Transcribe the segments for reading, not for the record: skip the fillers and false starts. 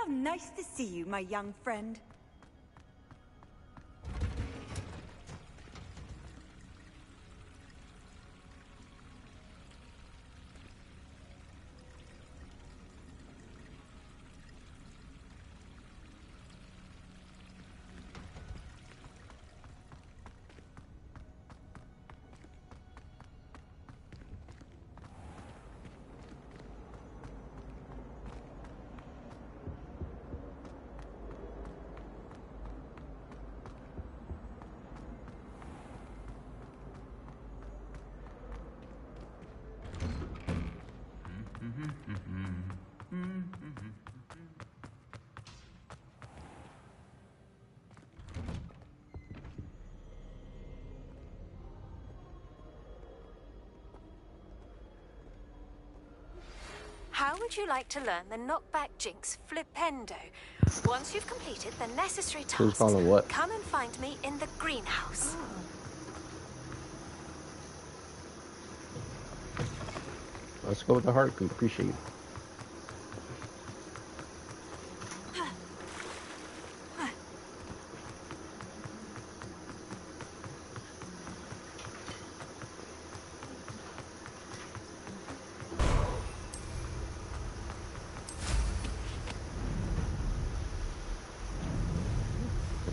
How nice to see you, my young friend. How would you like to learn the knockback jinx flipendo? Once you've completed the necessary tasks, come and find me in the greenhouse. Let's go with the heart. We appreciate it.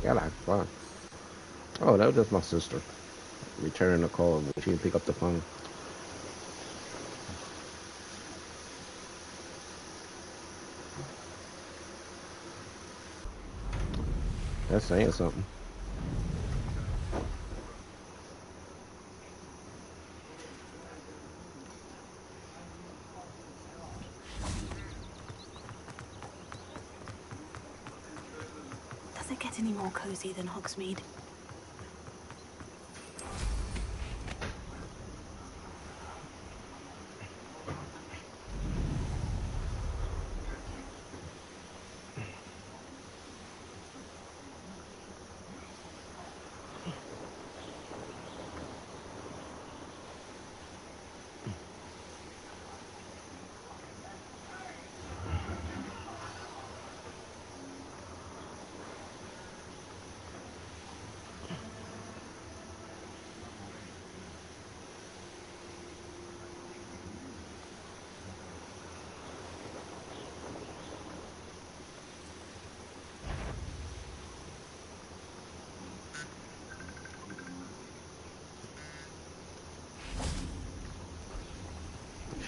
I like fun. Oh, that was just my sister returning the call. She didn't pick up the phone. That's saying something. Does it get any more cozy than Hogsmeade?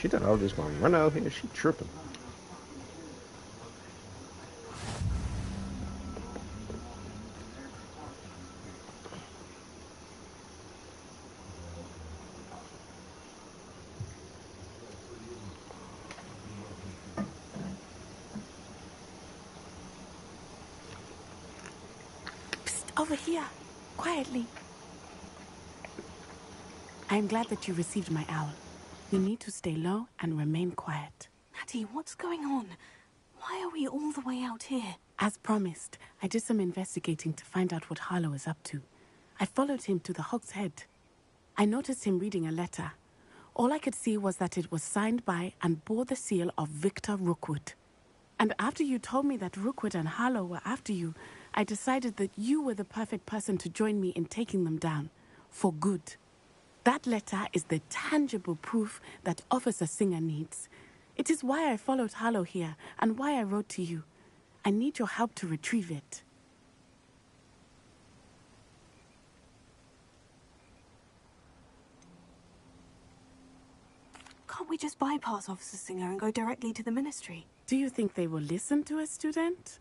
She thought I was just gonna run out here. She tripping. Psst, over here. Quietly. I am glad that you received my owl. You need to stay low and remain quiet. Natty, what's going on? Why are we all the way out here? As promised, I did some investigating to find out what Harlow is up to. I followed him to the Hog's Head. I noticed him reading a letter. All I could see was that it was signed by and bore the seal of Victor Rookwood. And after you told me that Rookwood and Harlow were after you, I decided that you were the perfect person to join me in taking them down. For good. That letter is the tangible proof that Officer Singer needs. It is why I followed Harlow here and why I wrote to you. I need your help to retrieve it. Can't we just bypass Officer Singer and go directly to the Ministry? Do you think they will listen to a student?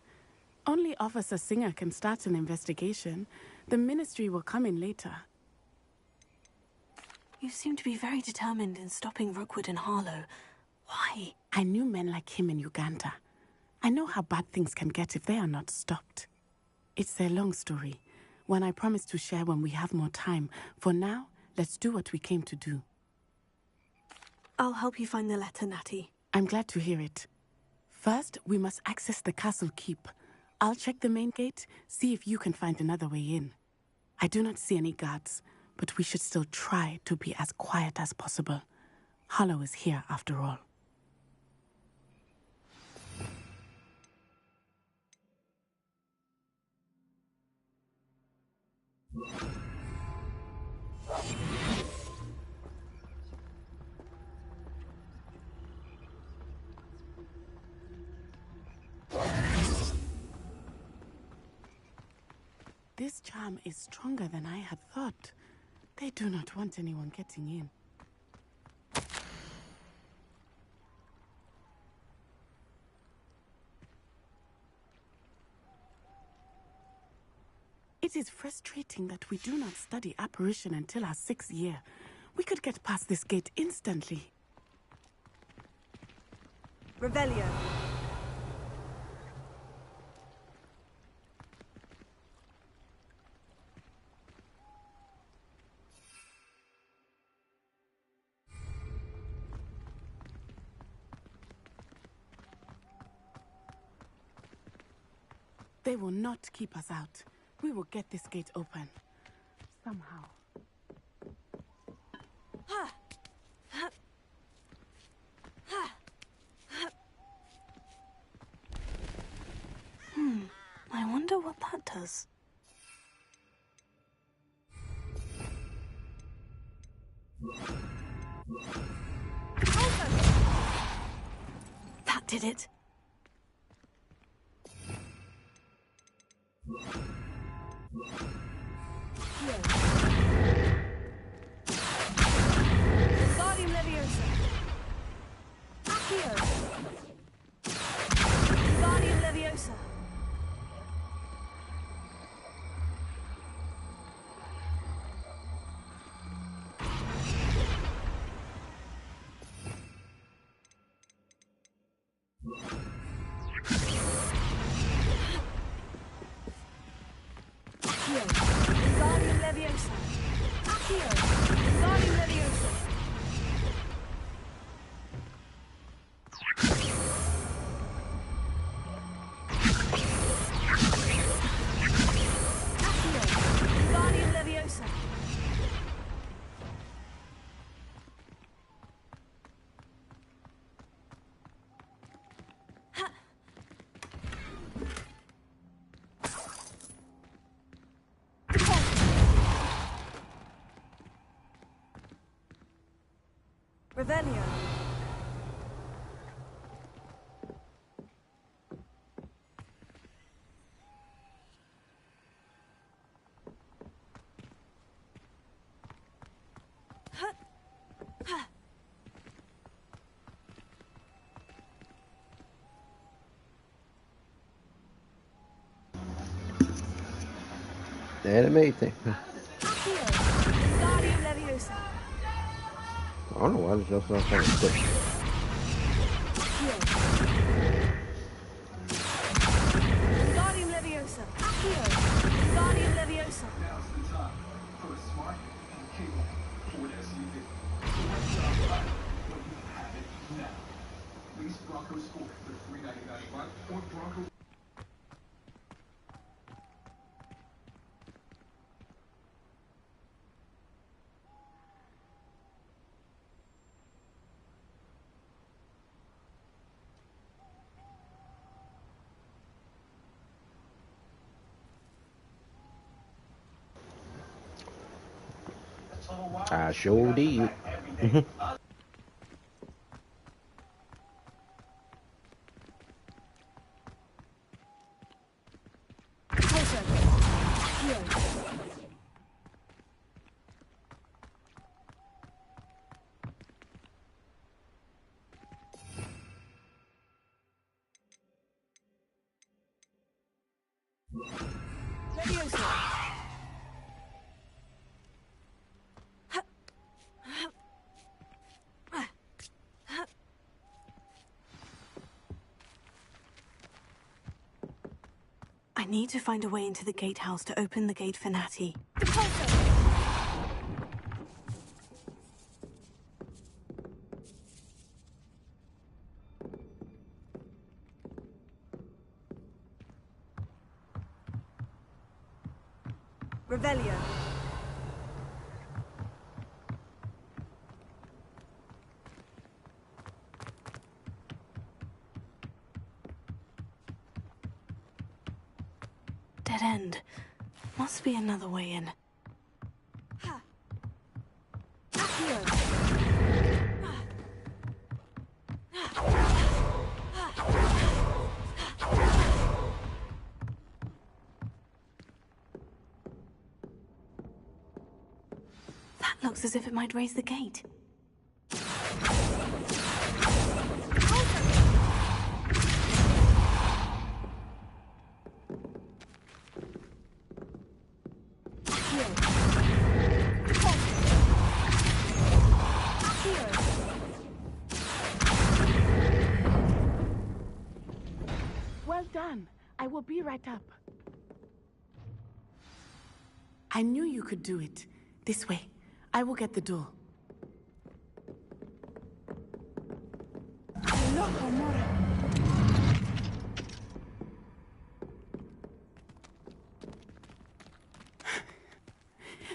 Only Officer Singer can start an investigation. The Ministry will come in later. You seem to be very determined in stopping Rookwood and Harlow. Why? I knew men like him in Uganda. I know how bad things can get if they are not stopped. It's a long story, one I promise to share when we have more time. For now, let's do what we came to do. I'll help you find the letter, Natty. I'm glad to hear it. First, we must access the castle keep. I'll check the main gate, see if you can find another way in. I do not see any guards, but we should still try to be as quiet as possible. Harlow is here after all. This charm is stronger than I had thought. They do not want anyone getting in. It is frustrating that we do not study apparition until our 6th year. We could get past this gate instantly. Revelio. They will not keep us out. We will get this gate open. Somehow. I wonder what that does. That did it. Guardian Leviosa. Accio. Guardian Leviosa. Accio. Guardian Leviosa. Accio. Guardian Leviosa. Accio. Guardian Leviosa. Revelio. The anime thing. Accio. Guardian Leviosa. I don't know why it's just not kind of quick. Accio. Guardian Leviosa. Accio. Guardian Leviosa. Now's the time for a smart and capable Ford SUV. So what's the price? Well, you can have it now. Lease Bronco Sport for $399 a month or Bronco. I sure did. Closer. Accio. Leviosa. I need to find a way into the gatehouse to open the gate for Natty. Revelio. Dead end. Must be another way in. That looks as if it might raise the gate. Well done. I will be right up. I knew you could do it. This way. I will get the door.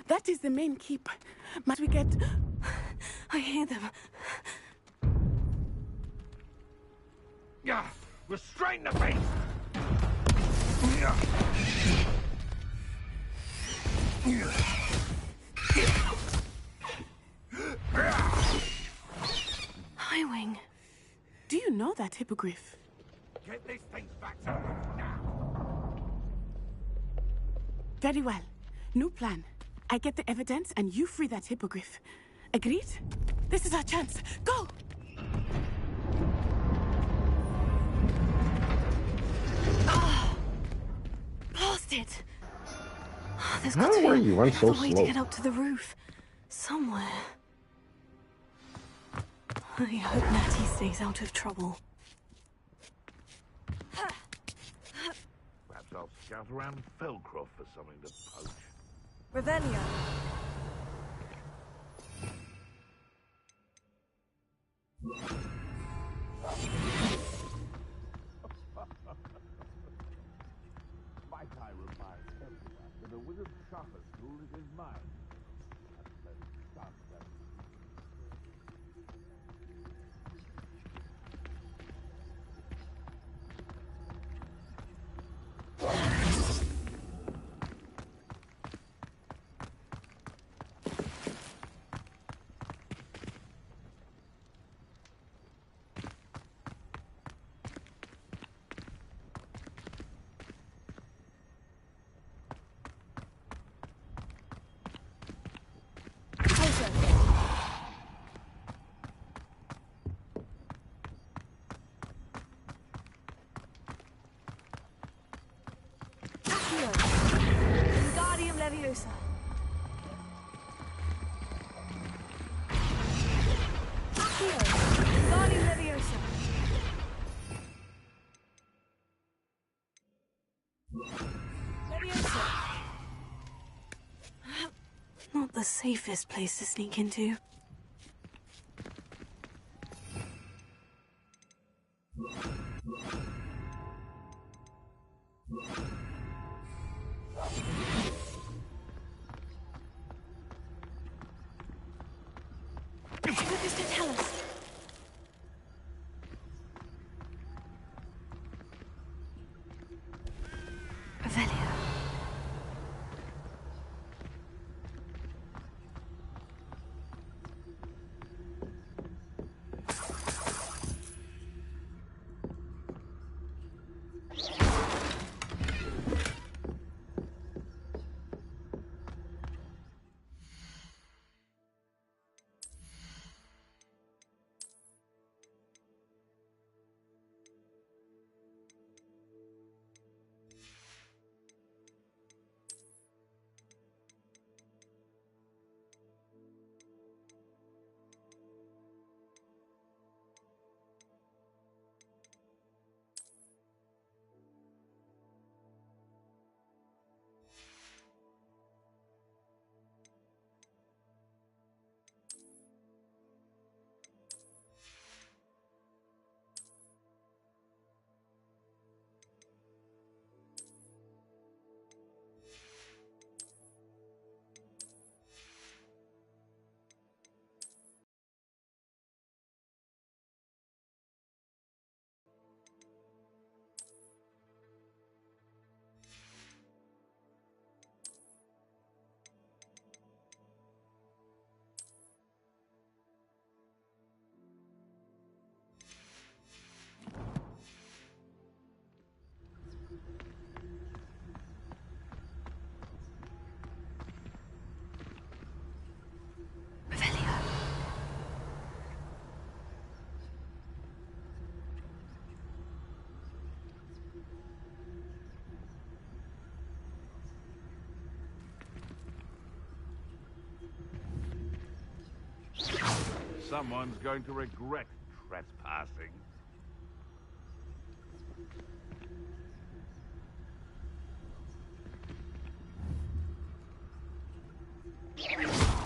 That is the main keep. Must we get... I hear them. Yeah, restrain the beast! Yeah. Highwing. Do you know that hippogriff? Get these things back to them now! Very well. New plan. I get the evidence and you free that hippogriff. Agreed? This is our chance. Go! Blasted! There's How got to be are you? I'm so another way slow. to get up to the roof. Somewhere. I hope Natty stays out of trouble. Perhaps I'll scout around Felcroft for something to poach. Revelio. My guy reminds everyone that a wizard's sharpest tool is his mind. Leviosa. Accio. Wingardium Leviosa. Leviosa. Not the safest place to sneak into. What does it tell us? Revelio. Someone's going to regret trespassing.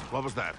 What was that?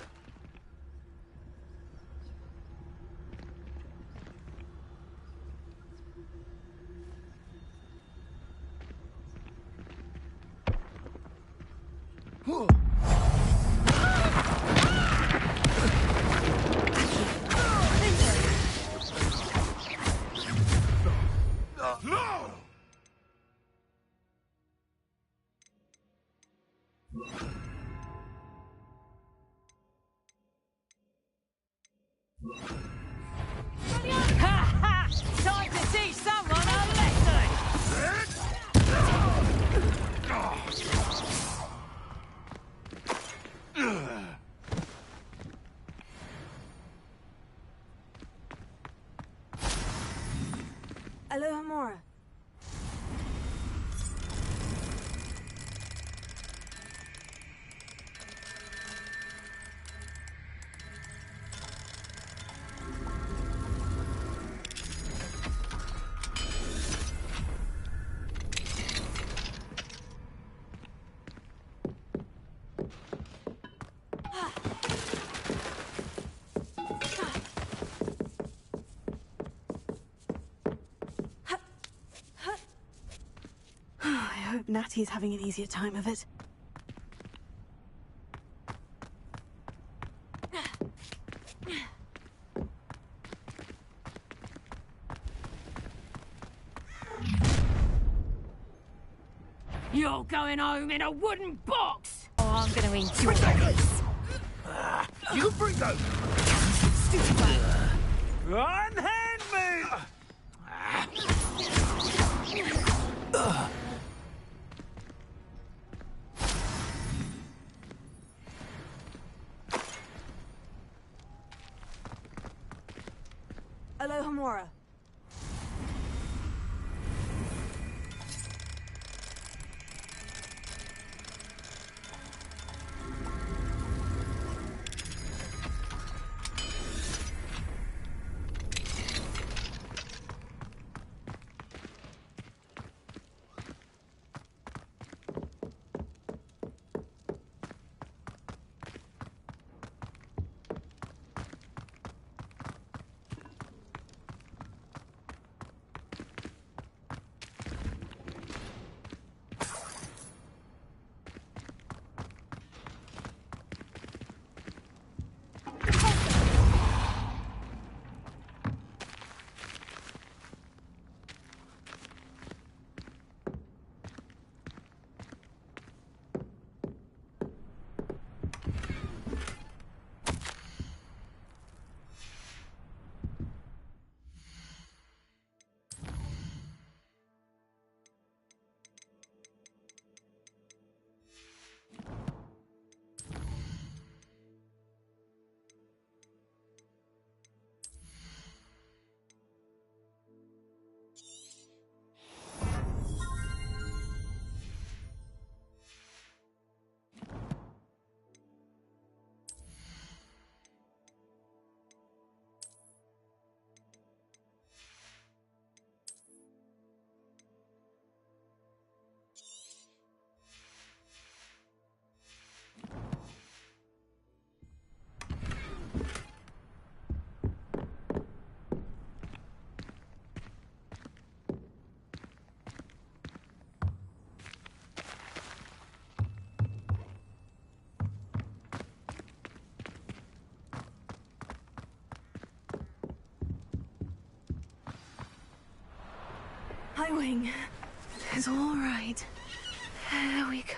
Time to teach someone a lesson! Alohomora. I hope Natty's having an easier time of it. You're going home in a wooden box! Oh, I'm gonna enjoy this. You bring those! Unhand me! Alohomora. Highwing. It's all right. There we go.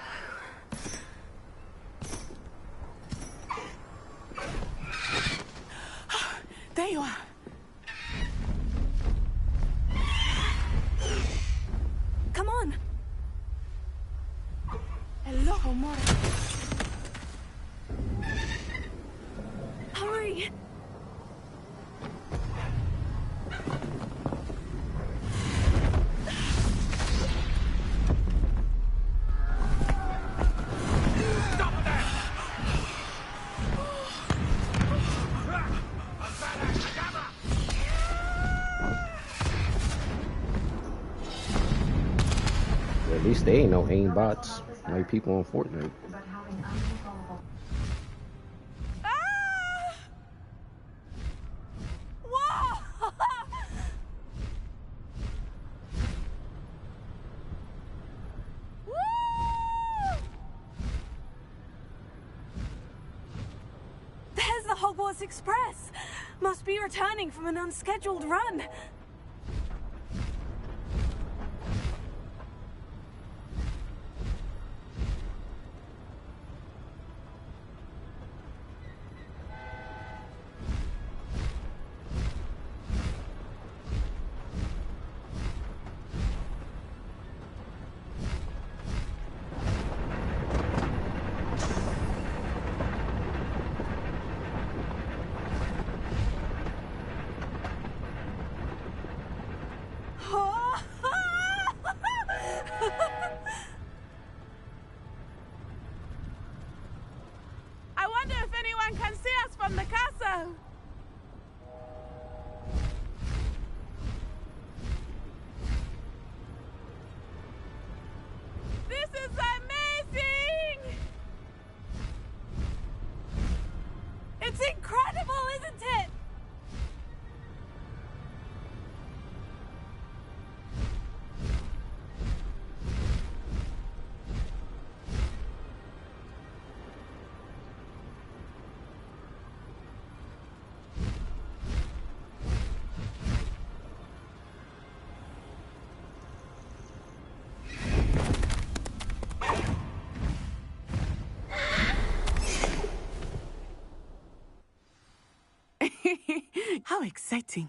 There you are. Come on. Alohomora. Hurry. least they ain't no aimbots like people on Fortnite. Ah! Whoa! Woo! There's the Hogwarts Express. Must be returning from an unscheduled run. I wonder if anyone can see us from the castle. This is amazing! It's incredible, isn't it? How exciting.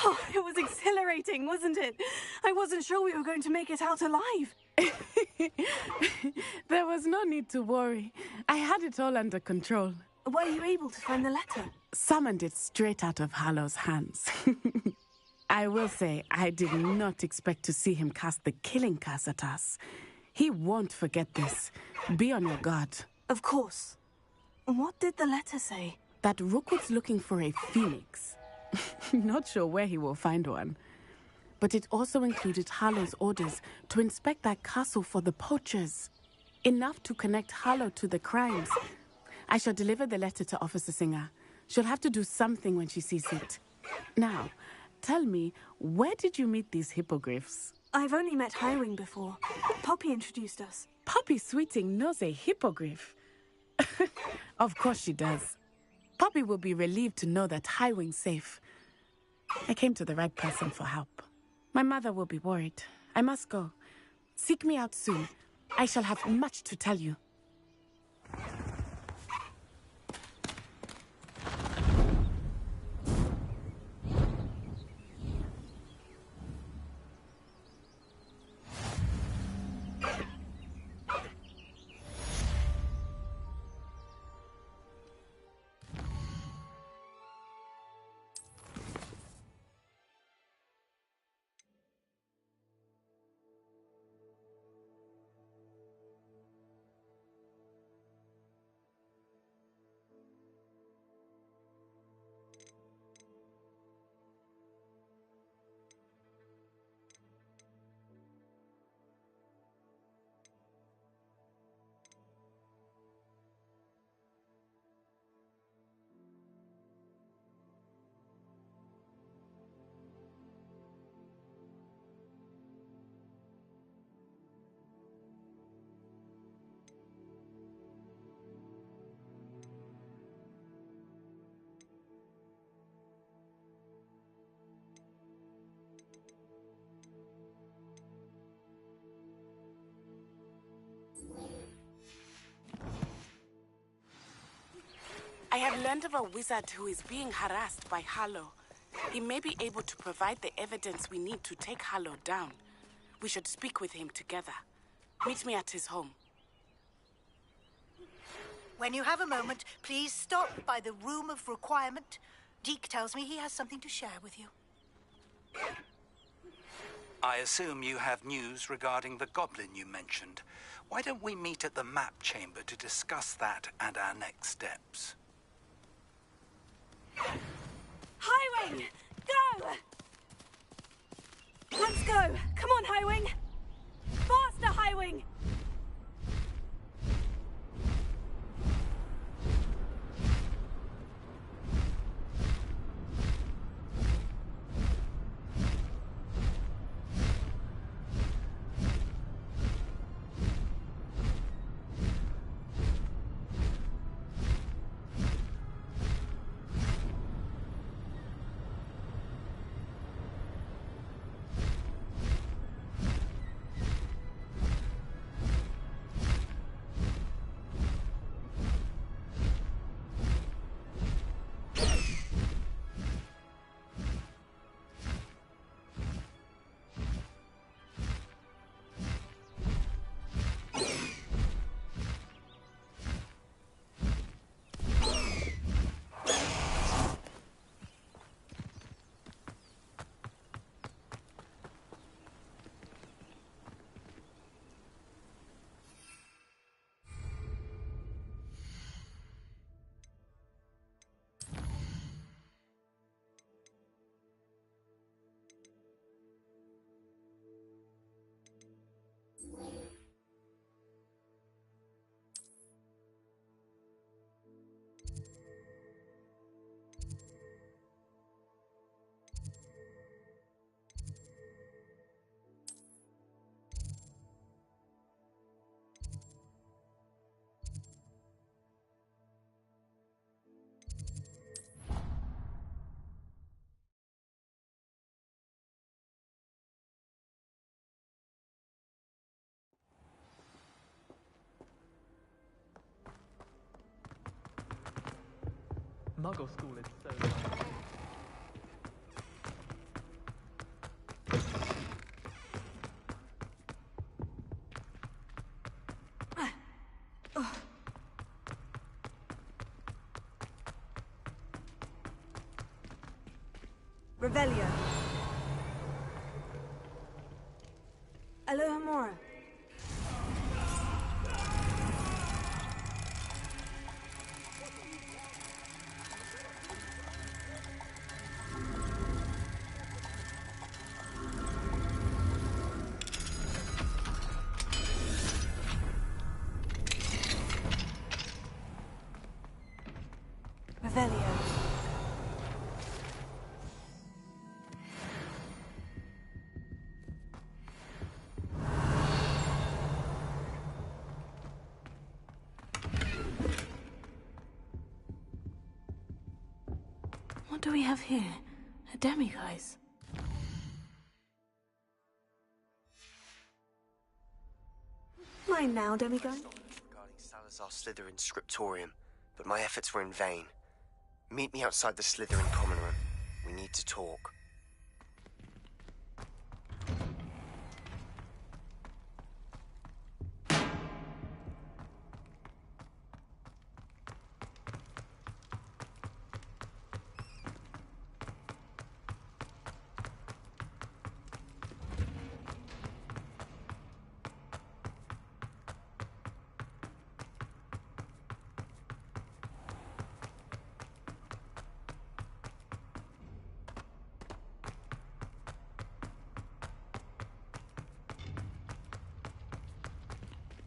Oh, it was exhilarating, wasn't it? I wasn't sure we were going to make it out alive. There was no need to worry. I had it all under control. Were you able to find the letter? Summoned it straight out of Harlow's hands. I will say, I did not expect to see him cast the killing curse at us. He won't forget this. Be on your guard. Of course. What did the letter say? That Rookwood's looking for a phoenix. Not sure where he will find one. But it also included Harlow's orders to inspect that castle for the poachers. Enough to connect Harlow to the crimes. I shall deliver the letter to Officer Singer. She'll have to do something when she sees it. Now, tell me, where did you meet these hippogriffs? I've only met Highwing before. Poppy introduced us. Poppy Sweeting knows a hippogriff. Of course she does. Poppy will be relieved to know that Highwing's safe. I came to the right person for help. My mother will be worried. I must go. Seek me out soon. I shall have much to tell you. I have learned of a wizard who is being harassed by Harlow. He may be able to provide the evidence we need to take Harlow down. We should speak with him together. Meet me at his home. When you have a moment, please stop by the Room of Requirement. Deke tells me he has something to share with you. I assume you have news regarding the goblin you mentioned. Why don't we meet at the map chamber to discuss that and our next steps? Highwing! Go! Let's go! Come on, Highwing! Faster, Highwing! Muggle school is so nice. Revelio. Alohomora. Revelio. What do we have here? A demiguise. Mine now, demigod. Regarding Salazar Slytherin's scriptorium, but my efforts were in vain. Meet me outside the Slytherin common room. We need to talk.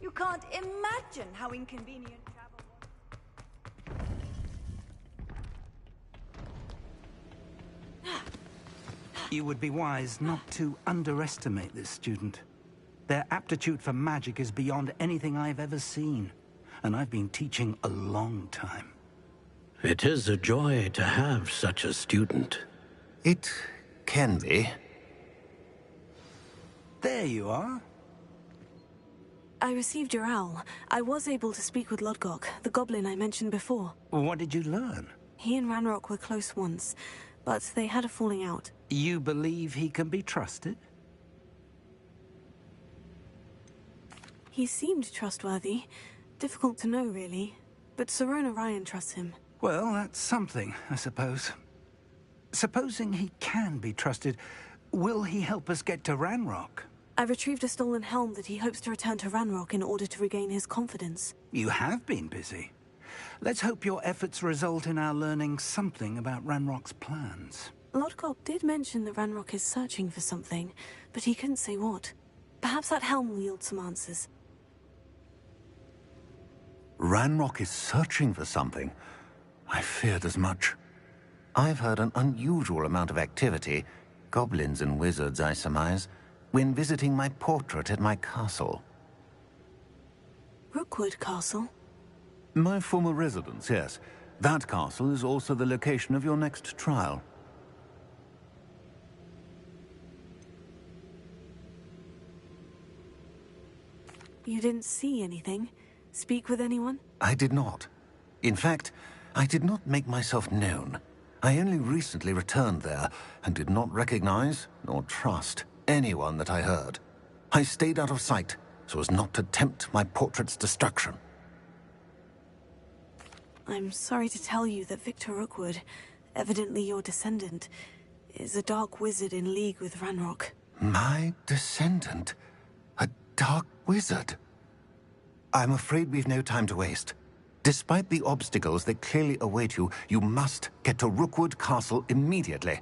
You can't imagine how inconvenient travel was. You would be wise not to underestimate this student. Their aptitude for magic is beyond anything I've ever seen, and I've been teaching a long time. It is a joy to have such a student. It can be. There you are. I received your owl. I was able to speak with Lodgok, the goblin I mentioned before. What did you learn? He and Ranrock were close once, but they had a falling out. You believe he can be trusted? He seemed trustworthy. Difficult to know, really. But Serona Ryan trusts him. Well, that's something, I suppose. Supposing he can be trusted, will he help us get to Ranrock? I retrieved a stolen helm that he hopes to return to Ranrock in order to regain his confidence. You have been busy. Let's hope your efforts result in our learning something about Ranrock's plans. Lodgok did mention that Ranrock is searching for something, but he couldn't say what. Perhaps that helm will yield some answers. Ranrock is searching for something. I feared as much. I've heard an unusual amount of activity, goblins and wizards, I surmise, when visiting my portrait at my castle. Rookwood Castle? My former residence, yes. That castle is also the location of your next trial. You didn't see anything? Speak with anyone? I did not. In fact, I did not make myself known. I only recently returned there, and did not recognize, nor trust, anyone that I heard. I stayed out of sight, so as not to tempt my portrait's destruction. I'm sorry to tell you that Victor Rookwood, evidently your descendant, is a dark wizard in league with Ranrock. My descendant? A dark wizard? I'm afraid we've no time to waste. Despite the obstacles that clearly await you, you must get to Rookwood Castle immediately.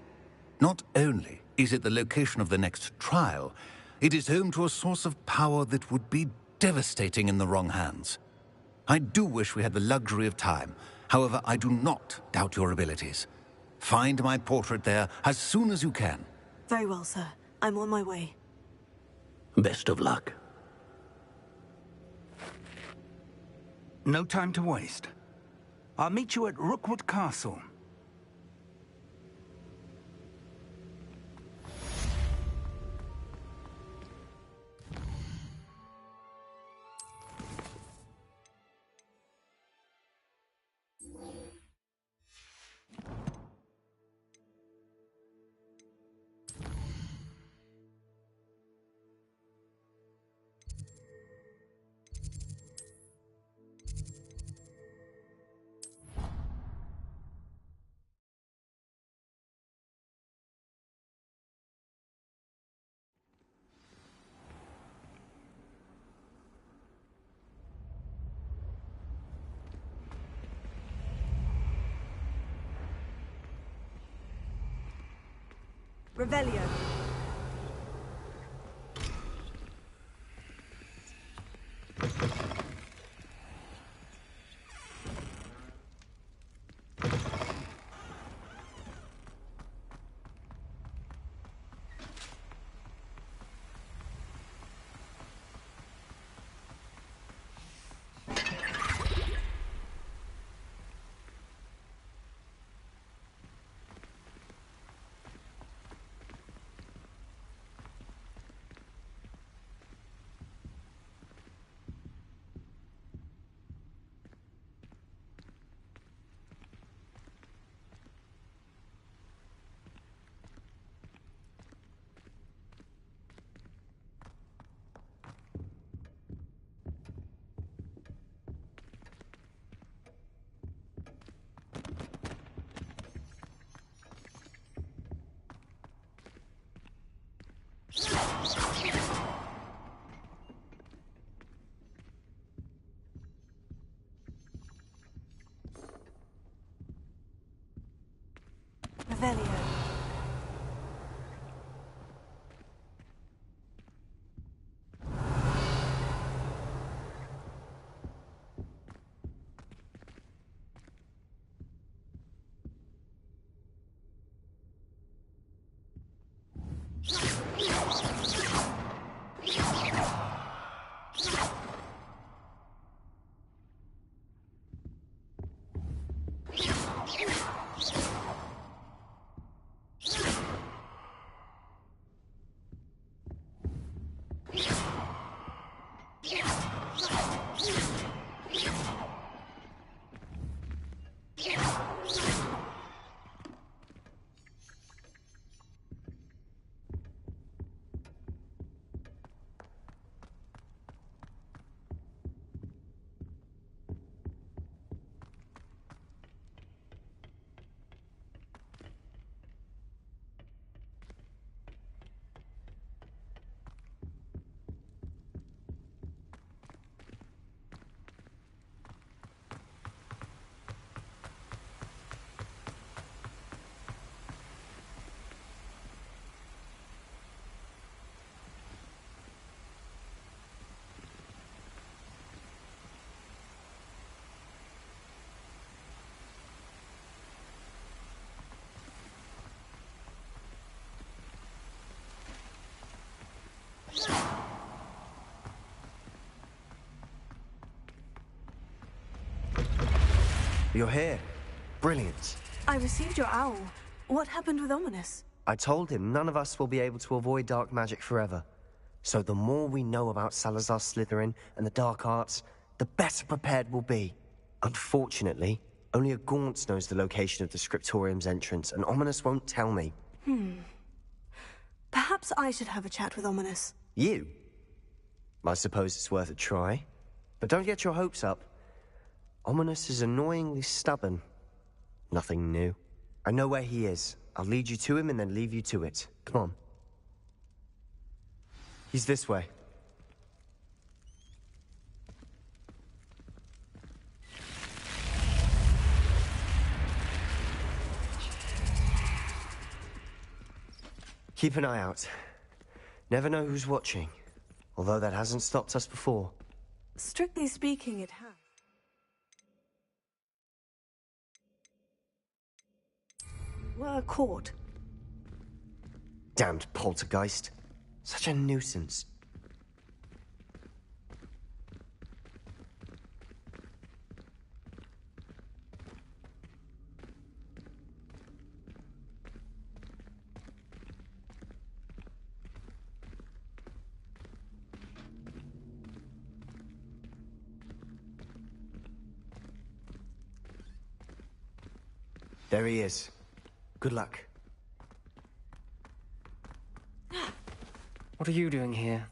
Not only is it the location of the next trial, it is home to a source of power that would be devastating in the wrong hands. I do wish we had the luxury of time. However, I do not doubt your abilities. Find my portrait there as soon as you can. Very well, sir. I'm on my way. Best of luck. No time to waste. I'll meet you at Rookwood Castle. Revelio. Revelio. You're here. Brilliant. I received your owl. What happened with Ominous? I told him none of us will be able to avoid dark magic forever. So the more we know about Salazar Slytherin and the dark arts, the better prepared we'll be. Unfortunately, only a Gaunt knows the location of the Scriptorium's entrance, and Ominous won't tell me. Perhaps I should have a chat with Ominous. You? I suppose it's worth a try. But don't get your hopes up. Ominous is annoyingly stubborn. Nothing new. I know where he is. I'll lead you to him and then leave you to it. Come on. He's this way. Keep an eye out. Never know who's watching. Although that hasn't stopped us before. Strictly speaking, it has. We're caught. Damned poltergeist. Such a nuisance. There he is. Good luck. What are you doing here?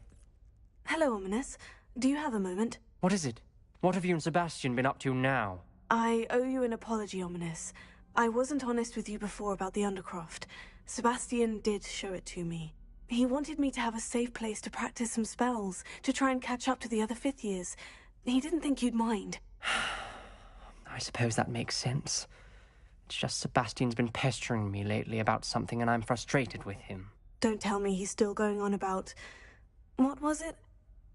Hello, Ominous. Do you have a moment? What is it? What have you and Sebastian been up to now? I owe you an apology, Ominous. I wasn't honest with you before about the Undercroft. Sebastian did show it to me. He wanted me to have a safe place to practice some spells, to try and catch up to the other fifth years. He didn't think you'd mind. I suppose that makes sense. It's just Sebastian's been pestering me lately about something and I'm frustrated with him. Don't tell me he's still going on about... What was it?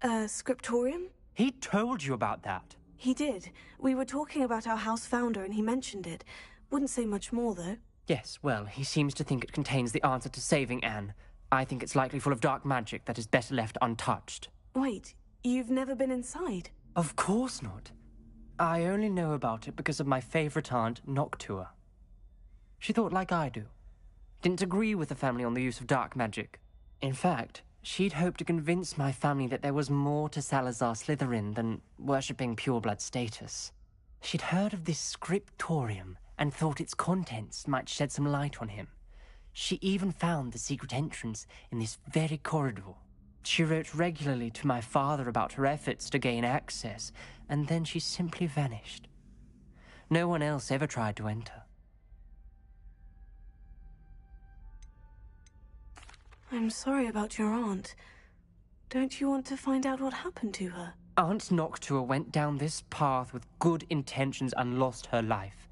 Scriptorium? He told you about that? He did. We were talking about our house founder and he mentioned it. Wouldn't say much more, though. Yes, well, he seems to think it contains the answer to saving Anne. I think it's likely full of dark magic that is better left untouched. Wait, you've never been inside? Of course not. I only know about it because of my favorite aunt, Noctua. She thought like I do. Didn't agree with the family on the use of dark magic. In fact, she'd hoped to convince my family that there was more to Salazar Slytherin than worshipping pureblood status. She'd heard of this scriptorium and thought its contents might shed some light on him. She even found the secret entrance in this very corridor. She wrote regularly to my father about her efforts to gain access, and then she simply vanished. No one else ever tried to enter. I'm sorry about your aunt. Don't you want to find out what happened to her? Aunt Noctua went down this path with good intentions and lost her life.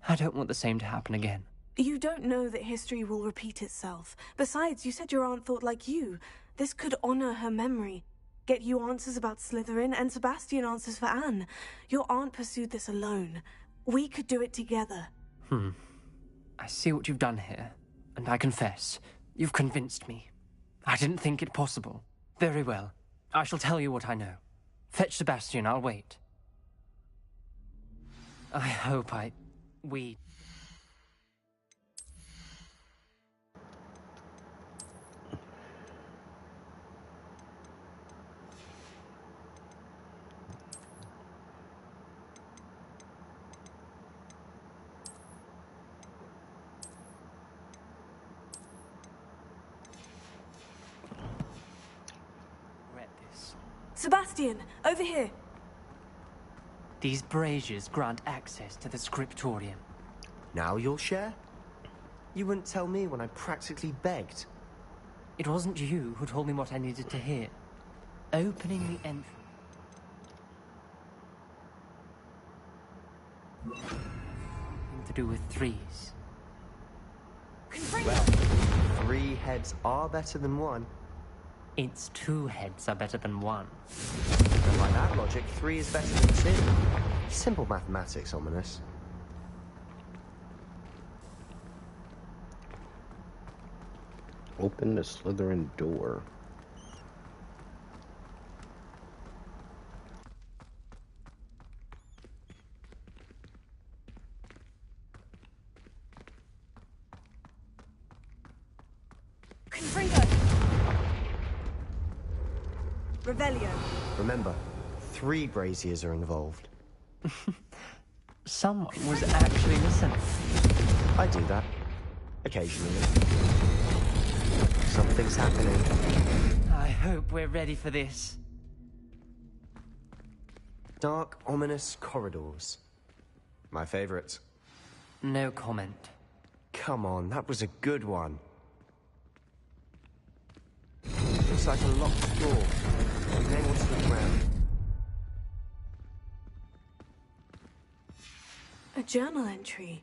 I don't want the same to happen again. You don't know that history will repeat itself. Besides, you said your aunt thought like you. This could honor her memory. Get you answers about Slytherin, and Sebastian answers for Anne. Your aunt pursued this alone. We could do it together. I see what you've done here, and I confess, you've convinced me. I didn't think it possible. Very well. I shall tell you what I know. Fetch Sebastian, I'll wait. I hope we... Sebastian, over here. These braziers grant access to the scriptorium. Now you'll share? You wouldn't tell me when I practically begged. It wasn't you who told me what I needed to hear. Opening the entrance. To do with threes. Well, 3 heads are better than 1. It's 2 heads are better than 1. And by that logic, 3 is better than 2. Simple mathematics, Ominous. Open the Slytherin door. Revelio. Remember, 3 braziers are involved. Someone was actually listening. I do that. Occasionally. Something's happening. I hope we're ready for this. Dark, ominous corridors. My favorite. No comment. Come on, that was a good one. Looks like a locked door. Nailed to the ground. A journal entry.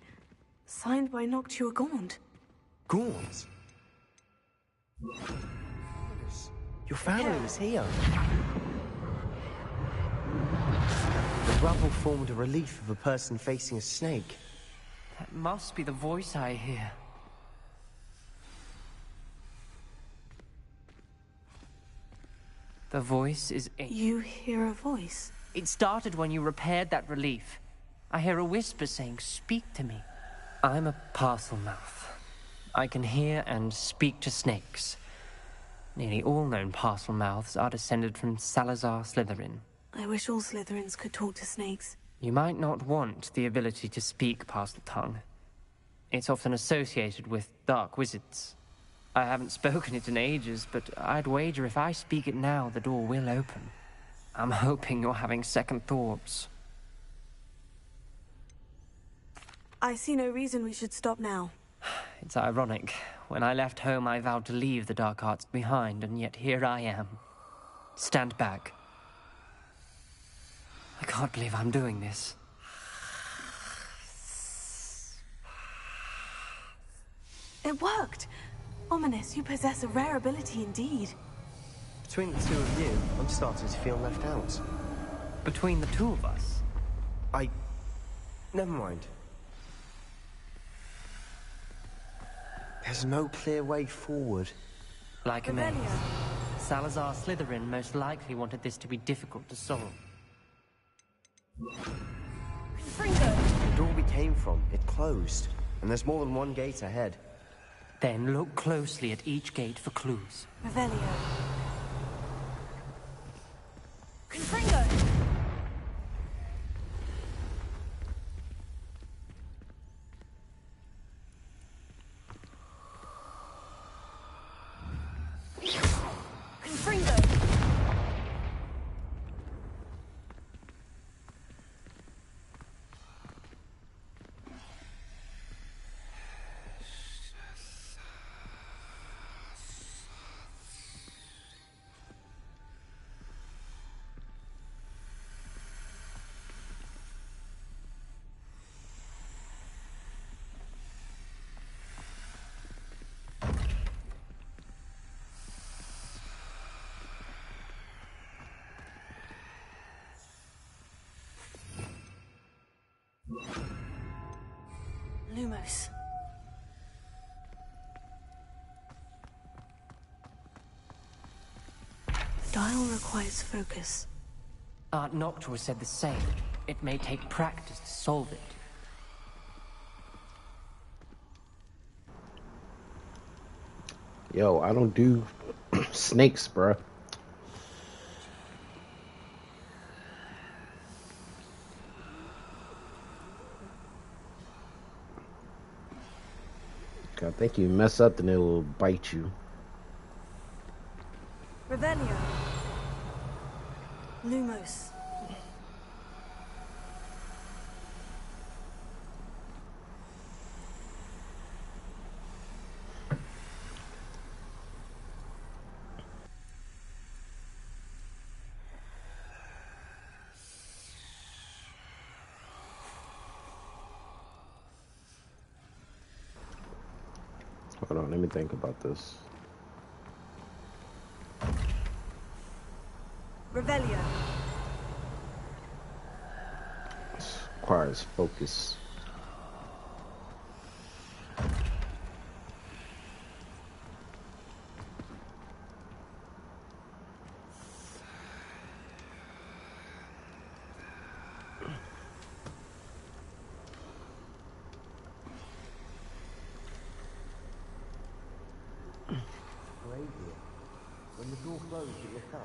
Signed by Noctua Gaunt. Gaunt? Your family was here. The rubble formed a relief of a person facing a snake. That must be the voice I hear. The voice is ink. You hear a voice? It started when you repaired that relief. I hear a whisper saying, "Speak to me." I'm a parcel mouth. I can hear and speak to snakes. Nearly all known parcel mouths are descended from Salazar Slytherin. I wish all Slytherins could talk to snakes. You might not want the ability to speak parcel tongue. It's often associated with dark wizards. I haven't spoken it in ages, but I'd wager if I speak it now, the door will open. I'm hoping you're having second thoughts. I see no reason we should stop now. It's ironic. When I left home, I vowed to leave the dark arts behind, and yet here I am. Stand back. I can't believe I'm doing this. It worked! Ominous, you possess a rare ability indeed. Between the two of you, I'm starting to feel left out. Between the two of us? Never mind. There's no clear way forward. Like a maze. Salazar Slytherin most likely wanted this to be difficult to solve. The door we came from, it closed. And there's more than one gate ahead. Then look closely at each gate for clues. Revelio. Confringo! Confringo! Lumos. Dial requires focus. Aunt Noctua said the same. It may take practice to solve it. Yo, I don't do snakes, bruh. I think you mess up, then it will bite you. Revelio. Lumos. Hold on, let me think about this. Revelio. This requires focus. When the door closed, it looked up.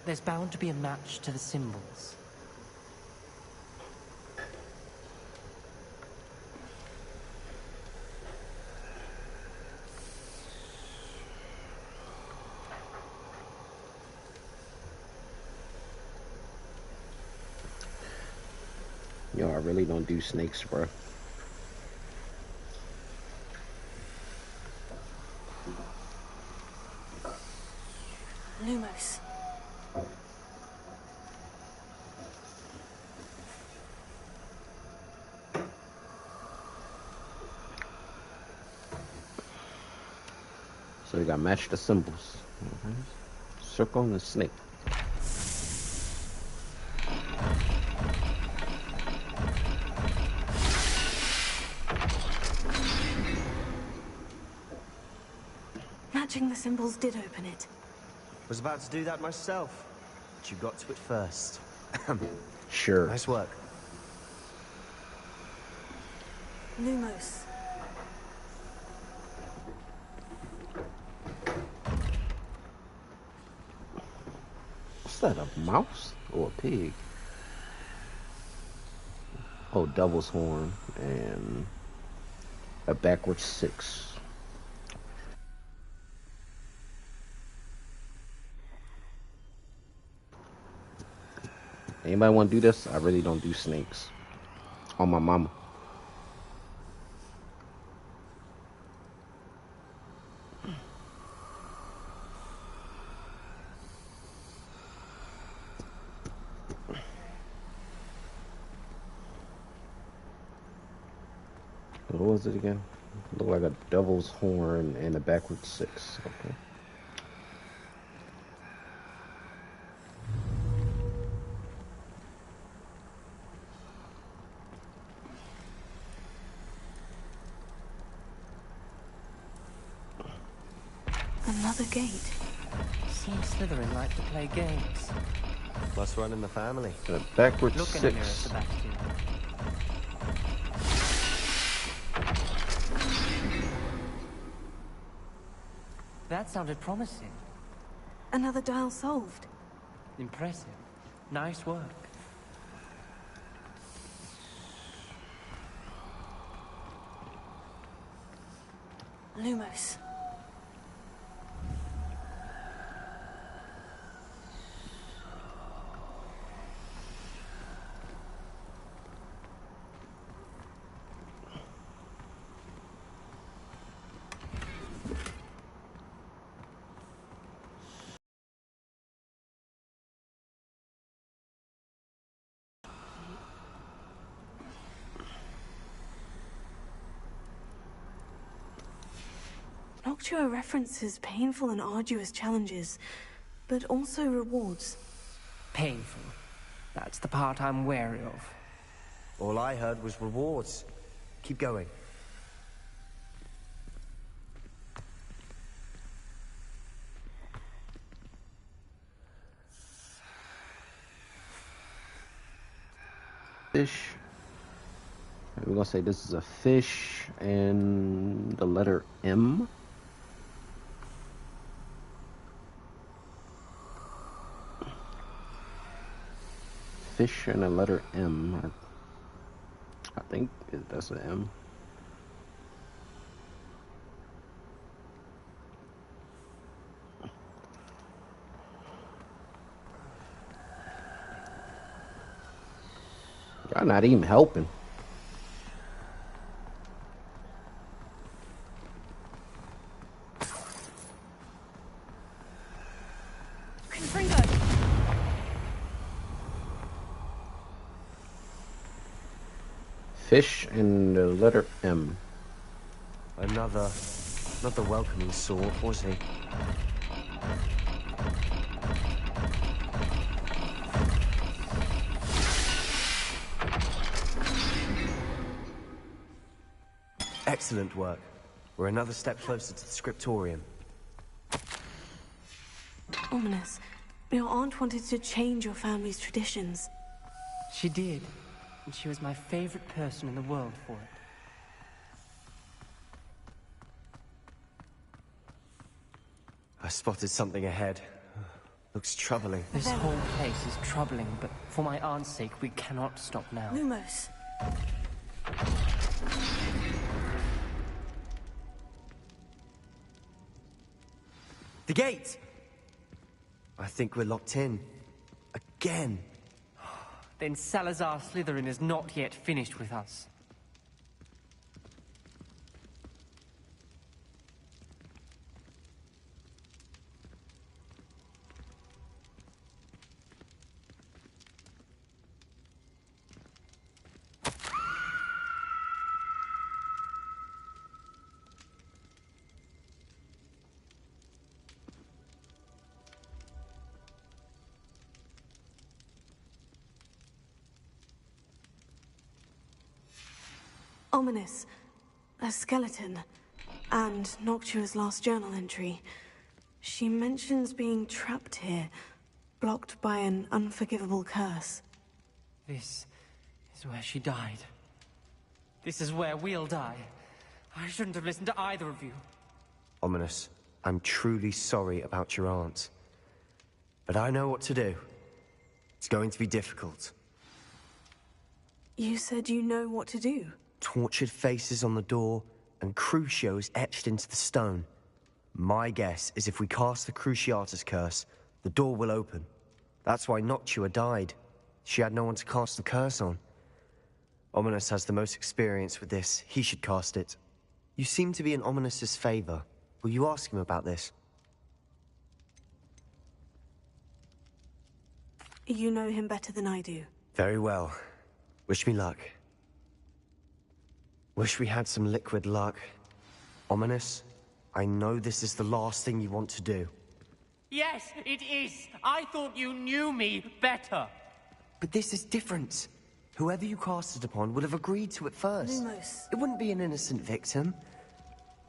There's bound to be a match to the symbols. Yo, I really don't do snakes, bro. Lumos. So you got match the symbols. Circle and the snake. Matching the symbols did open it. Was about to do that myself, but you got to it first. Sure. Nice work. Lumos. What's that, a mouse or a pig? Oh, devil's horn and a backwards 6. Anybody want to do this? I really don't do snakes. On my mama. What was it again? Looked like a devil's horn and a backwards 6. Okay. Another gate. Seems Slytherin like to play games. Must run in the family. A backwards Look 6. in the mirror, Sebastian. That sounded promising. Another dial solved. Impressive. Nice work. Lumos. Noctua references painful and arduous challenges, but also rewards. Painful. That's the part I'm wary of. All I heard was rewards. Keep going. Fish. We're gonna say this is a fish and the letter M. Fish and a letter M. I think that's an M. Y'all not even helping. Fish and the letter M. Another, not the welcoming sort, was he? Excellent work. We're another step closer to the scriptorium. Ominous. Your aunt wanted to change your family's traditions. She did. And she was my favorite person in the world for it. I spotted something ahead. Looks troubling. This whole place is troubling, but for my aunt's sake, we cannot stop now. Lumos. The gate! I think we're locked in. Again. Then Salazar Slytherin is not yet finished with us. Ominous. A skeleton. And Noctua's last journal entry. She mentions being trapped here, blocked by an unforgivable curse. This is where she died. This is where we'll die. I shouldn't have listened to either of you. Ominous, I'm truly sorry about your aunt. But I know what to do. It's going to be difficult. You said you know what to do. Tortured faces on the door, and Crucios etched into the stone. My guess is if we cast the Cruciatus curse, the door will open. That's why Noctua died. She had no one to cast the curse on. Ominous has the most experience with this. He should cast it. You seem to be in Ominous's favor. Will you ask him about this? You know him better than I do. Very well. Wish me luck. Wish we had some liquid luck. Ominous, I know this is the last thing you want to do. Yes, it is. I thought you knew me better. But this is different. Whoever you cast it upon would have agreed to it first. Lumos. It wouldn't be an innocent victim.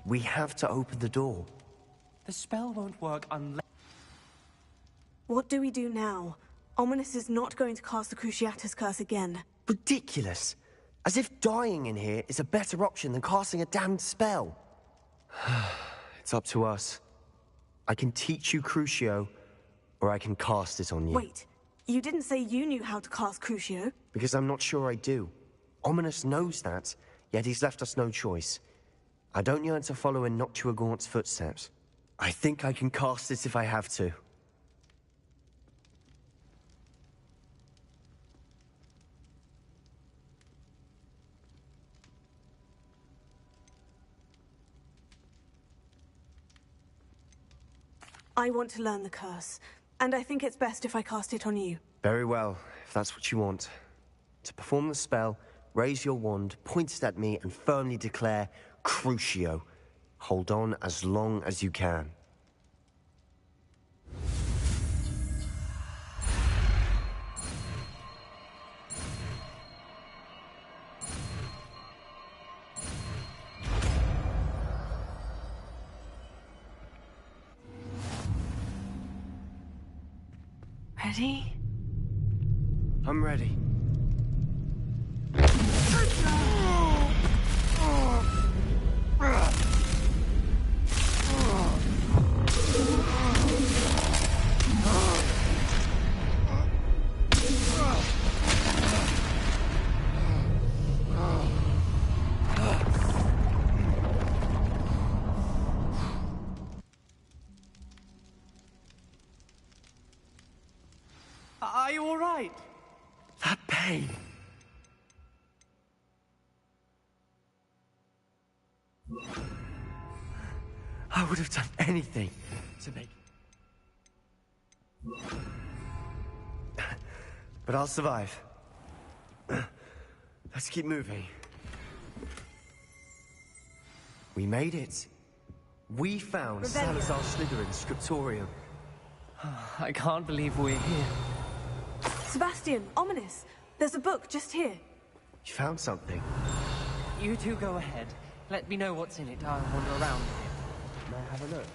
We have to open the door. The spell won't work unless... What do we do now? Ominous is not going to cast the Cruciatus curse again. Ridiculous. As if dying in here is a better option than casting a damned spell. It's up to us. I can teach you Crucio, or I can cast it on you. Wait, you didn't say you knew how to cast Crucio? Because I'm not sure I do. Ominous knows that, yet he's left us no choice. I don't yearn to follow in Noctua Gaunt's footsteps. I think I can cast it if I have to. I want to learn the curse, and I think it's best if I cast it on you. Very well, if that's what you want. To perform the spell, raise your wand, point it at me, and firmly declare, Crucio. Hold on as long as you can. Ready? I'm ready. Are you all right? That pain. I would have done anything to make... But I'll survive. Let's keep moving. We made it. We found Salazar Slytherin's scriptorium. I can't believe we're here. Sebastian, Ominous, there's a book just here. You found something. You two go ahead. Let me know what's in it. I'll wander around a bit. May I have a look?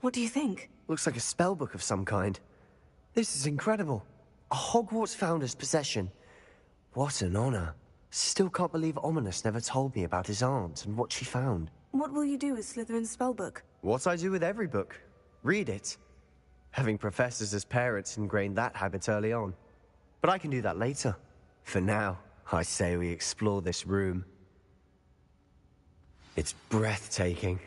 What do you think? Looks like a spellbook of some kind. This is incredible. A Hogwarts founder's possession. What an honor. Still can't believe Ominous never told me about his aunt and what she found. What will you do with Slytherin's spellbook? What I do with every book. Read it. Having professors as parents ingrained that habit early on. But I can do that later. For now, I say we explore this room. It's breathtaking.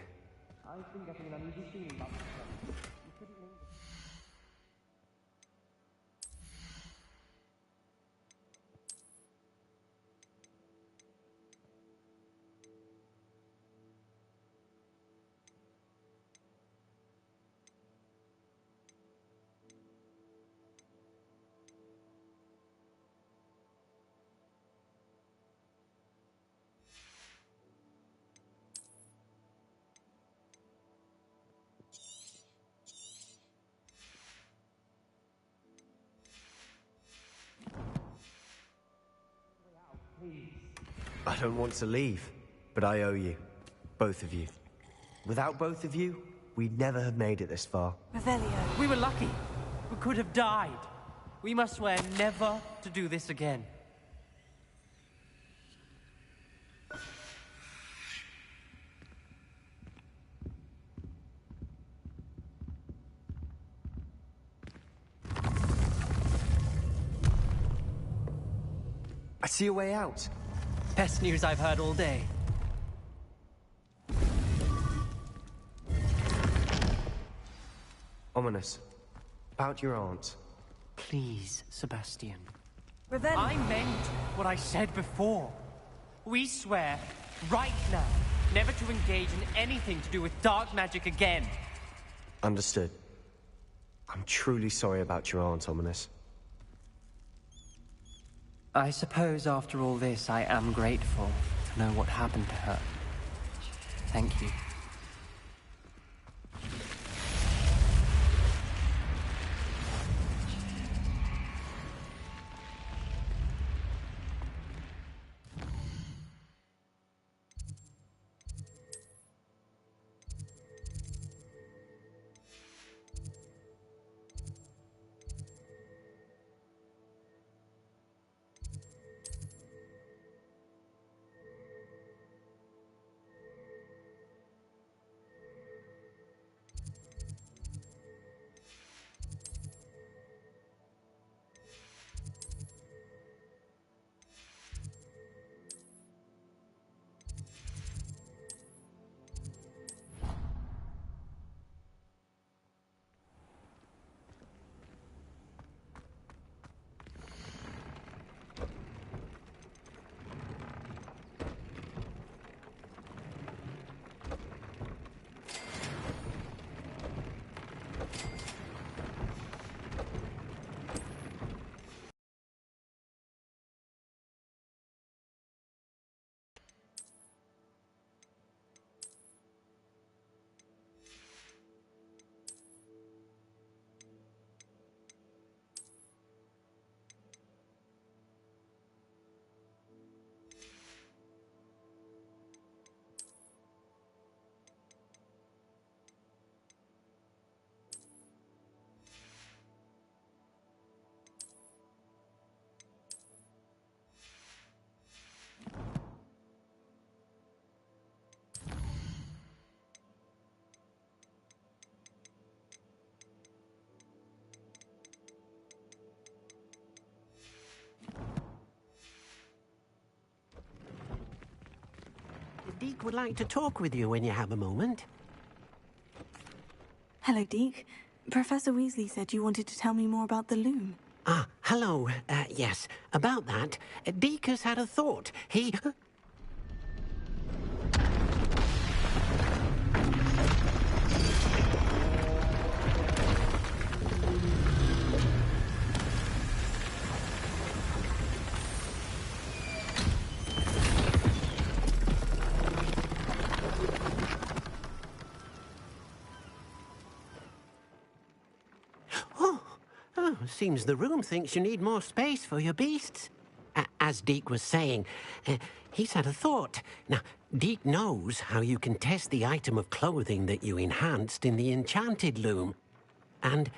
I don't want to leave, but I owe you. Both of you. Without both of you, we'd never have made it this far. Revelio. We were lucky. We could have died. We must swear never to do this again. I see a way out. Best news I've heard all day. Ominous. About your aunt. Please, Sebastian. Revelio. I meant what I said before. We swear, right now, never to engage in anything to do with dark magic again. Understood. I'm truly sorry about your aunt, Ominous. I suppose after all this, I am grateful to know what happened to her. Thank you. Deke would like to talk with you when you have a moment. Hello, Deke. Professor Weasley said you wanted to tell me more about the loom. Ah, hello. Yes, about that. Deke has had a thought. He... Seems the room thinks you need more space for your beasts. As Deke was saying, he's had a thought. Now, Deke knows how you can test the item of clothing that you enhanced in the enchanted loom. And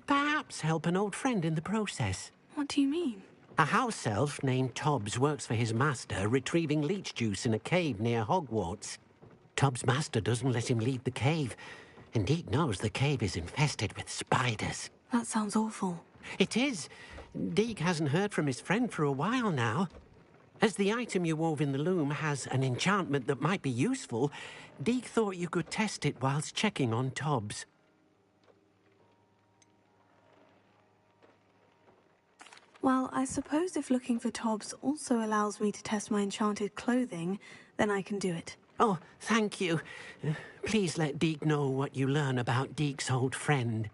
perhaps help an old friend in the process. What do you mean? A house elf named Tobbs works for his master, retrieving leech juice in a cave near Hogwarts. Tobbs' master doesn't let him leave the cave, and Deke knows the cave is infested with spiders. That sounds awful. It is. Deke hasn't heard from his friend for a while now. As the item you wove in the loom has an enchantment that might be useful, Deke thought you could test it whilst checking on Tobbs. Well, I suppose if looking for Tobbs also allows me to test my enchanted clothing, then I can do it. Oh, thank you. Please let Deke know what you learn about Deke's old friend.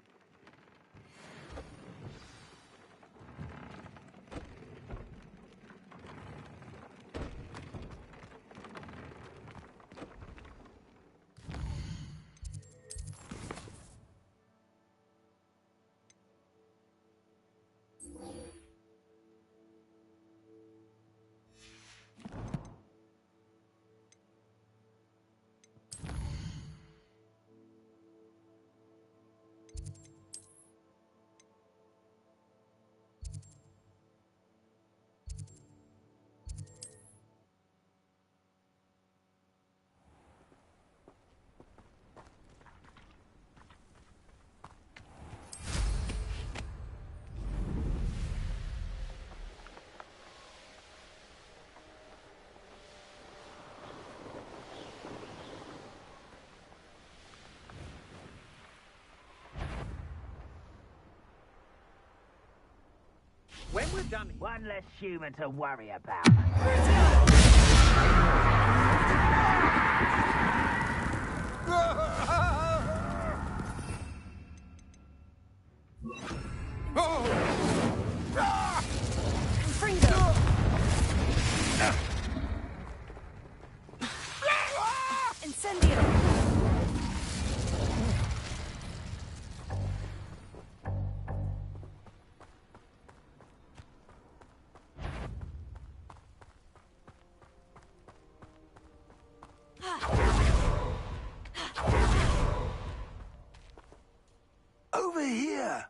When we're done, one less human to worry about. Over here!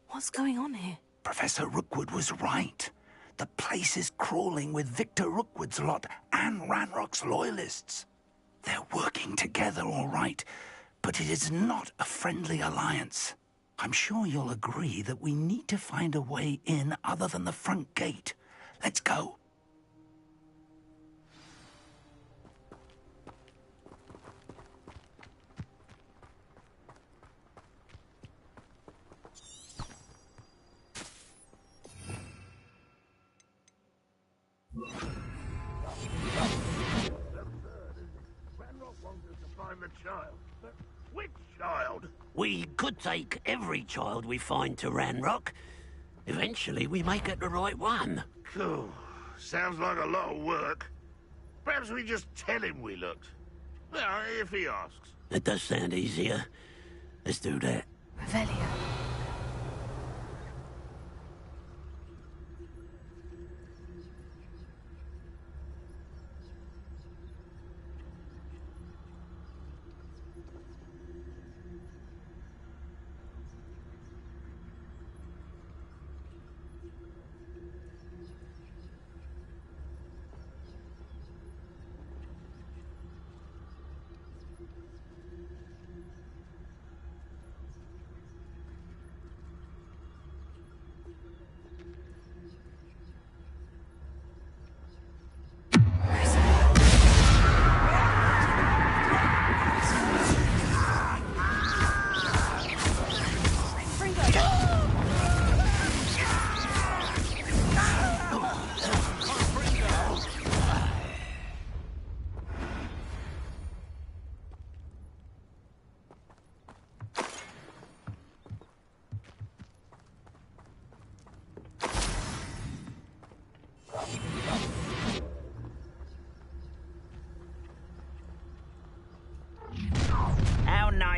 What's going on here? Professor Rookwood was right. The place is crawling with Victor Rookwood's lot and Ranrock's loyalists. They're working together, all right, but it is not a friendly alliance. I'm sure you'll agree that we need to find a way in other than the front gate. Let's go. The child. But which child? We could take every child we find to Ranrock. Eventually, we may get the right one. Cool. Sounds like a lot of work. Perhaps we just tell him we looked. Well, if he asks. It does sound easier. Let's do that. Revelio.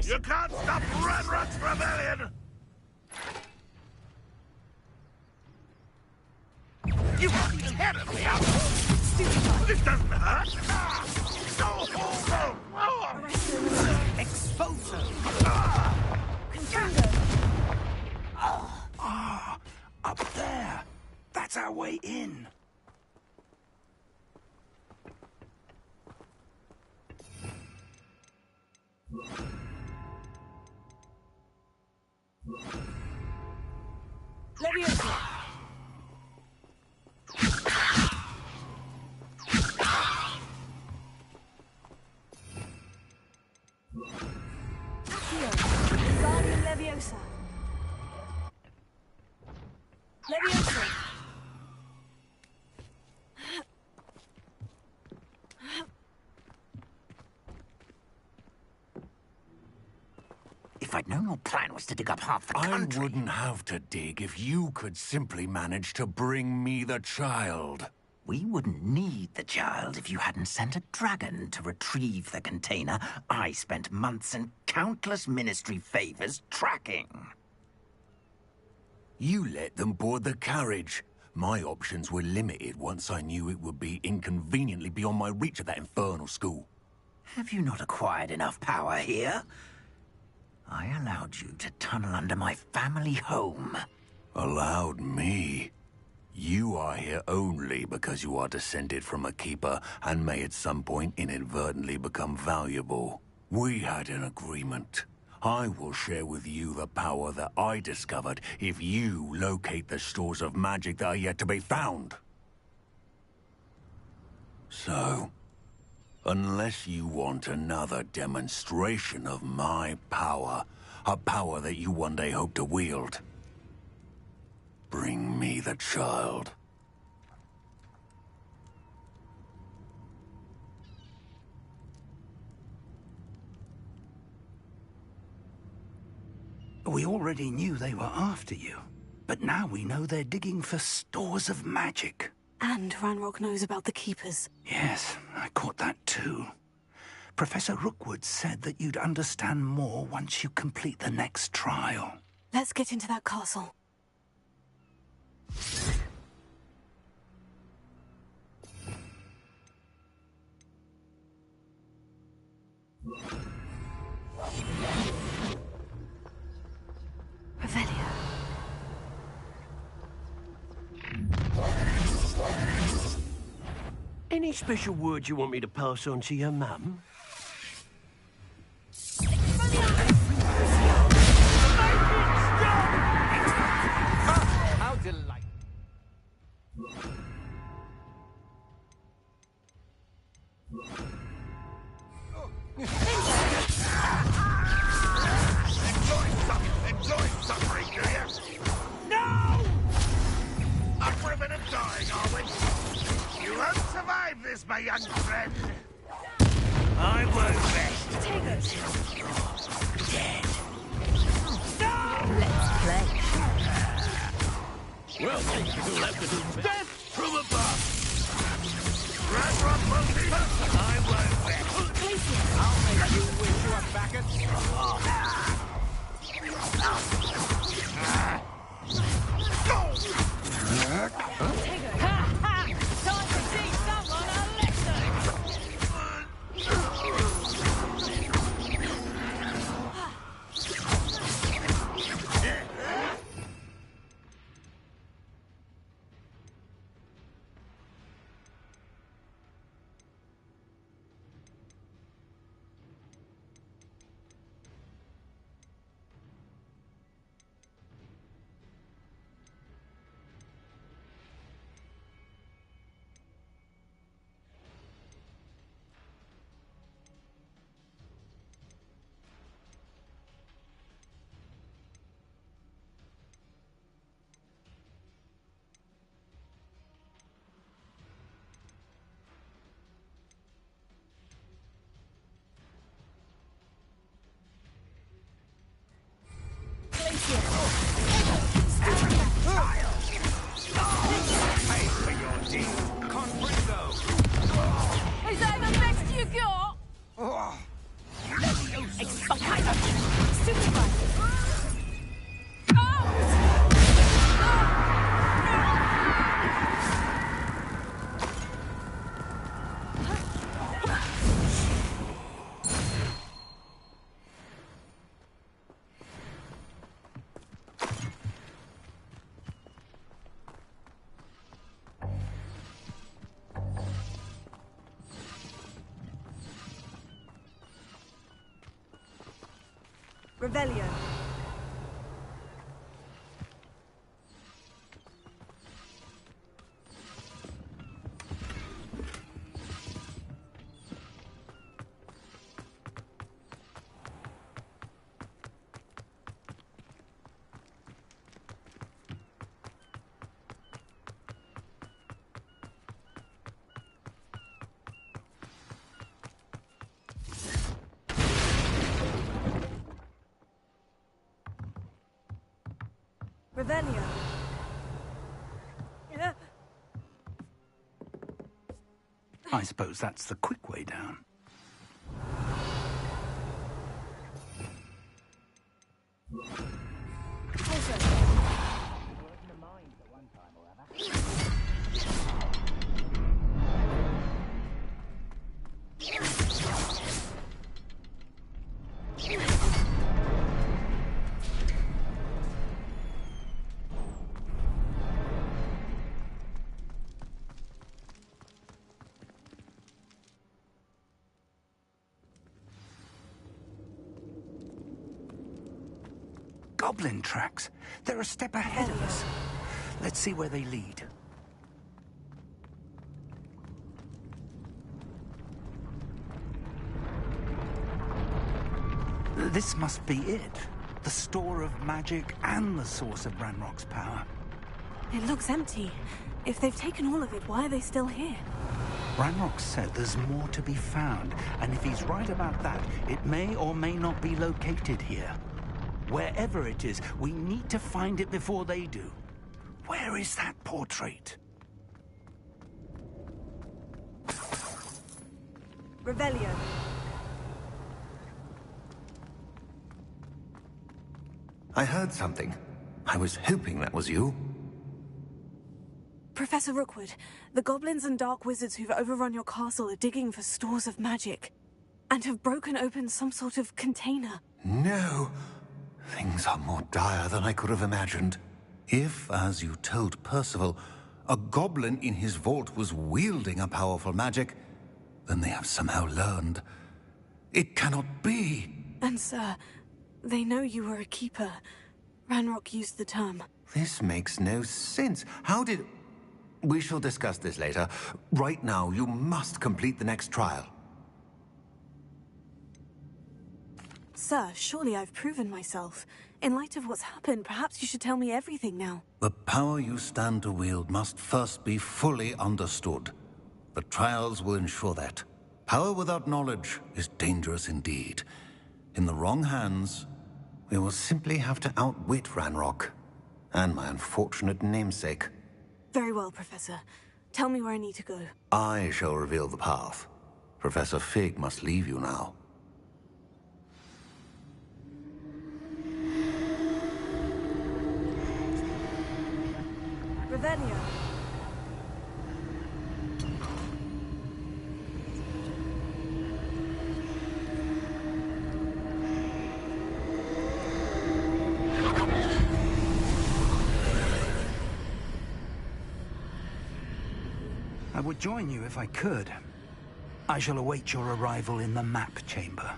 You can't stop Ranrock's rebellion! You are terribly out. This doesn't hurt. Expulso. Up there. That's our way in. Leviosa. Accio. Guardian Leviosa. Leviosa. If I'd known your plan was to dig up half the country... I wouldn't have to dig if you could simply manage to bring me the child. We wouldn't need the child if you hadn't sent a dragon to retrieve the container I spent months and countless ministry favors tracking. You let them board the carriage. My options were limited once I knew it would be inconveniently beyond my reach at that infernal school. Have you not acquired enough power here? I allowed you to tunnel under my family home. Allowed me? You are here only because you are descended from a keeper and may at some point inadvertently become valuable. We had an agreement. I will share with you the power that I discovered if you locate the stores of magic that are yet to be found. So, unless you want another demonstration of my power, a power that you one day hope to wield, bring me the child. We already knew they were after you, but now we know they're digging for stores of magic. And Ranrock knows about the Keepers. Yes, I caught that too. Professor Rookwood said that you'd understand more once you complete the next trial. Let's get into that castle. Revelio. Any special words you want me to pass on to your mum? How delightful. Enjoy suffering, do you? No! Up for a bit of dying, are we? You won't survive this, my young friend. I won't rest until you're dead. No! Let's play. Well, you'll have to do death from above. Ranrock will be... I won't rest. I'll make you wish you were back at... Time to teach someone a lesson! Revelio. Revelio. I suppose that's the quick way down. Goblin tracks. They're a step ahead of us. Let's see where they lead. This must be it. The store of magic and the source of Ranrock's power. It looks empty. If they've taken all of it, why are they still here? Ranrock said there's more to be found, and if he's right about that, it may or may not be located here. Wherever it is, we need to find it before they do. Where is that portrait? Revelio. I heard something. I was hoping that was you. Professor Rookwood, the goblins and dark wizards who've overrun your castle are digging for stores of magic, and have broken open some sort of container. No. Things are more dire than I could have imagined. If, as you told Percival, a goblin in his vault was wielding a powerful magic, then they have somehow learned. It cannot be. And sir, they know you were a keeper. Ranrock used the term. This makes no sense. How did... We shall discuss this later. Right now, you must complete the next trial. Sir, surely I've proven myself. In light of what's happened, perhaps you should tell me everything now. The power you stand to wield must first be fully understood. The trials will ensure that. Power without knowledge is dangerous indeed. In the wrong hands, we will simply have to outwit Ranrock and my unfortunate namesake. Very well, Professor. Tell me where I need to go. I shall reveal the path. Professor Fig must leave you now. Revelio. I would join you if I could. I shall await your arrival in the map chamber.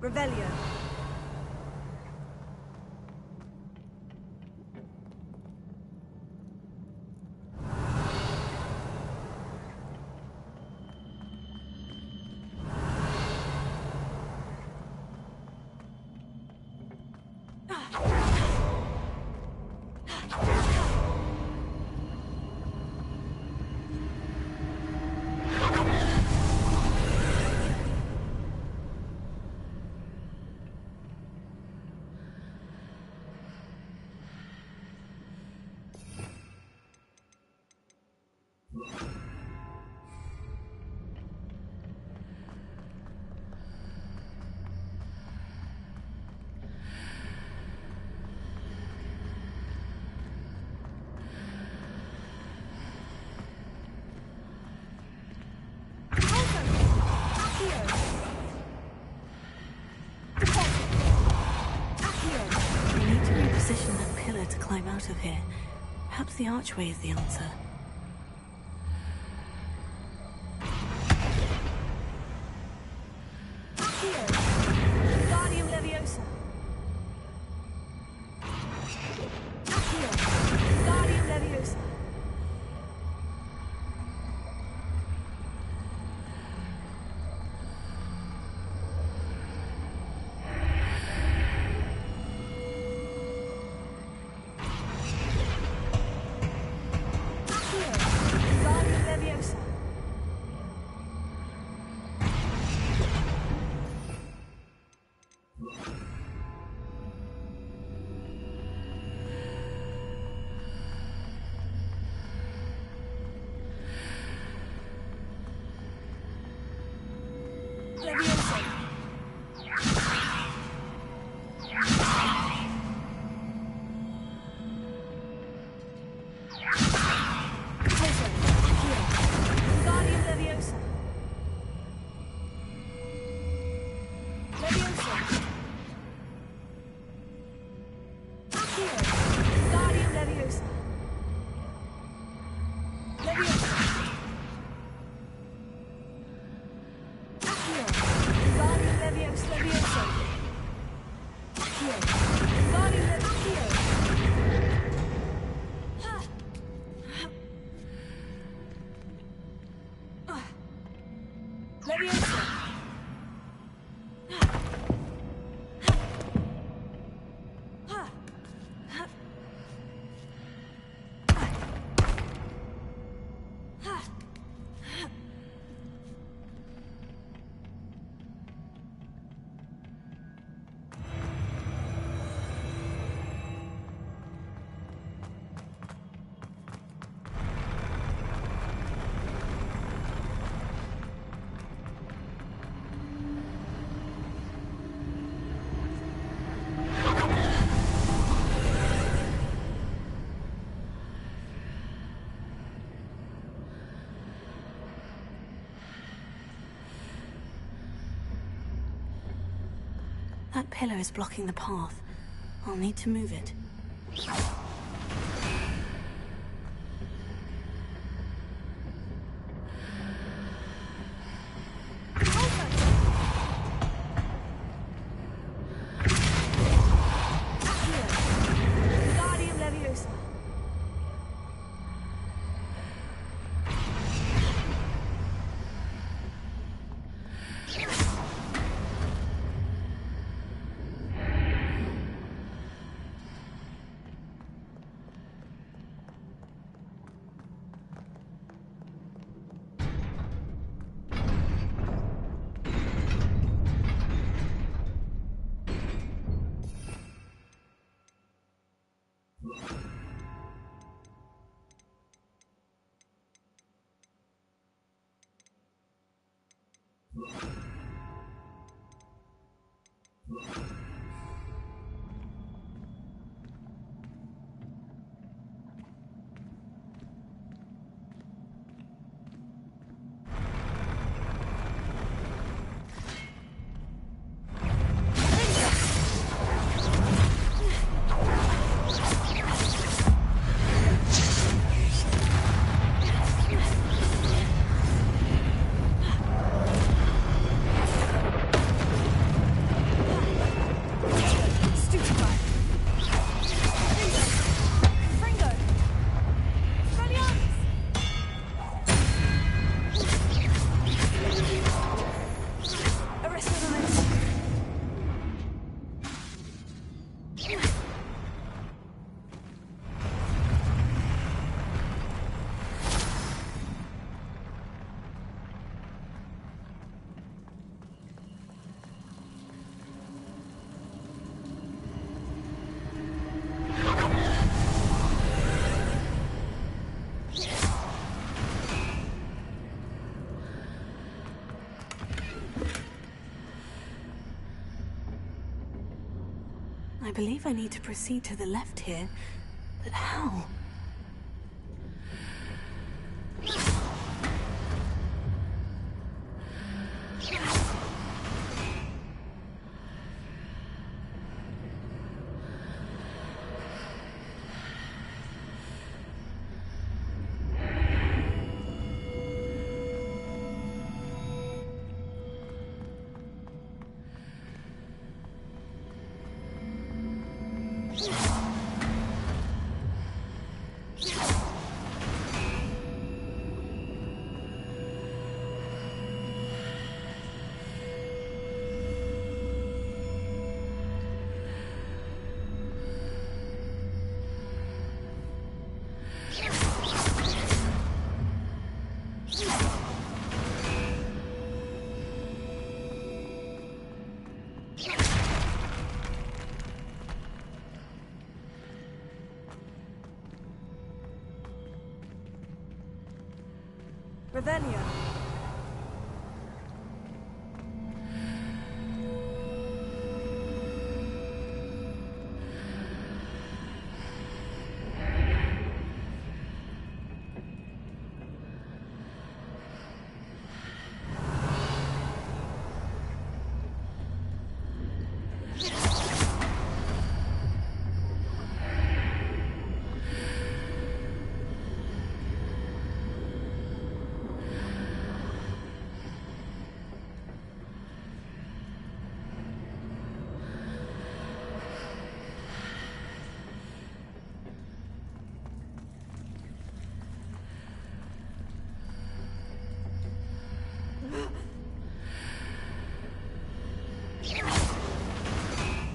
Revelio. here. Perhaps the archway is the answer. Guardium Leviosa. Guardium Leviosa. Guardium Leviosa. Leviosa. Guardium Leviosa. Leviosa. Guardium Leviosa. Leviosa. Guardium Leviosa. Leviosa. Guardium Leviosa. Leviosa. That pillar is blocking the path. I'll need to move it. Guardium Leviosa. I believe I need to proceed to the left here, but how? Revelio.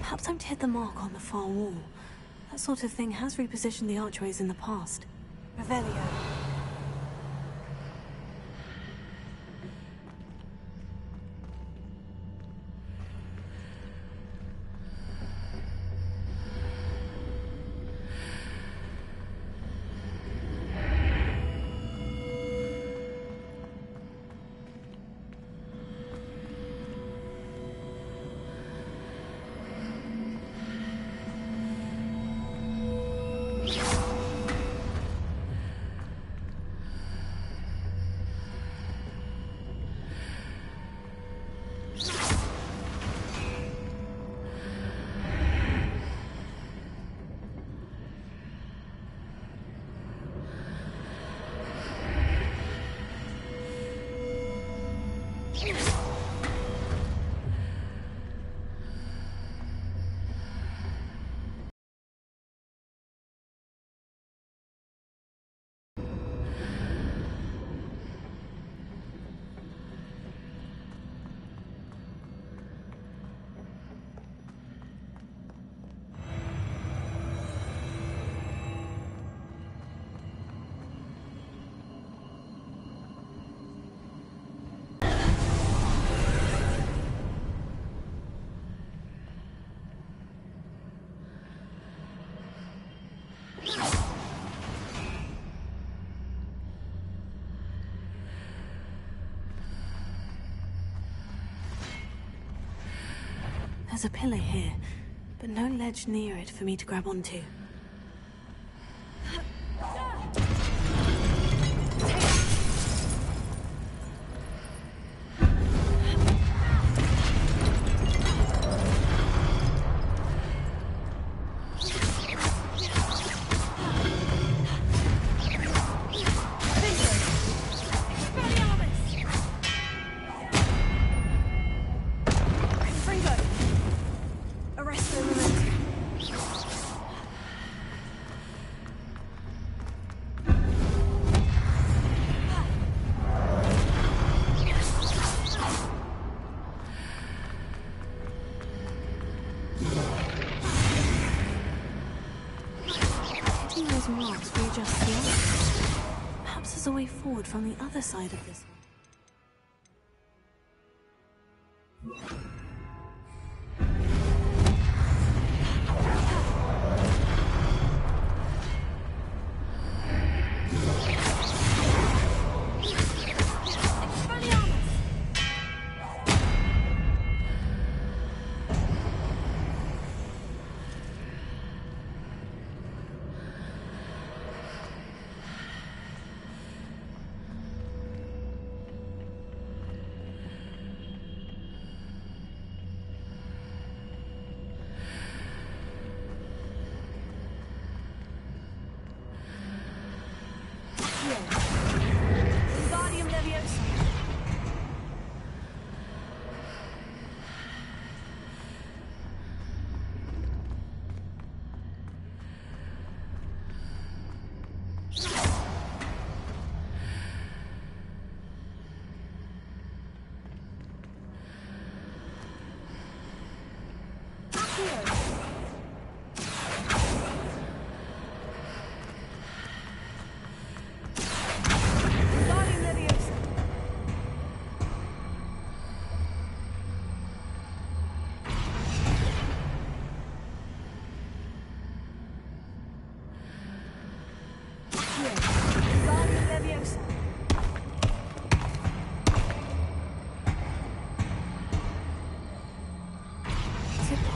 Perhaps I'm to hit the mark on the far wall. That sort of thing has repositioned the archways in the past. Revelio. There's a pillar here, but no ledge near it for me to grab onto. Marks readjust the arc. Perhaps there's a way forward from the other side of this.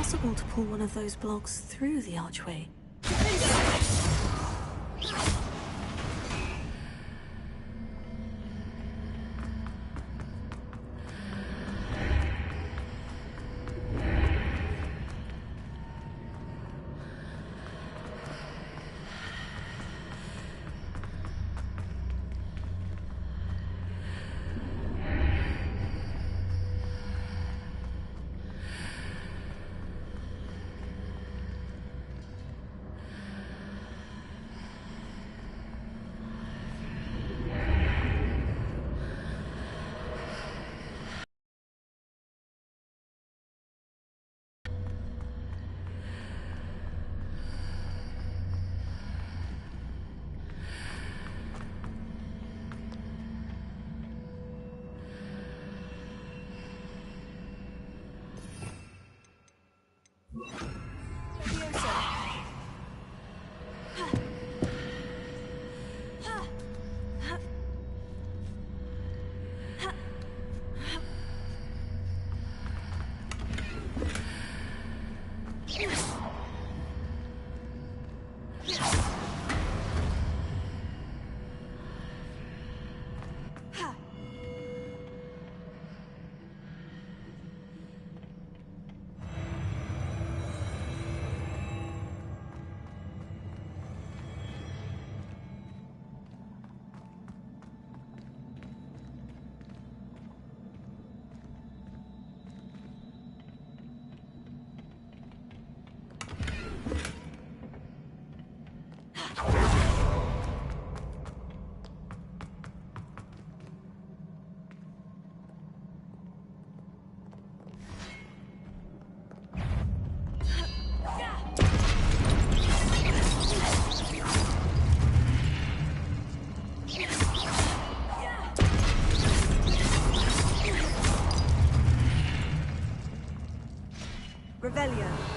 possible to pull one of those blocks through the archway? Revelio.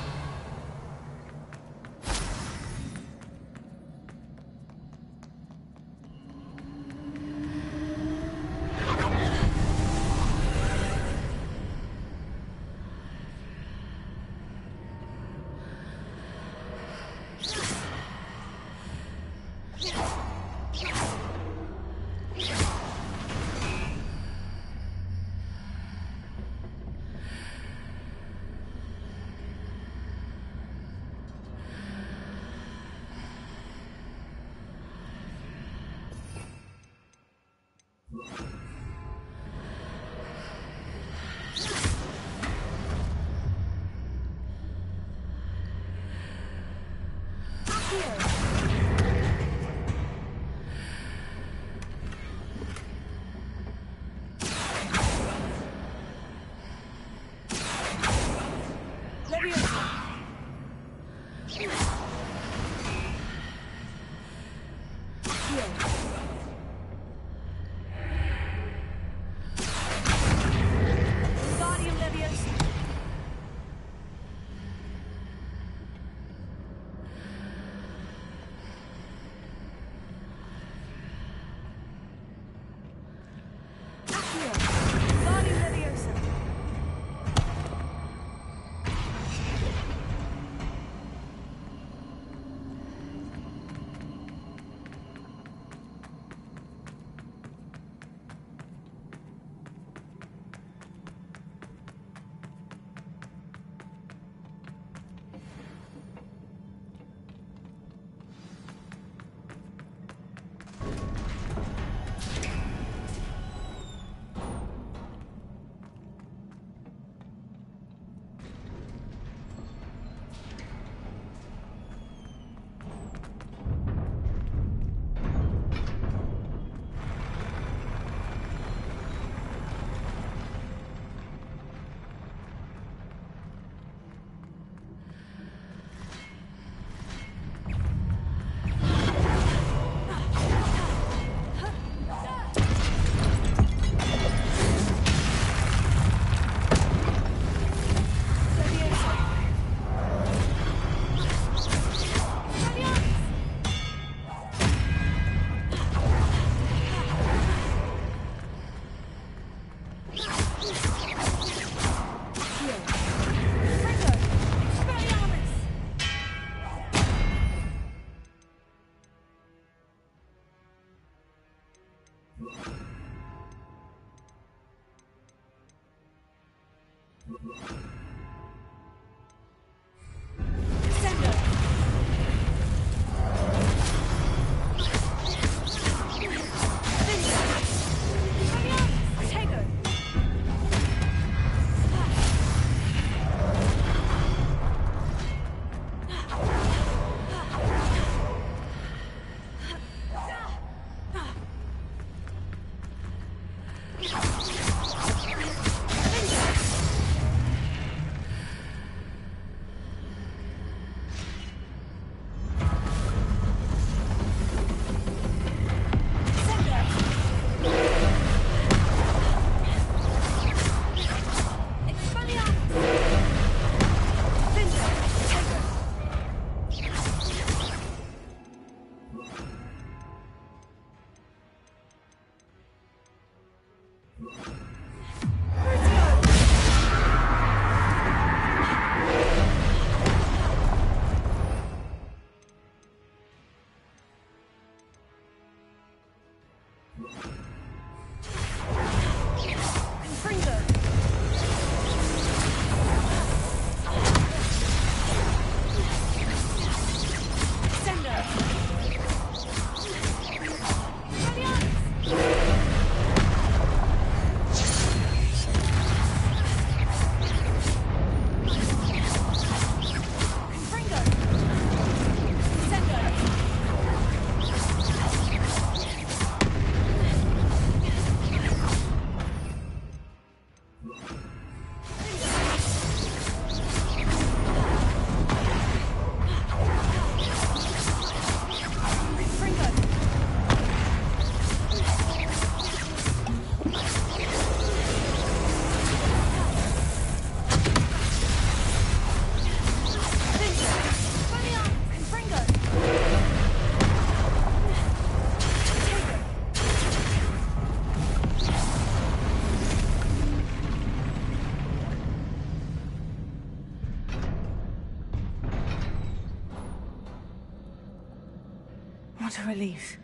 What a relief.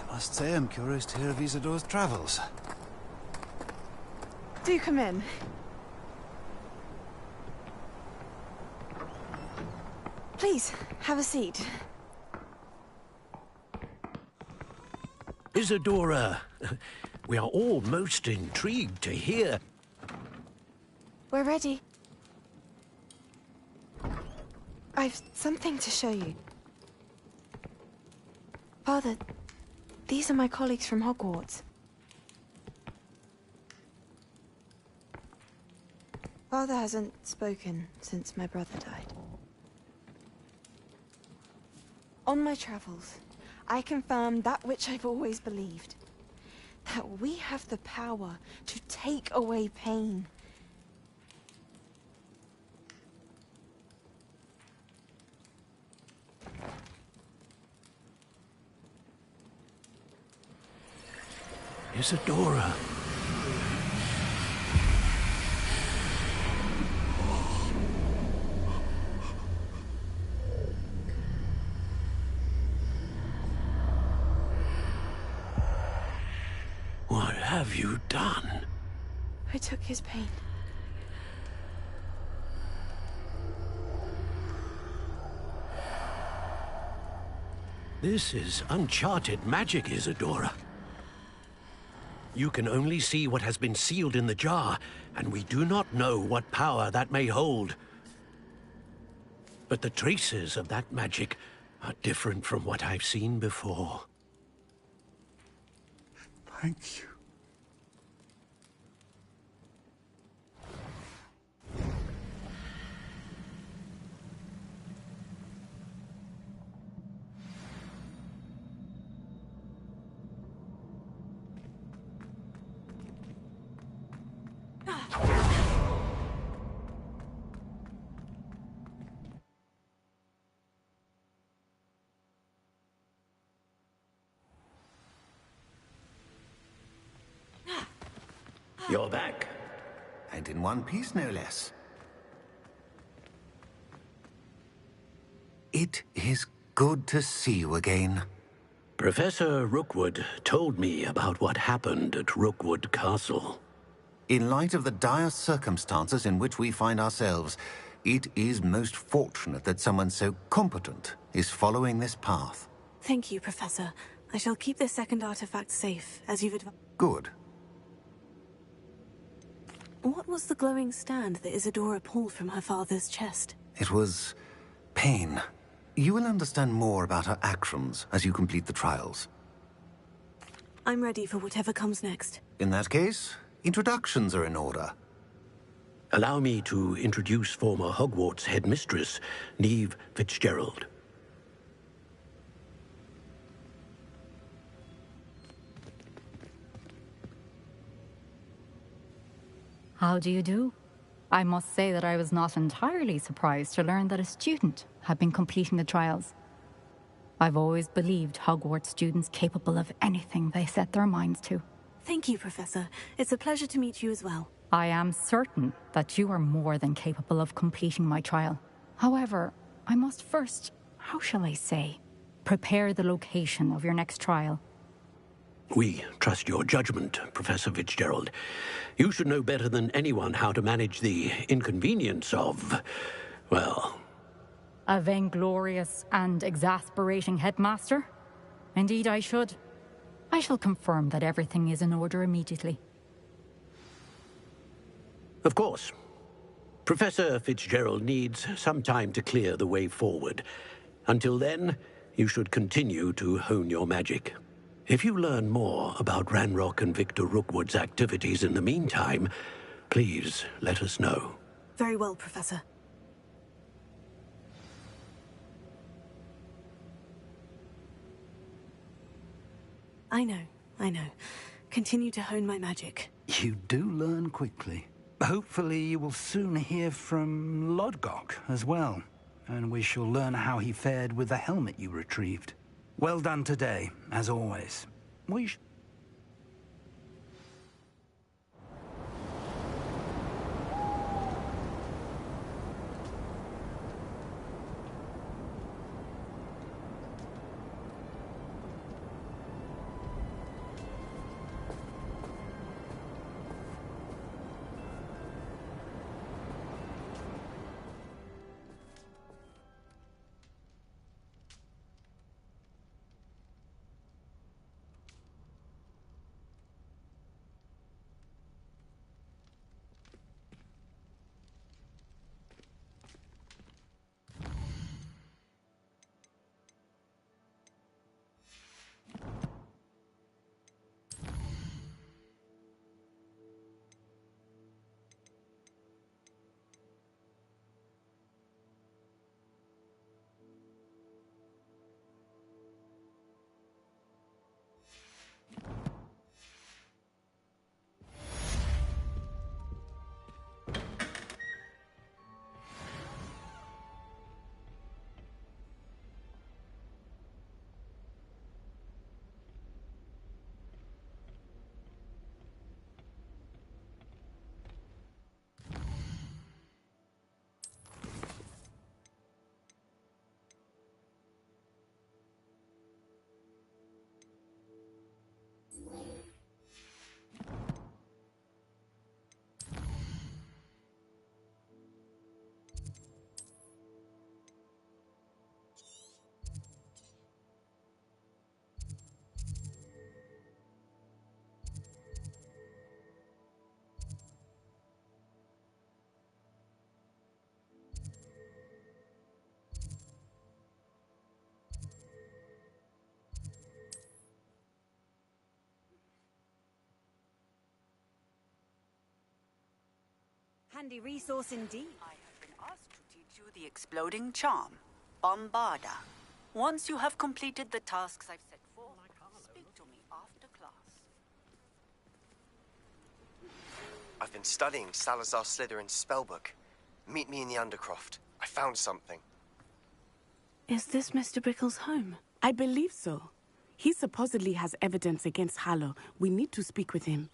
I must say I'm curious to hear of Isidore's travels. Do come in. Please, have a seat. Isadora, we are all most intrigued to hear. We're ready. I've something to show you. Father, these are my colleagues from Hogwarts. Father hasn't spoken since my brother died. On my travels, I confirmed that which I've always believed. That we have the power to take away pain. Isadora. What have you done? I took his pain. This is uncharted magic, Isadora. You can only see what has been sealed in the jar, and we do not know what power that may hold. But the traces of that magic are different from what I've seen before. Thank you. You're back. And in one piece, no less. It is good to see you again. Professor Rookwood told me about what happened at Rookwood Castle. In light of the dire circumstances in which we find ourselves, it is most fortunate that someone so competent is following this path. Thank you, Professor. I shall keep this second artifact safe, as you've advised. Good. What was the glowing stand that Isadora pulled from her father's chest? It was pain. You will understand more about her actions as you complete the trials. I'm ready for whatever comes next. In that case, introductions are in order. Allow me to introduce former Hogwarts headmistress, Neve Fitzgerald. How do you do? I must say that I was not entirely surprised to learn that a student had been completing the trials. I've always believed Hogwarts students capable of anything they set their minds to. Thank you, Professor. It's a pleasure to meet you as well. I am certain that you are more than capable of completing my trial. However, I must first, how shall I say, prepare the location of your next trial. We trust your judgment, Professor Fitzgerald. You should know better than anyone how to manage the inconvenience of, well... A vainglorious and exasperating headmaster? Indeed I should. I shall confirm that everything is in order immediately. Of course. Professor Fitzgerald needs some time to clear the way forward. Until then, you should continue to hone your magic. If you learn more about Ranrock and Victor Rookwood's activities in the meantime, please let us know. Very well, Professor. I know. Continue to hone my magic. You do learn quickly. Hopefully you will soon hear from Lodgok as well, and we shall learn how he fared with the helmet you retrieved. Well done today, as always. Handy resource indeed. I have been asked to teach you the exploding charm, Bombarda. Once you have completed the tasks I've set forth, speak to me after class. I've been studying Salazar Slytherin's spellbook. Meet me in the Undercroft. I found something. Is this Mr. Bickle's home? I believe so. He supposedly has evidence against Harlow. We need to speak with him.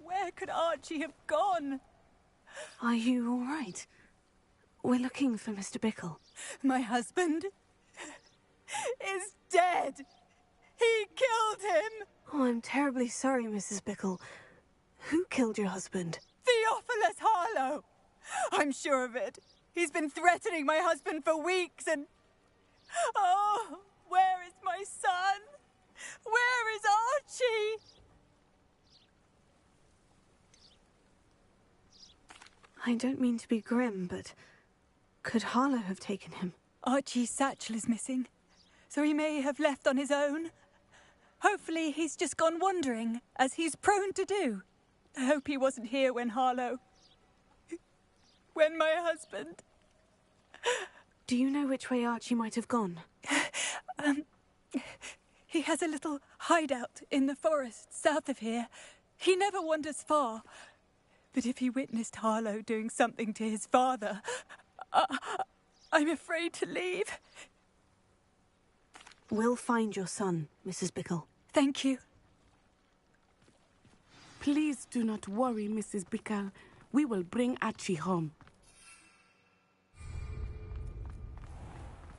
Where could Archie have gone? Are you all right? We're looking for Mr. Bickle. My husband is dead. He killed him. Oh, I'm terribly sorry, Mrs. Bickle. Who killed your husband? Theophilus Harlow. I'm sure of it. He's been threatening my husband for weeks and... Oh, where is my son? Where is Archie? I don't mean to be grim, but could Harlow have taken him? Archie's satchel is missing, so he may have left on his own. Hopefully he's just gone wandering, as he's prone to do. I hope he wasn't here when when my husband... Do you know which way Archie might have gone? He has a little hideout in the forest south of here. He never wanders far. But if he witnessed Harlow doing something to his father, I'm afraid to leave. We'll find your son, Mrs. Bickle. Thank you. Please do not worry, Mrs. Bickle. We will bring Archie home.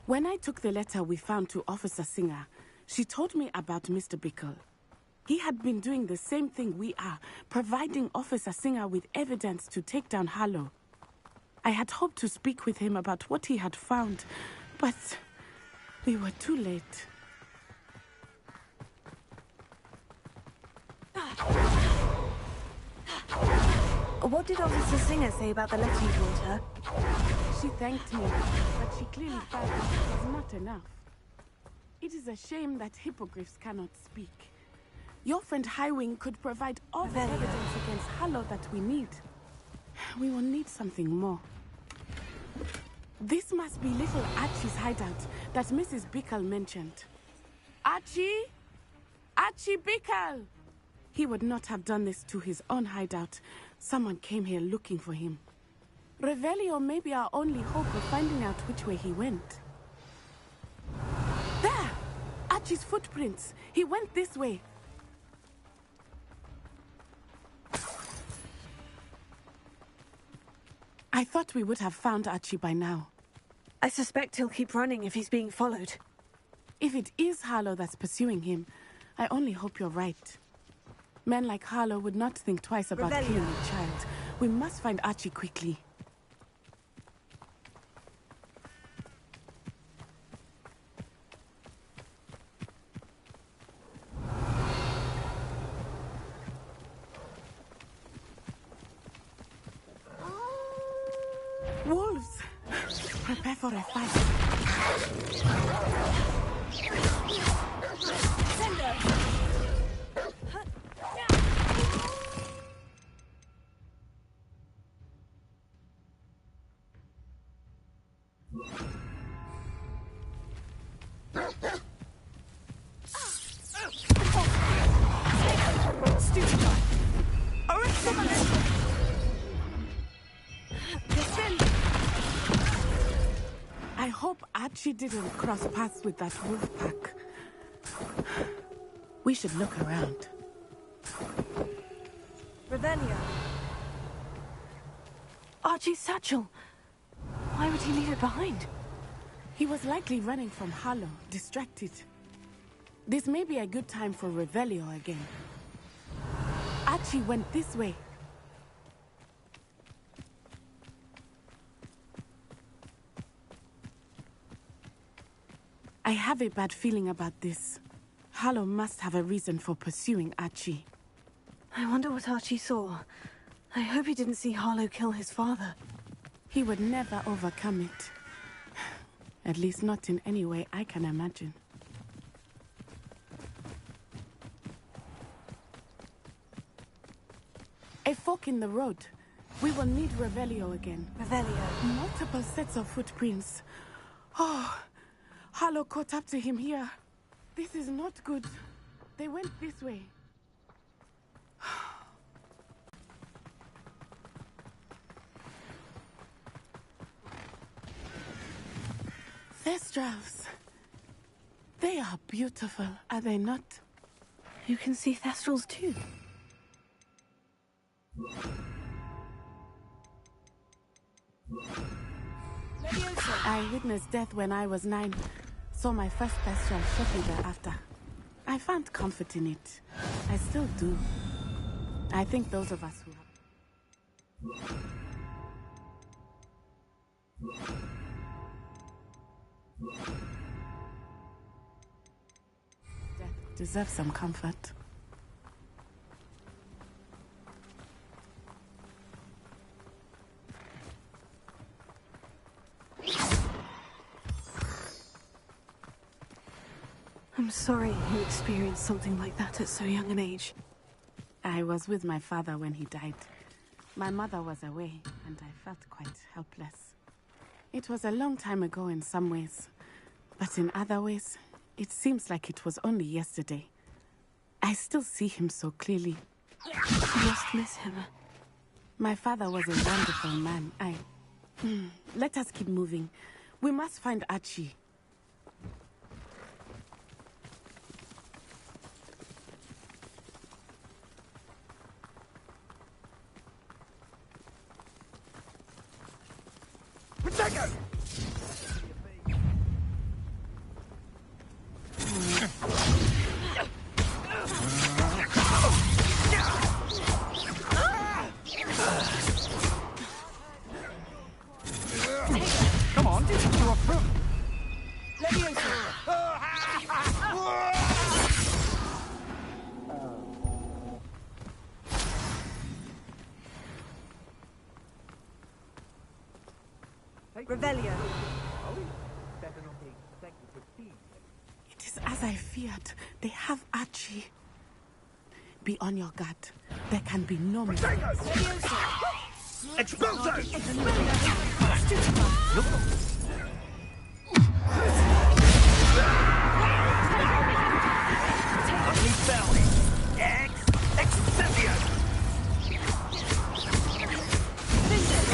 When I took the letter we found to Officer Singer, she told me about Mr. Bickle. He had been doing the same thing we are, providing Officer Singer with evidence to take down Harlow. I had hoped to speak with him about what he had found, but we were too late. What did Officer Singer say about the letter you brought her? She thanked me, but she clearly felt that it was not enough. It is a shame that hippogriffs cannot speak. Your friend Highwing could provide all the evidence against Harlow that we need. We will need something more. This must be little Archie's hideout that Mrs. Bickle mentioned. Archie? Archie Bickle! He would not have done this to his own hideout. Someone came here looking for him. Revelio may be our only hope of finding out which way he went. There! Archie's footprints. He went this way. I thought we would have found Archie by now. I suspect he'll keep running if he's being followed. If it is Harlow that's pursuing him, I only hope you're right. Men like Harlow would not think twice about killing a child. We must find Archie quickly. Wolves! Prepare for a fight. I hope Archie didn't cross paths with that wolf pack. We should look around. Revelio. Archie's satchel. Why would he leave it behind? He was likely running from Harlow, distracted. This may be a good time for Revelio again. Archie went this way. I have a bad feeling about this. Harlow must have a reason for pursuing Archie. I wonder what Archie saw. I hope he didn't see Harlow kill his father. He would never overcome it. At least not in any way I can imagine. A fork in the road. We will need Revelio again. Revelio? Multiple sets of footprints. Oh, Harlow caught up to him here. This is not good. They went this way. Thestrals. They are beautiful, are they not? You can see Thestrals too. I witnessed death when I was 9. Saw my first Thestral shortly thereafter. I found comfort in it. I still do. I think those of us who have... death deserves some comfort. I'm sorry you experienced something like that at so young an age. I was with my father when he died. My mother was away, and I felt quite helpless. It was a long time ago in some ways, but in other ways, it seems like it was only yesterday. I still see him so clearly. You must miss him. My father was a wonderful man. Let us keep moving. We must find Archie. Protego! Come on, you're a pro. Revelio. It is as I feared. They have Archie. Be on your guard. There can be no mistake. Expulso! Ugly belly! Excelsior!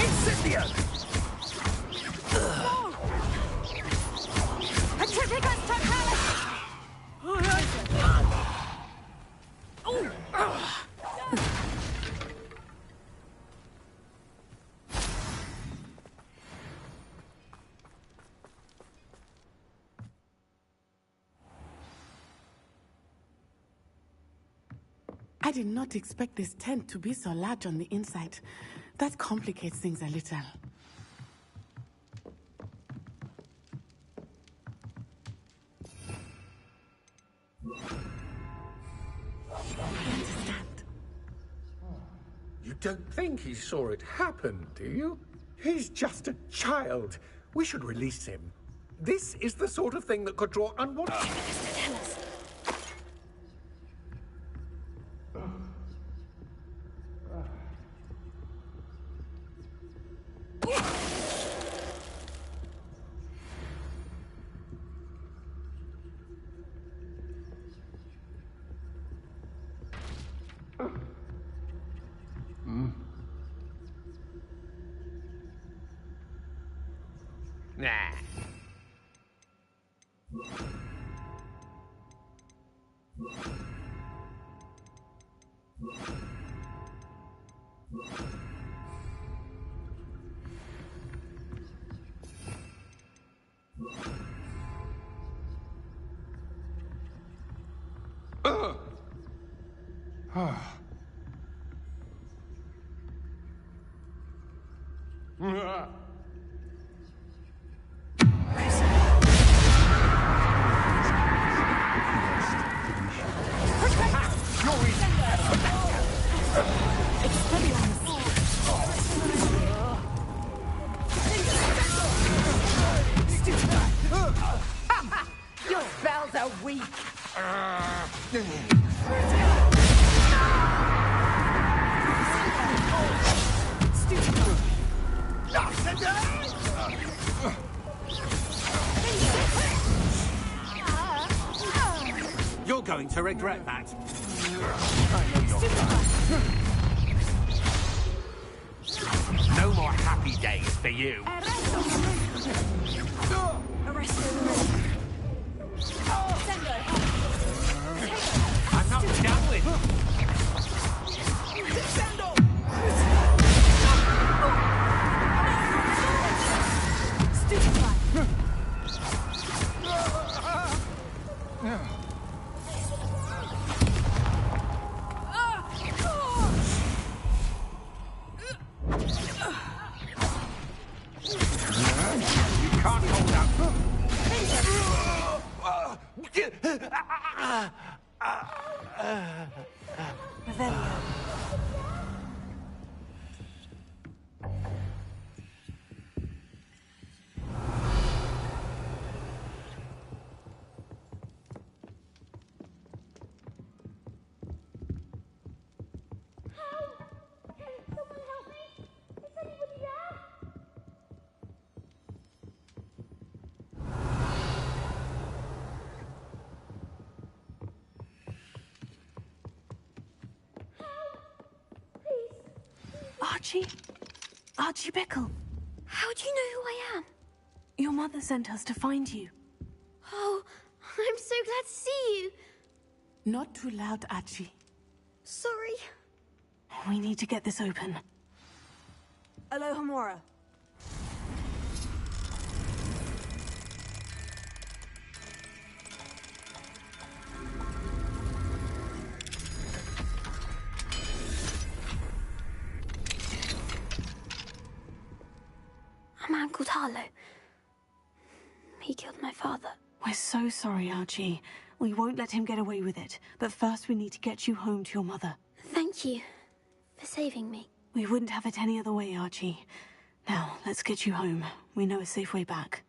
Incendio! I did not expect this tent to be so large on the inside. That complicates things a little. You don't think he saw it happen, do you? He's just a child. We should release him. This is the sort of thing that could draw unwanted... Tell us. Nah. Your spells are weak. going to regret that. No more happy days for you. I'm not done with you. Archie Bickle. How do you know who I am? Your mother sent us to find you. Oh, I'm so glad to see you. Not too loud, Archie. Sorry. We need to get this open. Alohomora. A man called Harlow. He killed my father. We're so sorry, Archie. We won't let him get away with it. But first we need to get you home to your mother. Thank you for saving me. We wouldn't have it any other way, Archie. Now, let's get you home. We know a safe way back.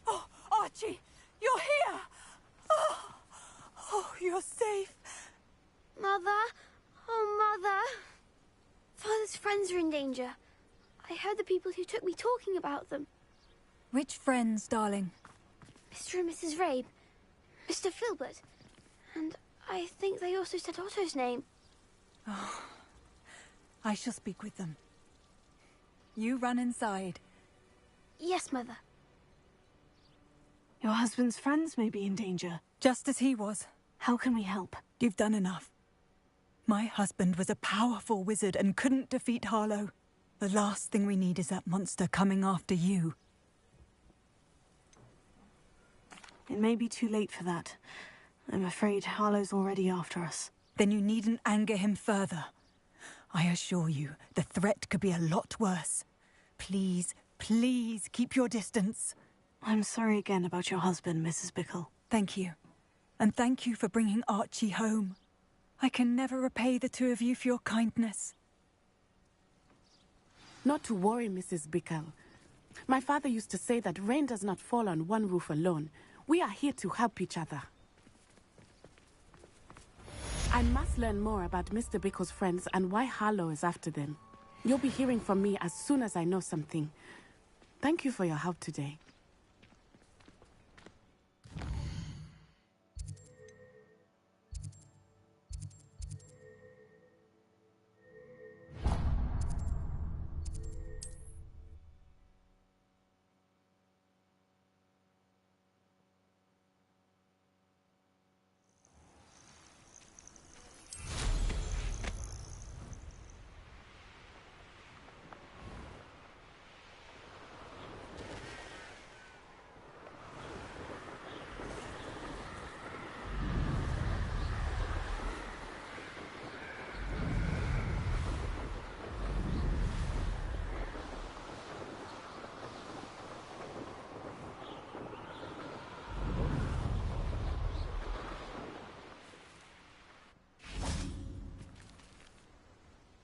Oh, Archie, you're here! Oh, you're safe. Mother? Oh, Mother. Father's friends are in danger. I heard the people who took me talking about them. Which friends, darling? Mr. and Mrs. Rabe, Mr. Filbert, and I think they also said Otto's name. Oh, I shall speak with them. You run inside. Yes, Mother. Your husband's friends may be in danger. Just as he was. How can we help? You've done enough. My husband was a powerful wizard and couldn't defeat Harlow. The last thing we need is that monster coming after you. It may be too late for that. I'm afraid Harlow's already after us. Then you needn't anger him further. I assure you, the threat could be a lot worse. Please, please keep your distance. I'm sorry again about your husband, Mrs. Bickle. Thank you. And thank you for bringing Archie home. I can never repay the two of you for your kindness. Not to worry, Mrs. Bickle. My father used to say that rain does not fall on one roof alone. We are here to help each other. I must learn more about Mr. Bickle's friends and why Harlow is after them. You'll be hearing from me as soon as I know something. Thank you for your help today.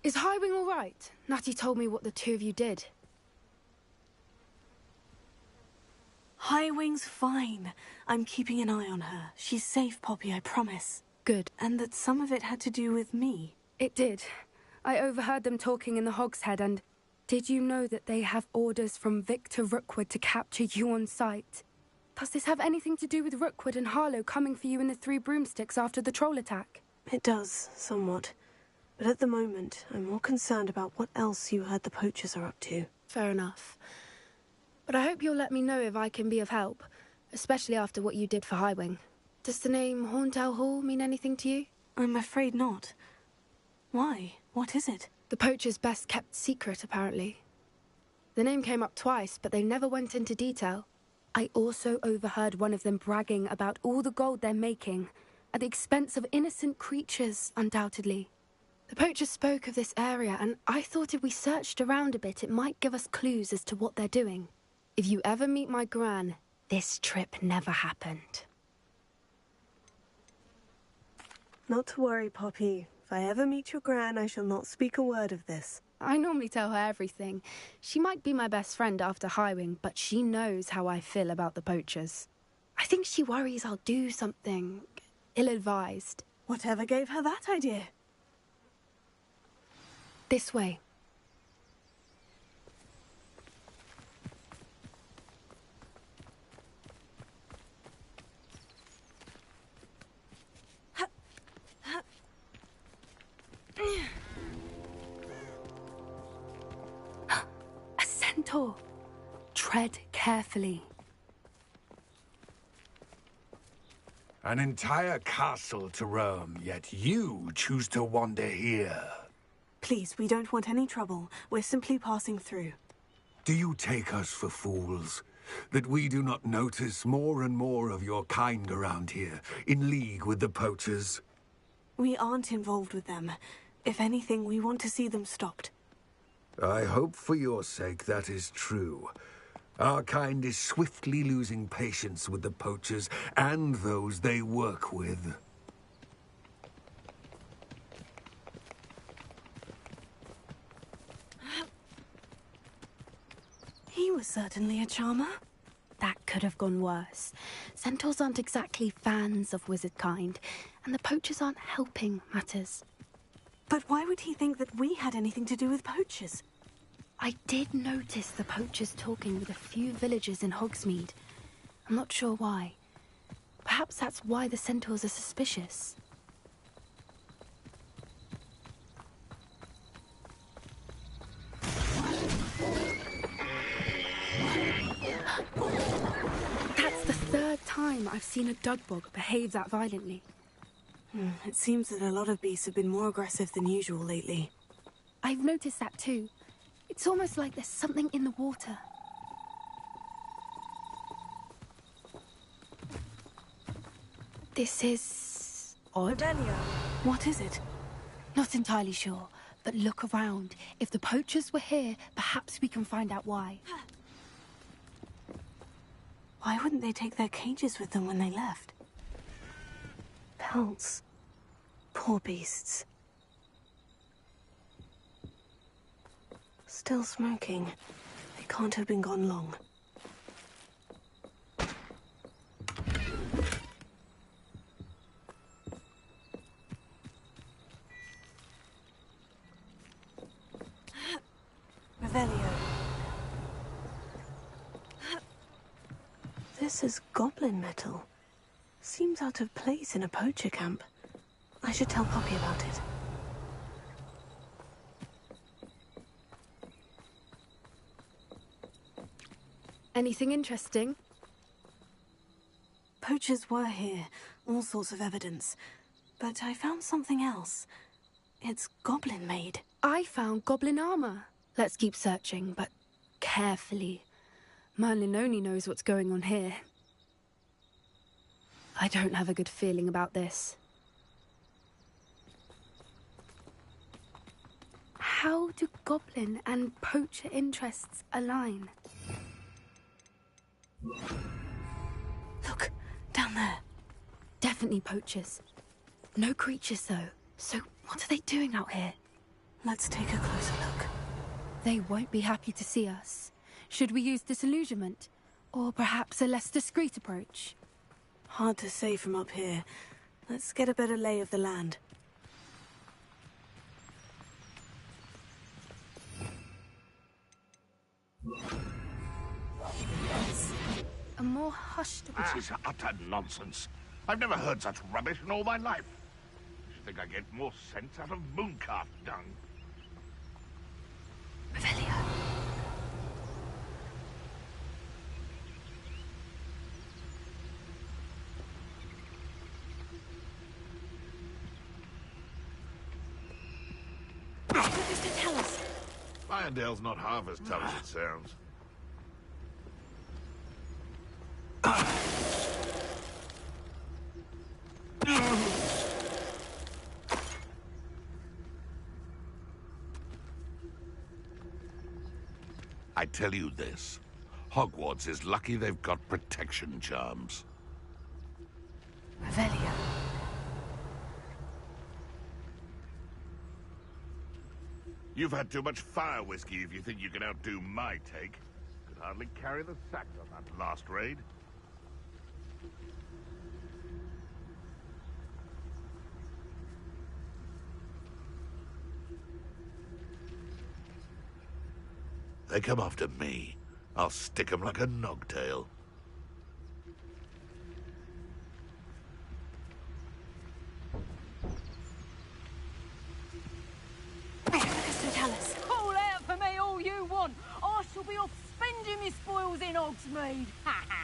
Is Highwing all right? Natty told me what the two of you did. Highwing's fine. I'm keeping an eye on her. She's safe, Poppy, I promise. Good. And that some of it had to do with me. It did. I overheard them talking in the Hogshead, and did you know that they have orders from Victor Rookwood to capture you on sight? Does this have anything to do with Rookwood and Harlow coming for you in the Three Broomsticks after the troll attack? It does, somewhat. But at the moment, I'm more concerned about what else you heard the poachers are up to. Fair enough. But I hope you'll let me know if I can be of help, especially after what you did for Highwing. Does the name Horntail Hall mean anything to you? I'm afraid not. Why? What is it? The poachers' best kept secret, apparently. The name came up twice, but they never went into detail. I also overheard one of them bragging about all the gold they're making, at the expense of innocent creatures, undoubtedly. The poachers spoke of this area, and I thought if we searched around a bit, it might give us clues as to what they're doing. If you ever meet my gran, this trip never happened. Not to worry, Poppy. If I ever meet your gran, I shall not speak a word of this. I normally tell her everything. She might be my best friend after Highwing, but she knows how I feel about the poachers. I think she worries I'll do something ill-advised. Whatever gave her that idea? This way. A centaur. Tread carefully. An entire castle to roam, yet you choose to wander here. Please, we don't want any trouble. We're simply passing through. Do you take us for fools? That we do not notice more and more of your kind around here, in league with the poachers? We aren't involved with them. If anything, we want to see them stopped. I hope for your sake that is true. Our kind is swiftly losing patience with the poachers and those they work with. He was certainly a charmer. That could have gone worse. Centaurs aren't exactly fans of wizard kind, and the poachers aren't helping matters. But why would he think that we had anything to do with poachers? I did notice the poachers talking with a few villagers in Hogsmeade. I'm not sure why. Perhaps that's why the centaurs are suspicious. That's the third time I've seen a dugbog behave that violently. It seems that a lot of beasts have been more aggressive than usual lately. I've noticed that too. It's almost like there's something in the water. This is odd. Revelio. What is it? Not entirely sure, but look around. If the poachers were here, perhaps we can find out why. Why wouldn't they take their cages with them when they left? Pelts. Poor beasts. Still smoking. They can't have been gone long. Revelio. This is goblin metal. Seems out of place in a poacher camp. I should tell Poppy about it. Anything interesting? Poachers were here. All sorts of evidence. But I found something else. It's goblin-made. I found goblin armor. Let's keep searching, but carefully. Merlin only knows what's going on here. I don't have a good feeling about this. How do goblin and poacher interests align? Look, down there. Definitely poachers. No creatures, though. So what are they doing out here? Let's take a closer look. They won't be happy to see us. Should we use disillusionment? Or perhaps a less discreet approach? Hard to say from up here. Let's get a better lay of the land. A more hushed... This is utter nonsense. I've never heard such rubbish in all my life. I should think I get more sense out of mooncalf dung. Revelio. Tell us. Irondale's not half as tough as it sounds. I tell you this, Hogwarts is lucky they've got protection charms. Revelio. You've had too much fire whiskey if you think you can outdo my take. Could hardly carry the sack on that last raid. They come after me. I'll stick 'em like a nogtail. Call out for me all you want. I shall be off spending my spoils in Hogsmeade. Ha ha!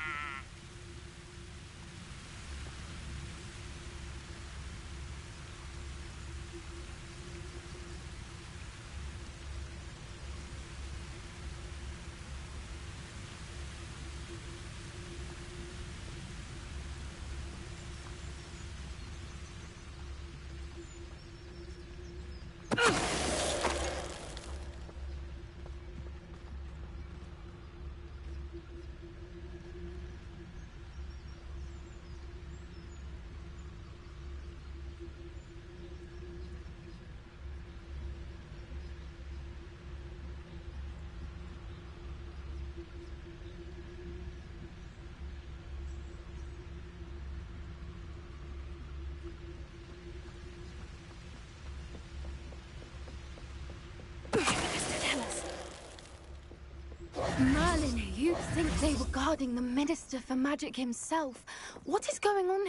Merlin, you'd think they were guarding the Minister for Magic himself. What is going on?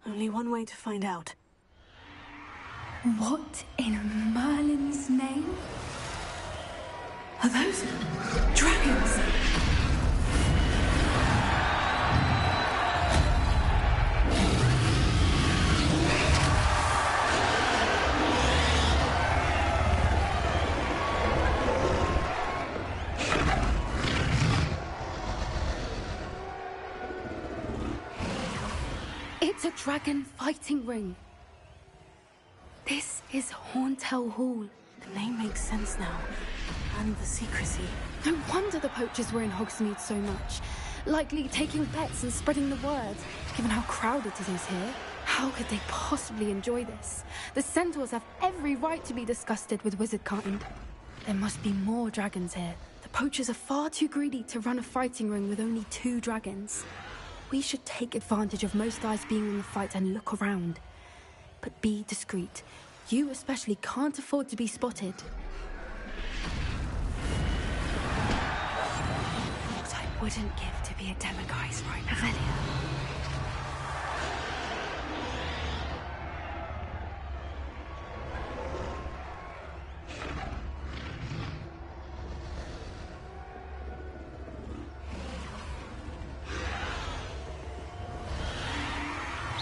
Only one way to find out. What in Merlin's name? Are those dragons? It's a dragon fighting ring. This is Horntail Hall. The name makes sense now. And the secrecy. No wonder the poachers were in Hogsmeade so much. Likely taking bets and spreading the word, given how crowded it is here. How could they possibly enjoy this? The centaurs have every right to be disgusted with wizard kind. There must be more dragons here. The poachers are far too greedy to run a fighting ring with only 2 dragons. We should take advantage of most eyes being on the fight and look around. But be discreet. You especially can't afford to be spotted. What I wouldn't give to be a demiguise right now. Revelio.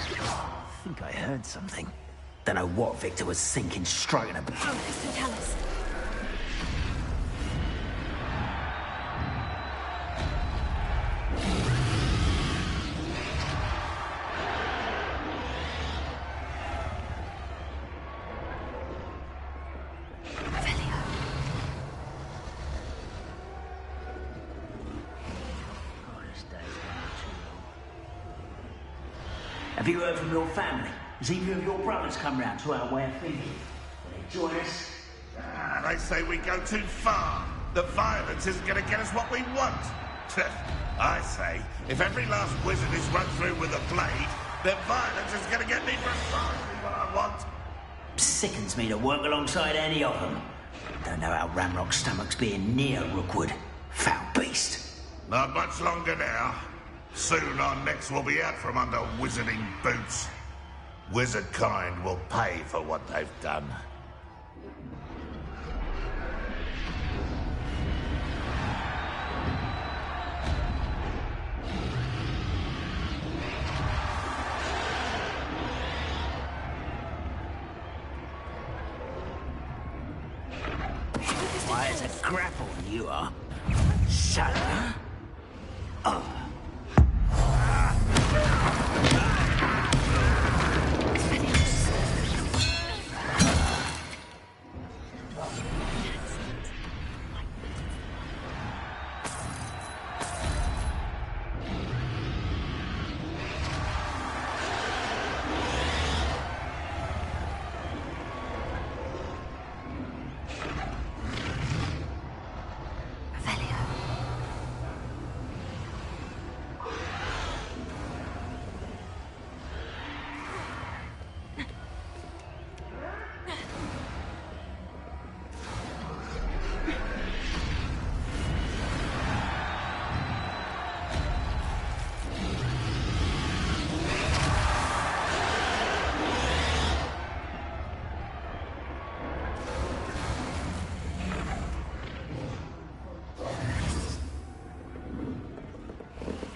I think I heard something. Don't know what Victor was thinking, stroking about. Mr. Tallis. Have you heard from your family? Has either of your brothers come round to our way of thinking? Will they join us? They say we go too far. The violence isn't going to get us what we want. I say, if every last wizard is run through with a blade, Their violence is gonna get me precisely what I want. Sickens me to work alongside any of them. Don't know how Ranrock's stomach's being near Rookwood. Foul beast. Not much longer now. Soon our necks will be out from under wizarding boots. Wizard kind will pay for what they've done. Why, it's a grapple, you are. Shut up. Oh.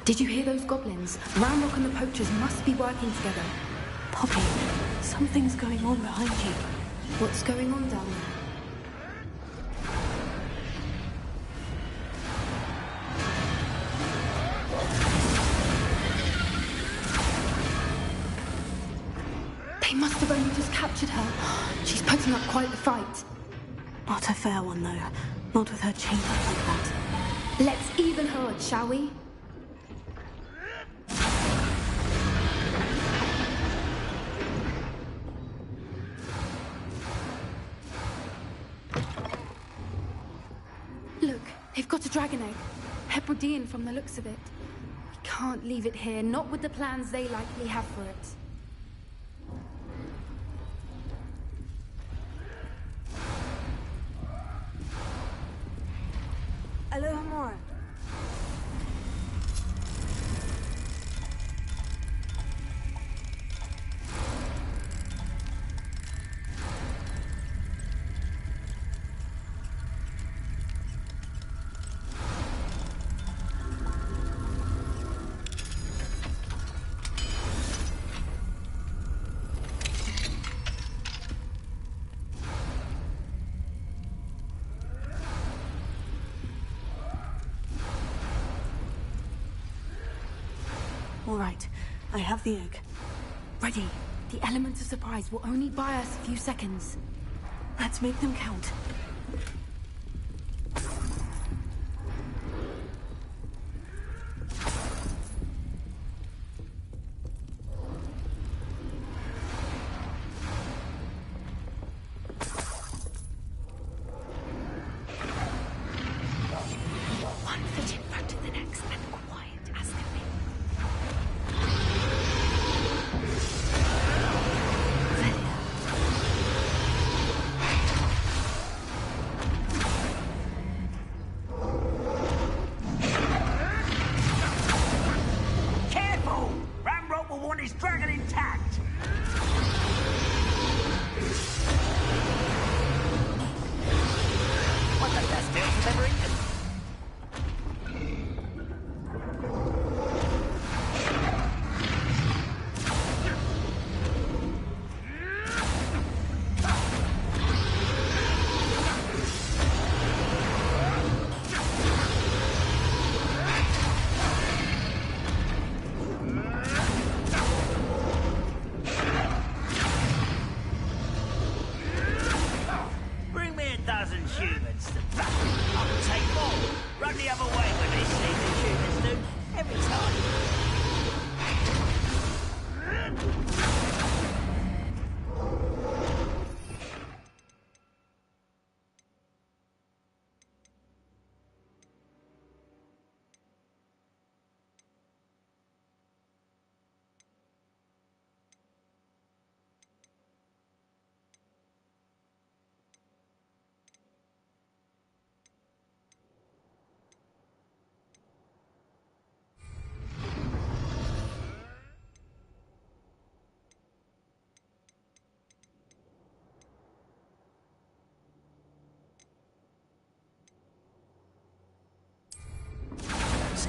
Did you hear those goblins? Ranrock and the poachers must be working together. Poppy, something's going on behind you. What's going on down there? They must have only just captured her. She's putting up quite the fight. Not a fair one, though. Not with her chained up like that. Let's even her odds, shall we? Look, they've got a dragon egg. Hebridean from the looks of it. We can't leave it here, not with the plans they likely have for it. Alohomora. All right, I have the egg. Ready. The element of surprise will only buy us a few seconds. Let's make them count. One foot in front of the next and quiet as they may. Careful! Ranrock will want his dragon intact. What does that still for them reason?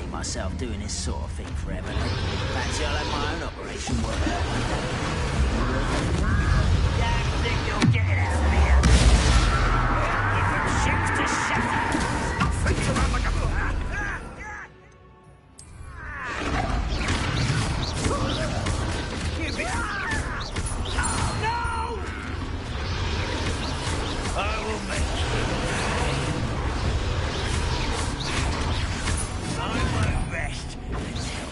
fancy myself doing this sort of thing forever. Fancy I'll have my own operation worked out one day. Yeah, think you'll get it out of here. Different ships to shatter. I'll fix you around like a... Give it. No! I will make rest until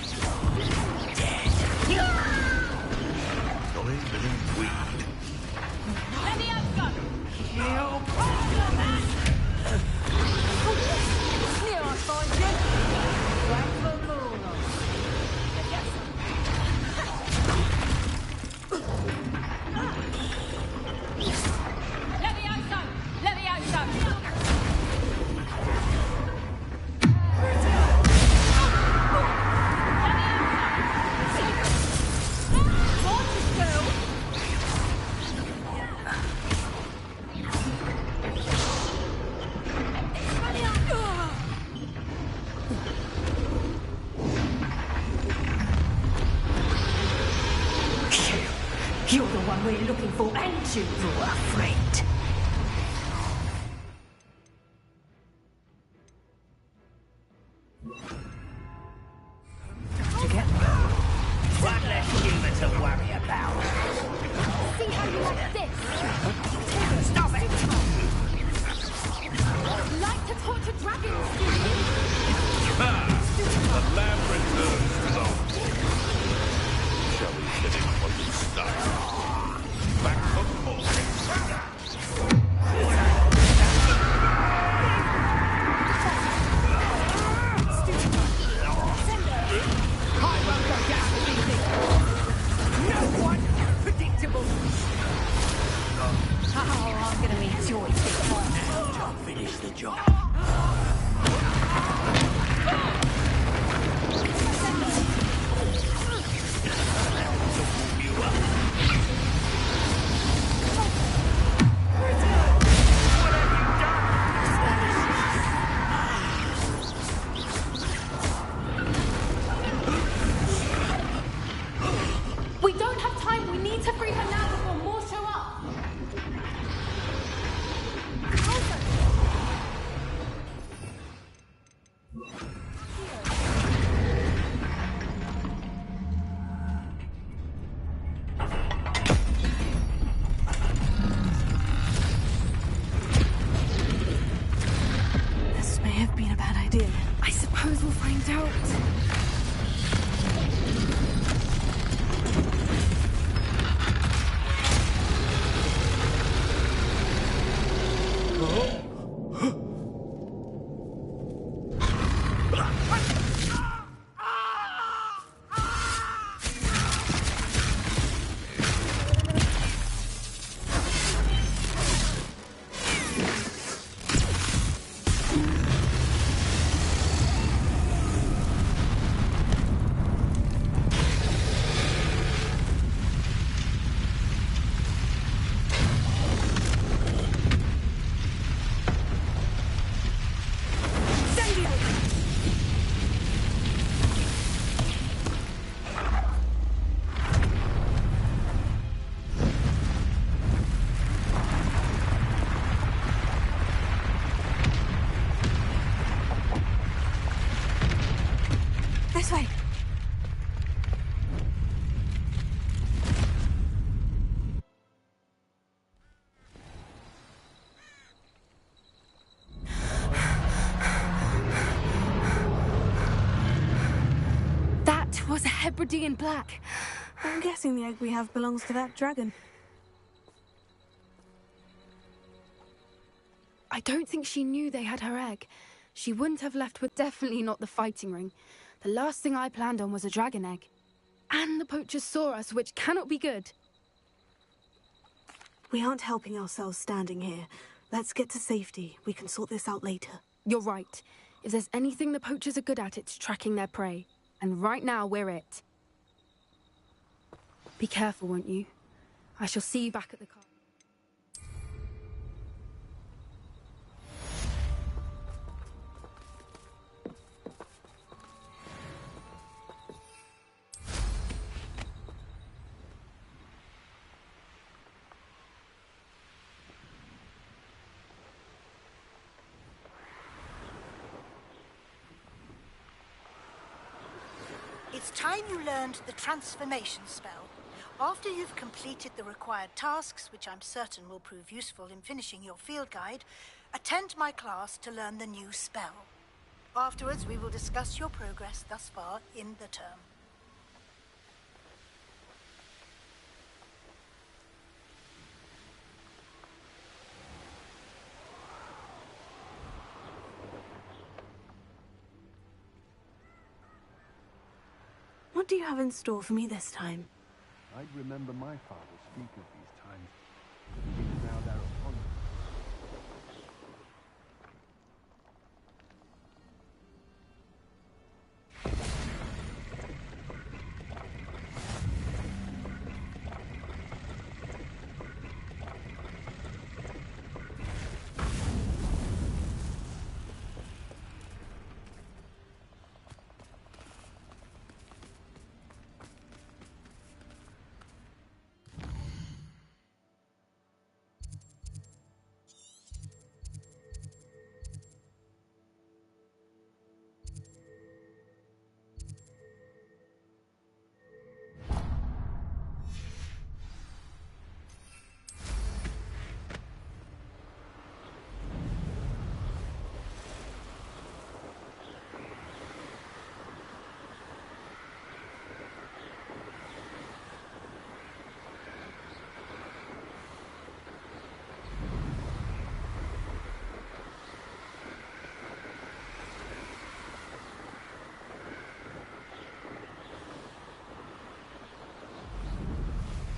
you're dead. Jolly living weed. Let me out, gun! Kill. Here I find you. Back for more. Let me out, son! Let me out, son! You're the one we're looking for, and you were afraid. To get one less human to worry about. See how you like this? Stop it! Like to torture dragons, do you? The lamb returns to the wolf. Shall we hit it on the style? Back for more. I won't go down as easy. No one predictable. Oh, I'm gonna enjoy this. Now to finish the job. We don't have time. We need to free her now before more show up. This may have been a bad idea. I suppose we'll find out. This way. That was a Hebridean black. I'm guessing the egg we have belongs to that dragon. I don't think she knew they had her egg. She wouldn't have left with definitely not the fighting ring. The last thing I planned on was a dragon egg. And the poachers saw us, which cannot be good. We aren't helping ourselves standing here. Let's get to safety. We can sort this out later. You're right. If there's anything the poachers are good at, it's tracking their prey. And right now, we're it. Be careful, won't you? I shall see you back at the car. It's time you learned the transformation spell. After you've completed the required tasks, which I'm certain will prove useful in finishing your field guide, attend my class to learn the new spell. Afterwards, we will discuss your progress thus far in the term. What do you have in store for me this time? I'd remember my father speak of these times. Even now they're upon us.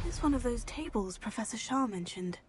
It's one of those tables Professor Shah mentioned.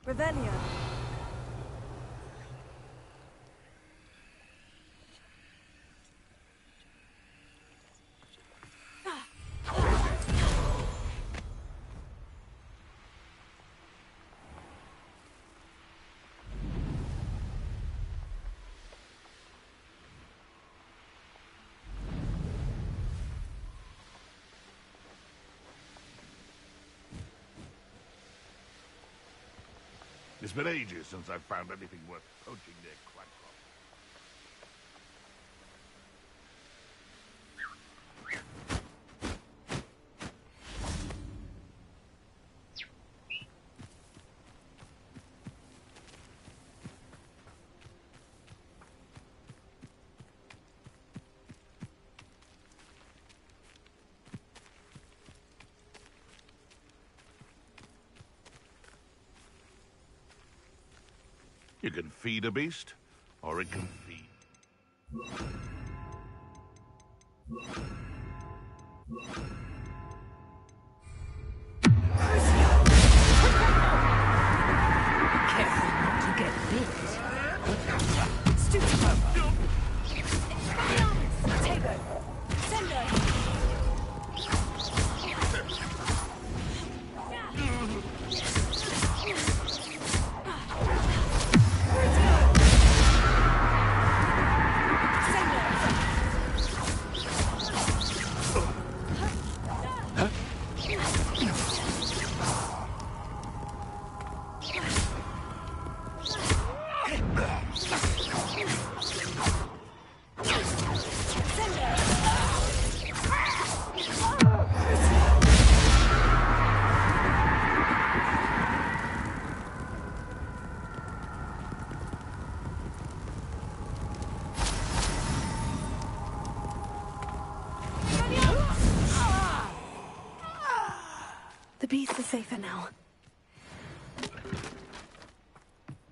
Revelio. It's been ages since I've found anything worth poaching their crab crop. You can feed a beast, or it can feed. Careful not to get bit. Stupid. Tego. Sendo. The beasts are safer now.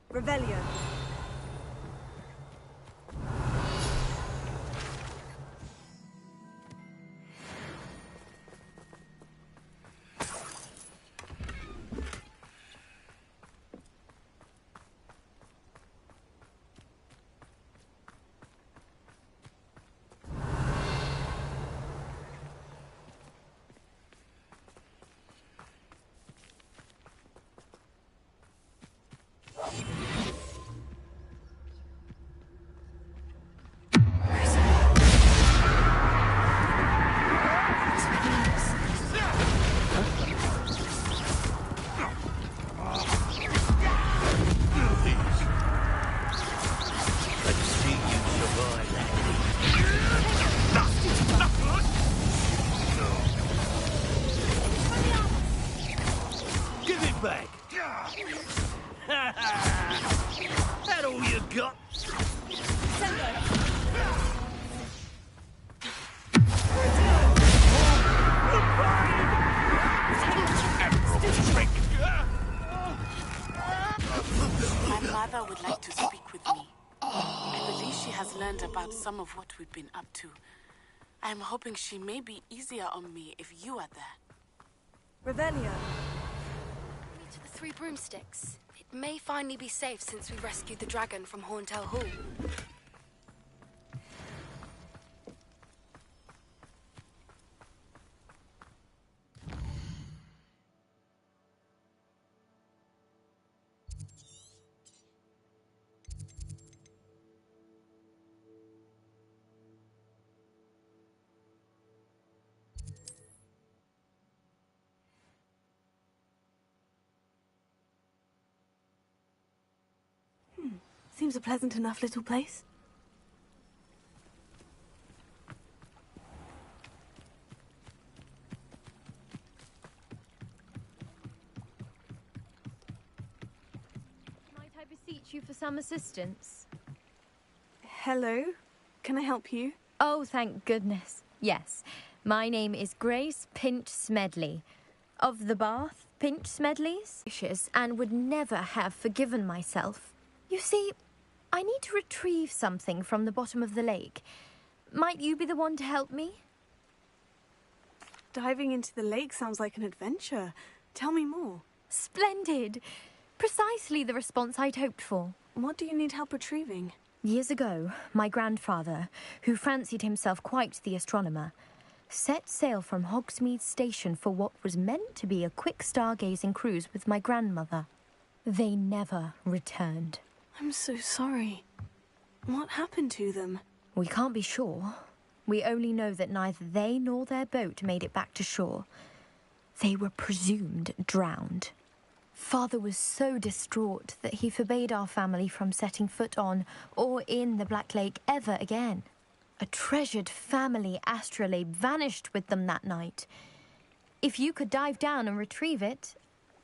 Revelio. That all you got? My mother would like to speak with me. I believe she has learned about some of what we've been up to. I'm hoping she may be easier on me if you are there. Revelio. Me to the Three Broomsticks. It may finally be safe since we rescued the dragon from Horntail Hall. Seems a pleasant enough little place. Might I beseech you for some assistance? Hello. Can I help you? Oh, thank goodness. Yes. My name is Grace Pinch Smedley. Of the Bath, Pinch Smedleys, and would never have forgiven myself. You see, I need to retrieve something from the bottom of the lake. Might you be the one to help me? Diving into the lake sounds like an adventure. Tell me more. Splendid. Precisely the response I'd hoped for. What do you need help retrieving? Years ago, my grandfather, who fancied himself quite the astronomer, set sail from Hogsmeade Station for what was meant to be a quick stargazing cruise with my grandmother. They never returned. I'm so sorry. What happened to them? We can't be sure. We only know that neither they nor their boat made it back to shore. They were presumed drowned. Father was so distraught that he forbade our family from setting foot on or in the Black Lake ever again. A treasured family astrolabe vanished with them that night. If you could dive down and retrieve it,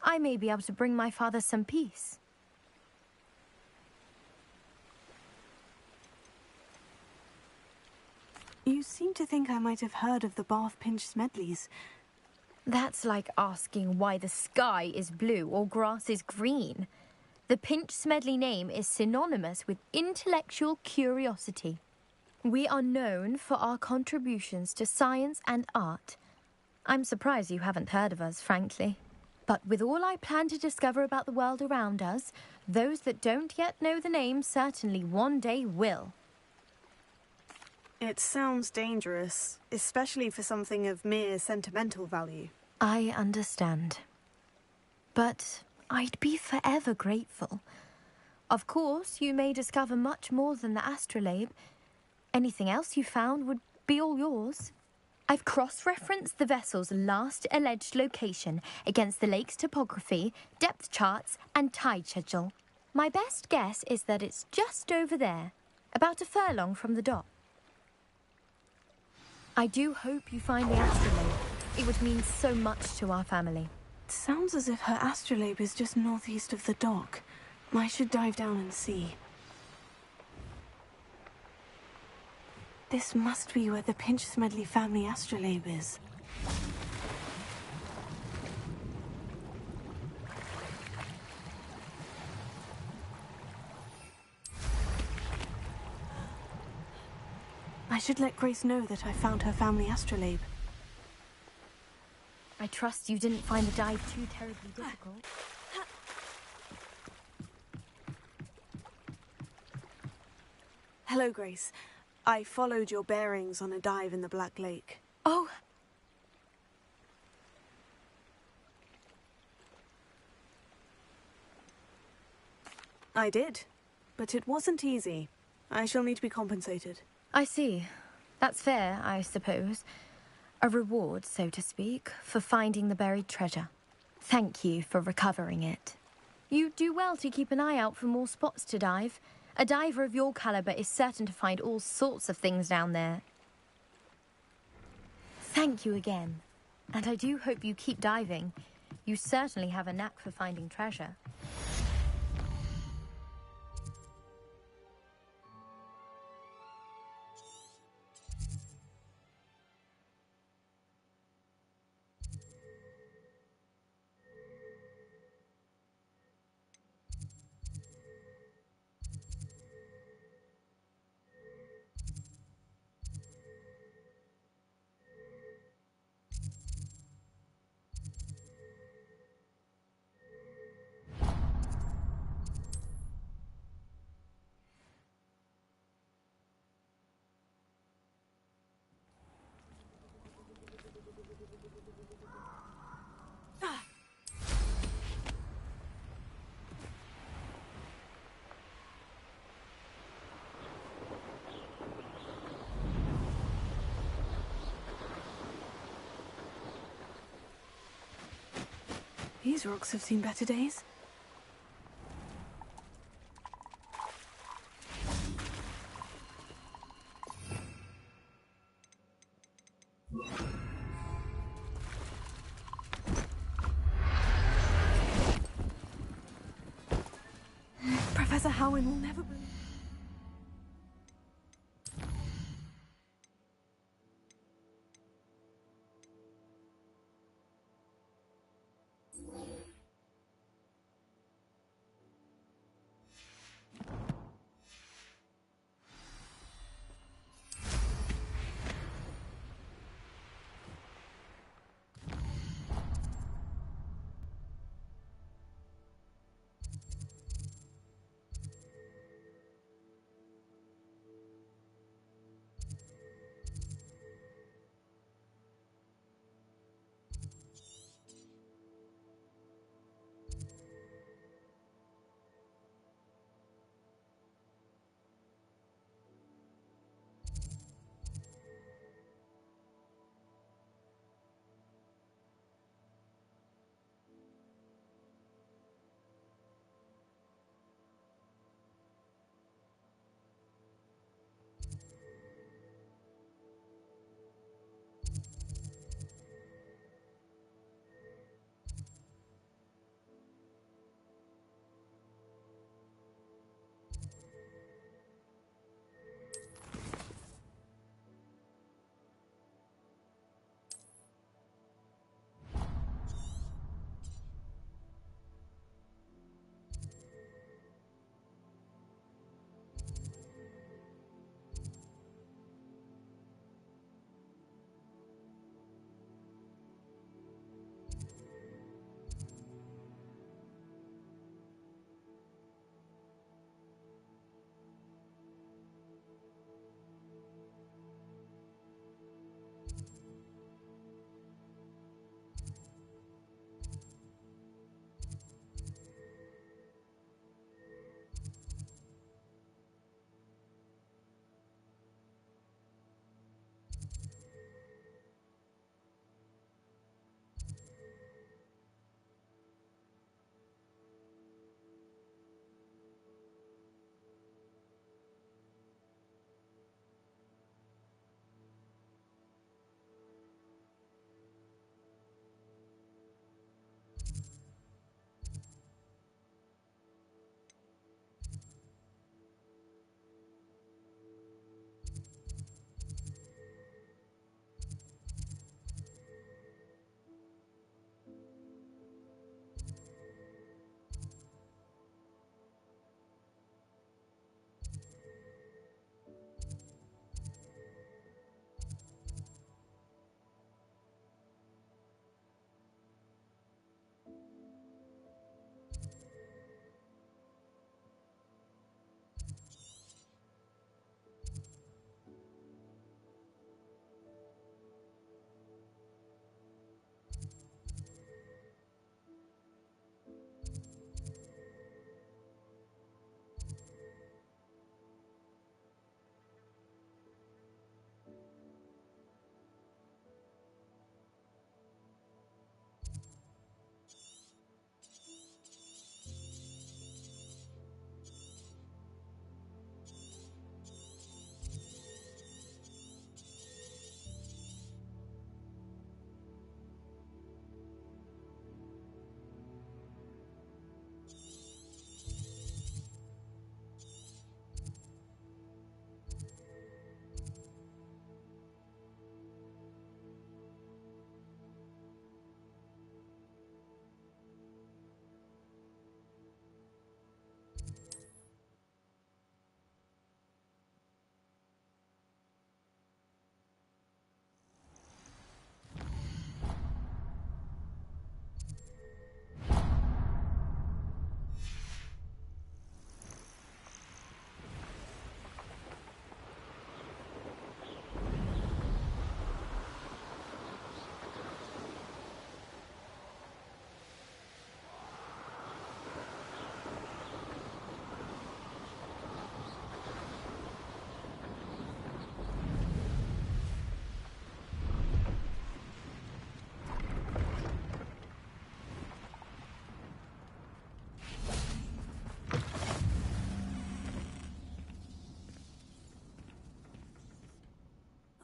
I may be able to bring my father some peace. You seem to think I might have heard of the Bath Pinch Smedleys. That's like asking why the sky is blue or grass is green. The Pinch Smedley name is synonymous with intellectual curiosity. We are known for our contributions to science and art. I'm surprised you haven't heard of us, frankly. But with all I plan to discover about the world around us, those that don't yet know the name certainly one day will. It sounds dangerous, especially for something of mere sentimental value. I understand. But I'd be forever grateful. Of course, you may discover much more than the astrolabe. Anything else you found would be all yours. I've cross-referenced the vessel's last alleged location against the lake's topography, depth charts, and tide schedule. My best guess is that it's just over there, about a furlong from the dock. I do hope you find the astrolabe. It would mean so much to our family. It sounds as if her astrolabe is just northeast of the dock. I should dive down and see. This must be where the Pinch Smedley family astrolabe is. I should let Grace know that I found her family astrolabe. I trust you didn't find the dive too terribly difficult. Hello, Grace. I followed your bearings on a dive in the Black Lake. Oh! I did, but it wasn't easy. I shall need to be compensated. I see. That's fair, I suppose. A reward, so to speak, for finding the buried treasure. Thank you for recovering it. You do well to keep an eye out for more spots to dive. A diver of your caliber is certain to find all sorts of things down there. Thank you again. And I do hope you keep diving. You certainly have a knack for finding treasure. These rocks have seen better days. Professor Howin will never believe.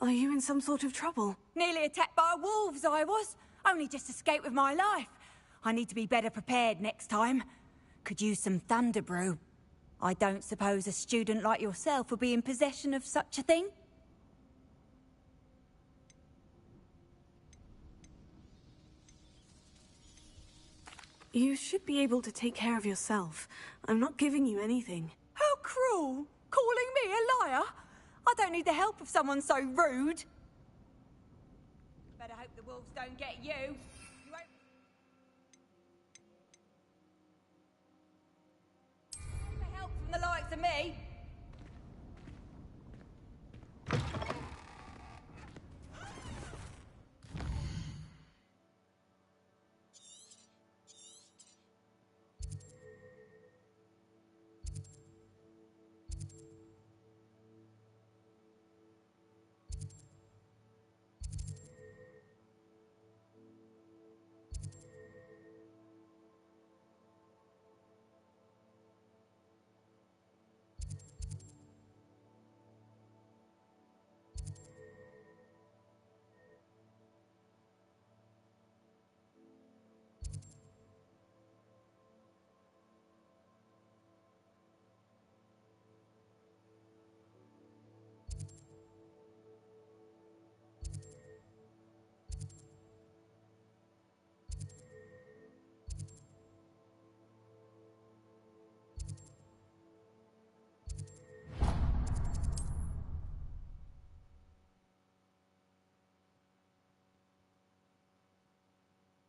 Are you in some sort of trouble? Nearly attacked by wolves, I was. Only just escaped with my life. I need to be better prepared next time. Could use some thunder brew. I don't suppose a student like yourself would be in possession of such a thing? You should be able to take care of yourself. I'm not giving you anything. How cruel! Calling me a liar? I don't need the help of someone so rude. Better hope the wolves don't get you. You won't... For help from the likes of me.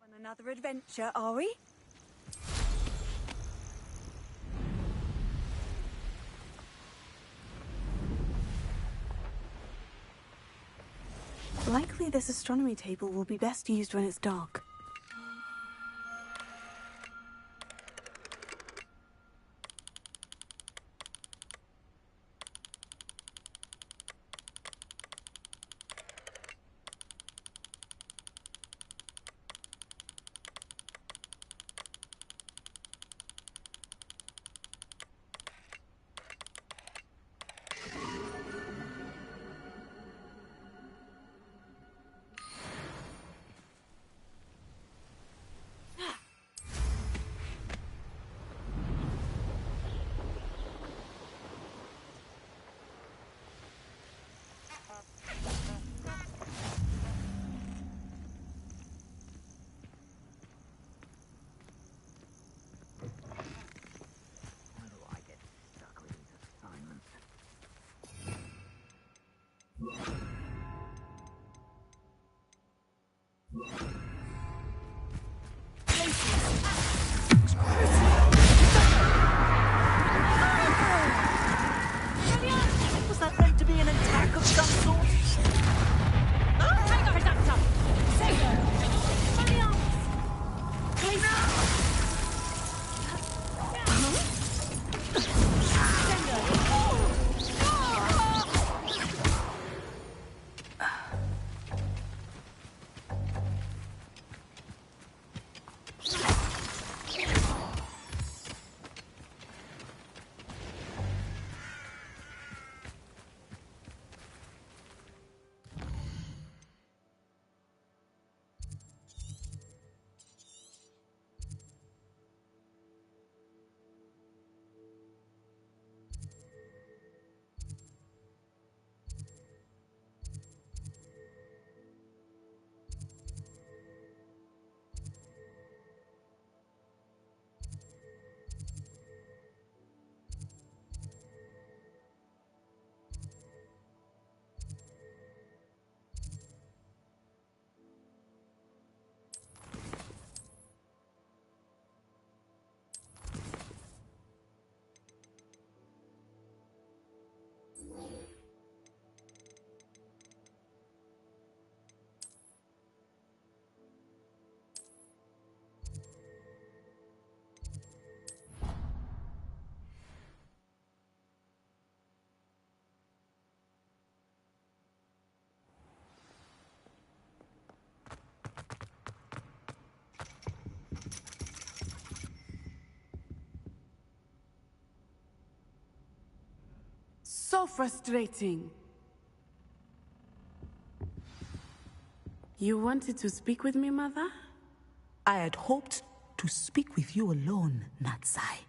On another adventure, are we? Likely this astronomy table will be best used when it's dark. Was that meant to be an attack of some sort? So frustrating. You wanted to speak with me, Mother? I had hoped to speak with you alone, Natsai.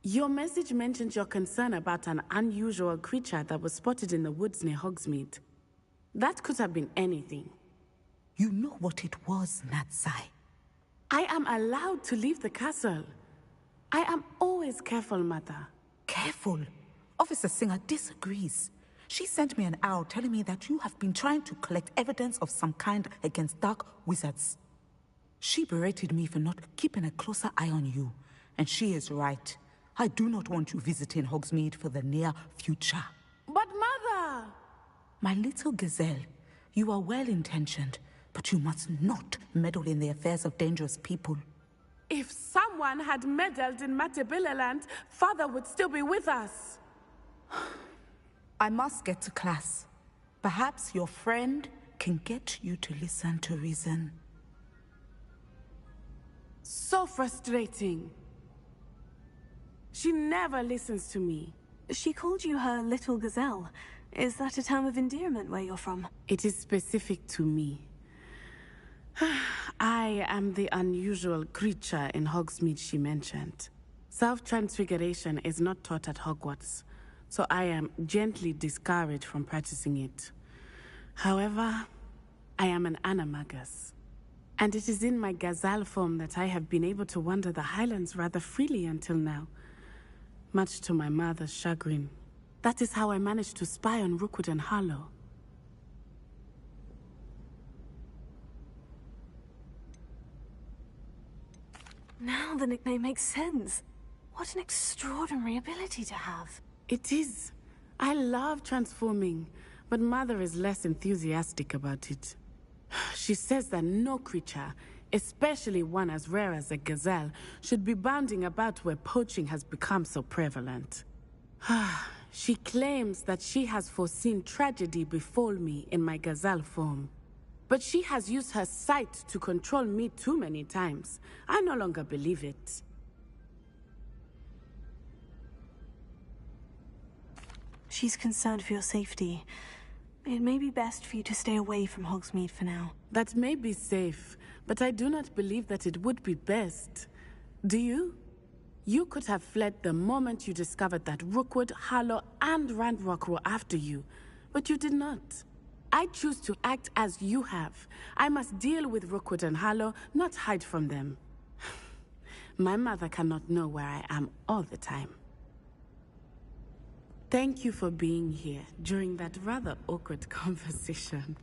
Your message mentioned your concern about an unusual creature that was spotted in the woods near Hogsmeade. That could have been anything. You know what it was, Natsai. I am allowed to leave the castle. I am always careful, Mother. Careful? Officer Singer disagrees. She sent me an owl telling me that you have been trying to collect evidence of some kind against dark wizards. She berated me for not keeping a closer eye on you, and she is right. I do not want you visiting Hogsmeade for the near future. But Mother! My little gazelle, you are well-intentioned, but you must not meddle in the affairs of dangerous people. If someone had meddled in Matabeleland, Father would still be with us. I must get to class. Perhaps your friend can get you to listen to reason. So frustrating. She never listens to me. She called you her little gazelle. Is that a term of endearment where you're from? It is specific to me. I am the unusual creature in Hogsmeade she mentioned. Self-transfiguration is not taught at Hogwarts, so I am gently discouraged from practicing it. However, I am an animagus, and it is in my gazelle form that I have been able to wander the Highlands rather freely until now, much to my mother's chagrin. That is how I managed to spy on Rookwood and Harlow. Now the nickname makes sense. What an extraordinary ability to have. It is. I love transforming, but Mother is less enthusiastic about it. She says that no creature, especially one as rare as a gazelle, should be bounding about where poaching has become so prevalent. She claims that she has foreseen tragedy befall me in my gazelle form. But she has used her sight to control me too many times. I no longer believe it. She's concerned for your safety. It may be best for you to stay away from Hogsmeade for now. That may be safe, but I do not believe that it would be best. Do you? You could have fled the moment you discovered that Rookwood, Harlow, and Ranrock were after you, but you did not. I choose to act as you have. I must deal with Rookwood and Harlow, not hide from them. My mother cannot know where I am all the time. Thank you for being here during that rather awkward conversation.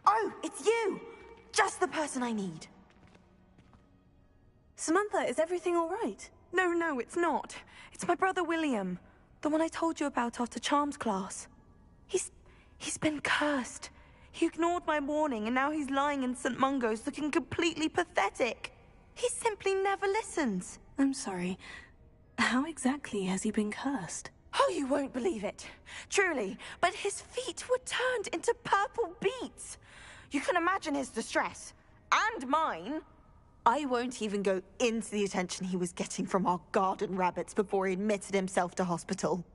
Oh, it's you! Just the person I need. Samantha, is everything all right? No, it's not. It's my brother William. The one I told you about after Charms class. He's been cursed. He ignored my warning and now he's lying in St. Mungo's looking completely pathetic. He simply never listens. I'm sorry. How exactly has he been cursed? Oh, you won't believe it. Truly. But his feet were turned into purple beets. You can imagine his distress. And mine. I won't even go into the attention he was getting from our garden rabbits before he admitted himself to hospital.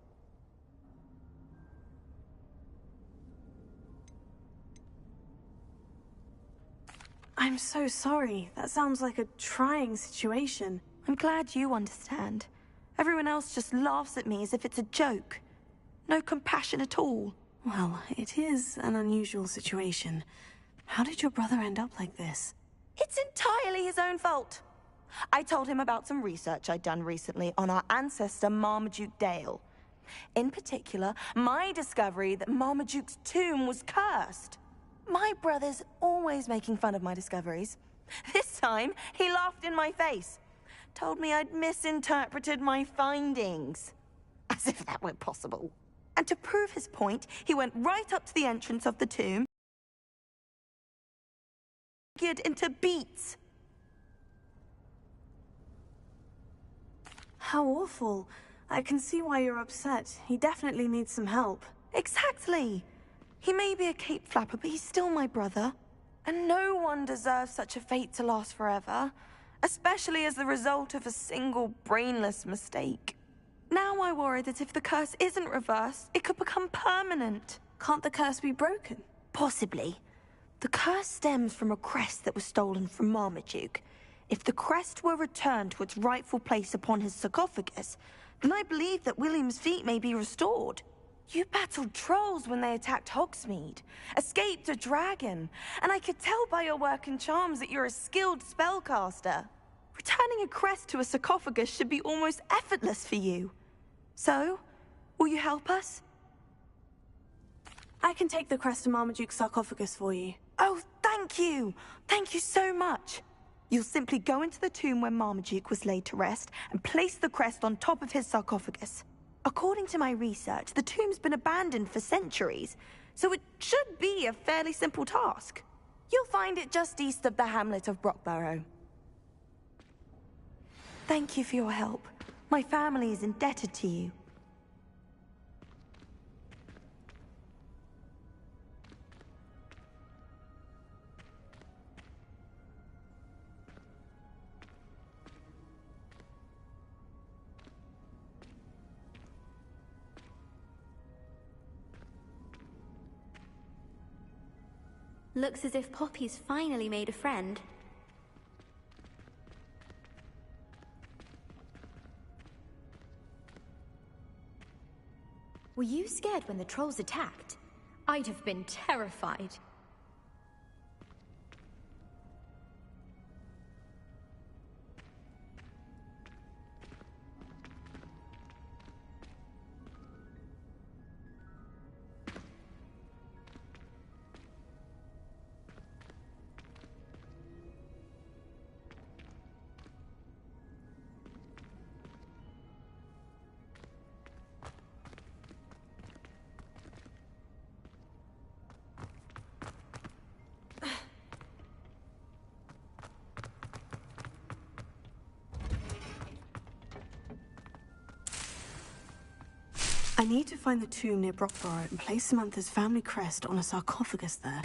I'm so sorry. That sounds like a trying situation. I'm glad you understand. Everyone else just laughs at me as if it's a joke. No compassion at all. Well, it is an unusual situation. How did your brother end up like this? It's entirely his own fault. I told him about some research I'd done recently on our ancestor Marmaduke Dale. In particular, my discovery that Marmaduke's tomb was cursed. My brother's always making fun of my discoveries. This time, he laughed in my face. Told me I'd misinterpreted my findings. As if that were possible. And to prove his point, he went right up to the entrance of the tomb, geared into beats. How awful. I can see why you're upset. He definitely needs some help. Exactly. He may be a cape flapper, but he's still my brother. And no one deserves such a fate to last forever, especially as the result of a single brainless mistake. Now I worry that if the curse isn't reversed, it could become permanent. Can't the curse be broken? Possibly. The curse stems from a crest that was stolen from Marmaduke. If the crest were returned to its rightful place upon his sarcophagus, then I believe that William's feet may be restored. You battled trolls when they attacked Hogsmeade, escaped a dragon, and I could tell by your work and charms that you're a skilled spellcaster. Returning a crest to a sarcophagus should be almost effortless for you. So, will you help us? I can take the crest to Marmaduke's sarcophagus for you. Oh, thank you! Thank you so much! You'll simply go into the tomb where Marmaduke was laid to rest and place the crest on top of his sarcophagus. According to my research, the tomb's been abandoned for centuries, so it should be a fairly simple task. You'll find it just east of the hamlet of Brockborough. Thank you for your help. My family is indebted to you. Looks as if Poppy's finally made a friend. Were you scared when the trolls attacked? I'd have been terrified. I need to find the tomb near Brockborough and place Samantha's family crest on a sarcophagus there.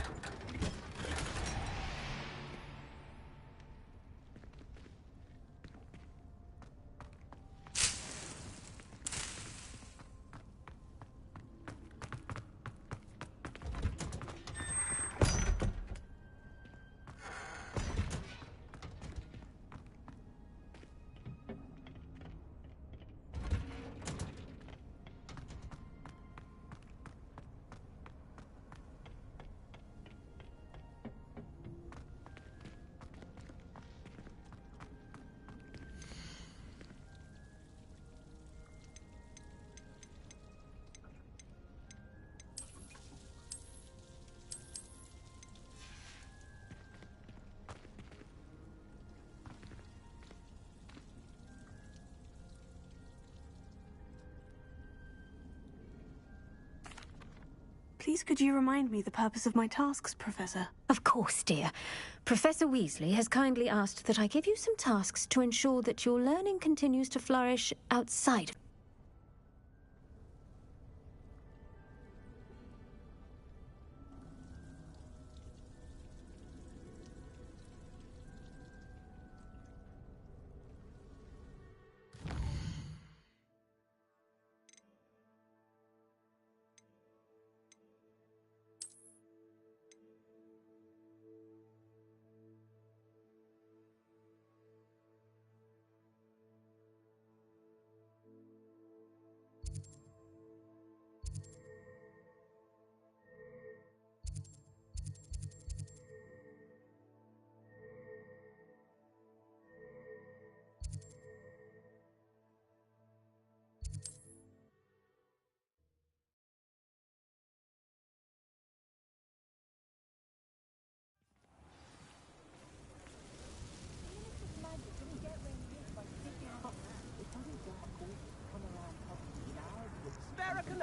Please could you remind me the purpose of my tasks, Professor? Of course, dear. Professor Weasley has kindly asked that I give you some tasks to ensure that your learning continues to flourish outside.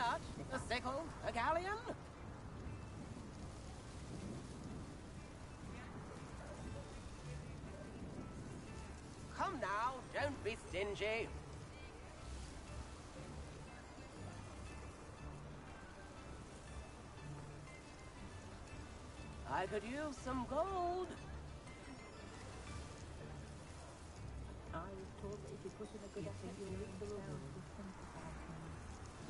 nut, a sickle, a galleon. Come now, don't be stingy. I could use some gold. I was told that if you put in a good effort, you'll ring the bell.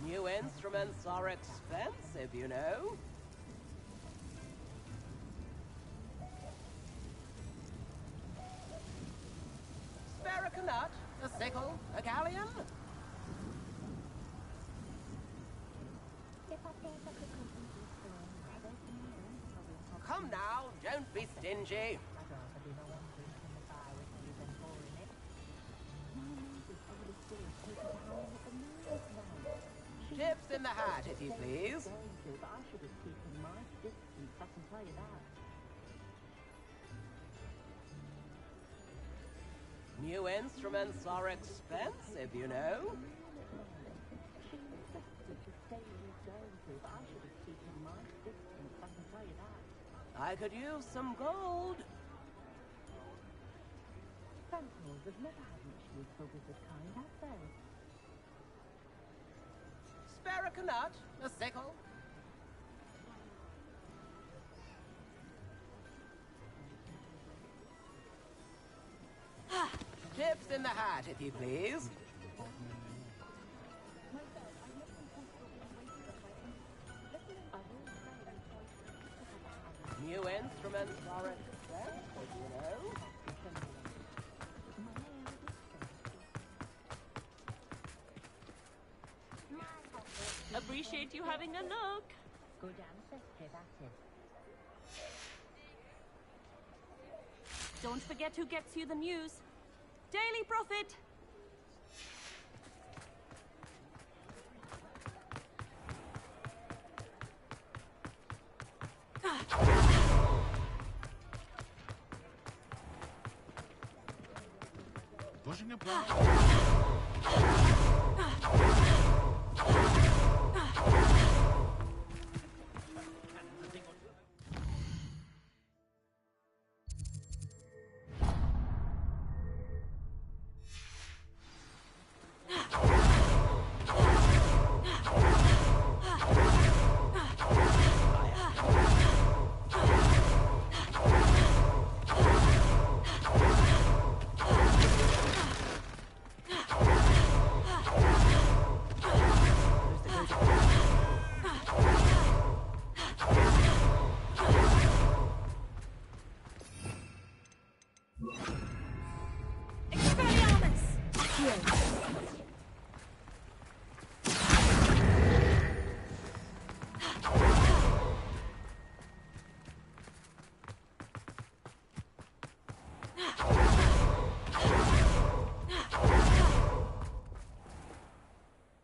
New instruments are expensive, you know. Spare a nut, a sickle, a galleon. Come now, don't be stingy. Chips in the hat, if you please. New instruments are expensive, you know. I could use some gold. Sentinels have never had much use for this kind, have they? Spare a nut, a sickle. Chips in the hat, if you please. New instruments are expensive, you know. Appreciate you having a look. Good answer, Don't forget who gets you the news. Daily Prophet. Pushing a plow.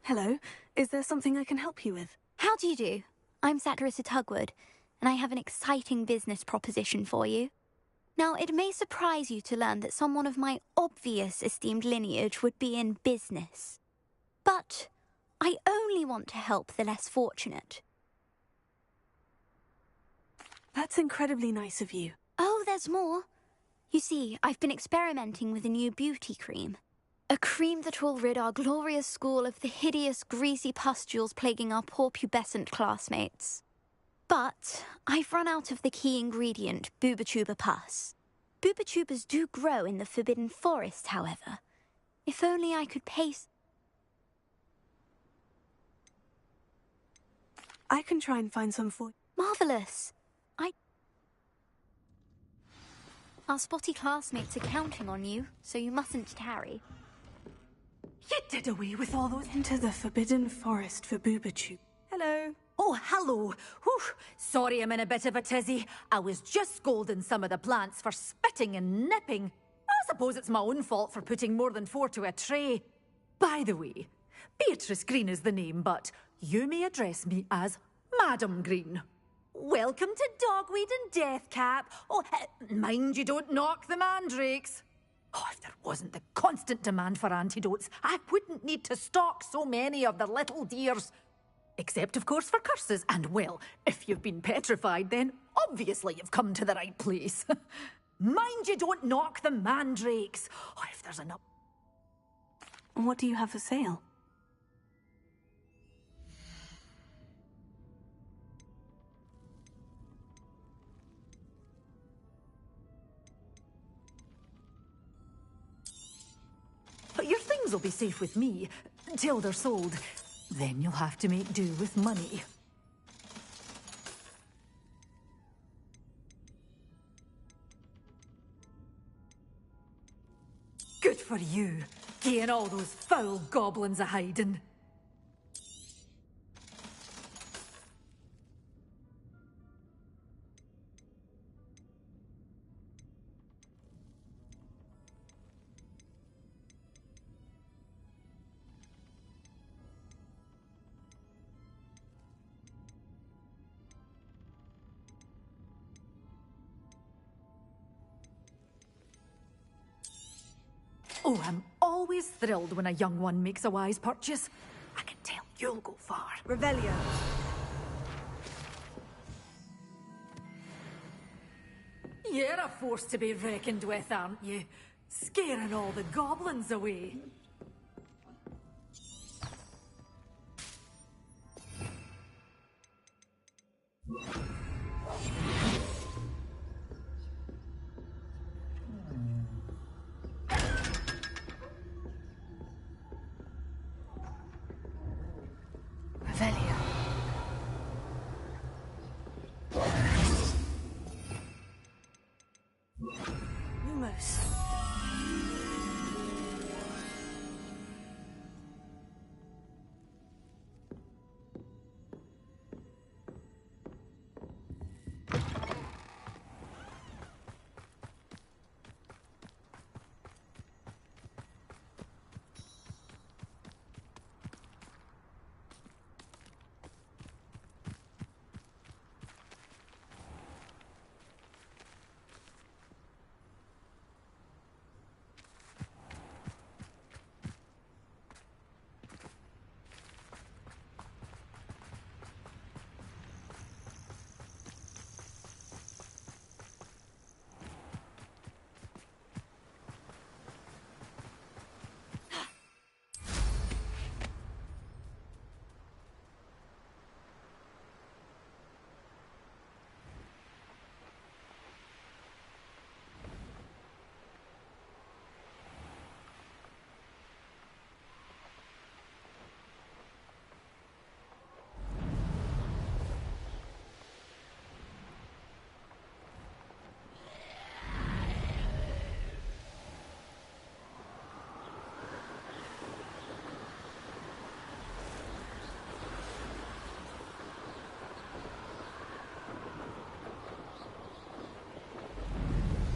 Hello, is there something I can help you with? How do you do? I'm Saccharissa Tugwood, and I have an exciting business proposition for you. Now, it may surprise you to learn that someone of my obvious esteemed lineage would be in business. But I only want to help the less fortunate. That's incredibly nice of you. Oh, there's more. You see, I've been experimenting with a new beauty cream. A cream that will rid our glorious school of the hideous, greasy pustules plaguing our poor pubescent classmates. But I've run out of the key ingredient, Booba-Tuba pus. Booba-Tubas do grow in the Forbidden Forest, however. If only I could I can try and find some for you. Marvellous. Our spotty classmates are counting on you, so you mustn't tarry. You did away with all those... Into the Forbidden Forest for Booba-Tube. Hello. Oh, hello. Whew. Sorry I'm in a bit of a tizzy. I was just scolding some of the plants for spitting and nipping. I suppose it's my own fault for putting more than 4 to a tray. By the way, Beatrice Green is the name, but you may address me as Madam Green. Welcome to Dogweed and Deathcap. Oh, mind you don't knock the mandrakes. Oh, if there wasn't the constant demand for antidotes, I wouldn't need to stock so many of the little dears. Except, of course, for curses. And, well, if you've been petrified, then obviously you've come to the right place. Mind you don't knock the mandrakes. Oh, if there's enough... What do you have for sale? But your things will be safe with me, till they're sold. Then you'll have to make do with money. Good for you, getting all those foul goblins a-hiding. Oh, I'm always thrilled when a young one makes a wise purchase. I can tell you'll go far. Revelio. You're a force to be reckoned with, aren't you? Scaring all the goblins away. Revelio. Lumos.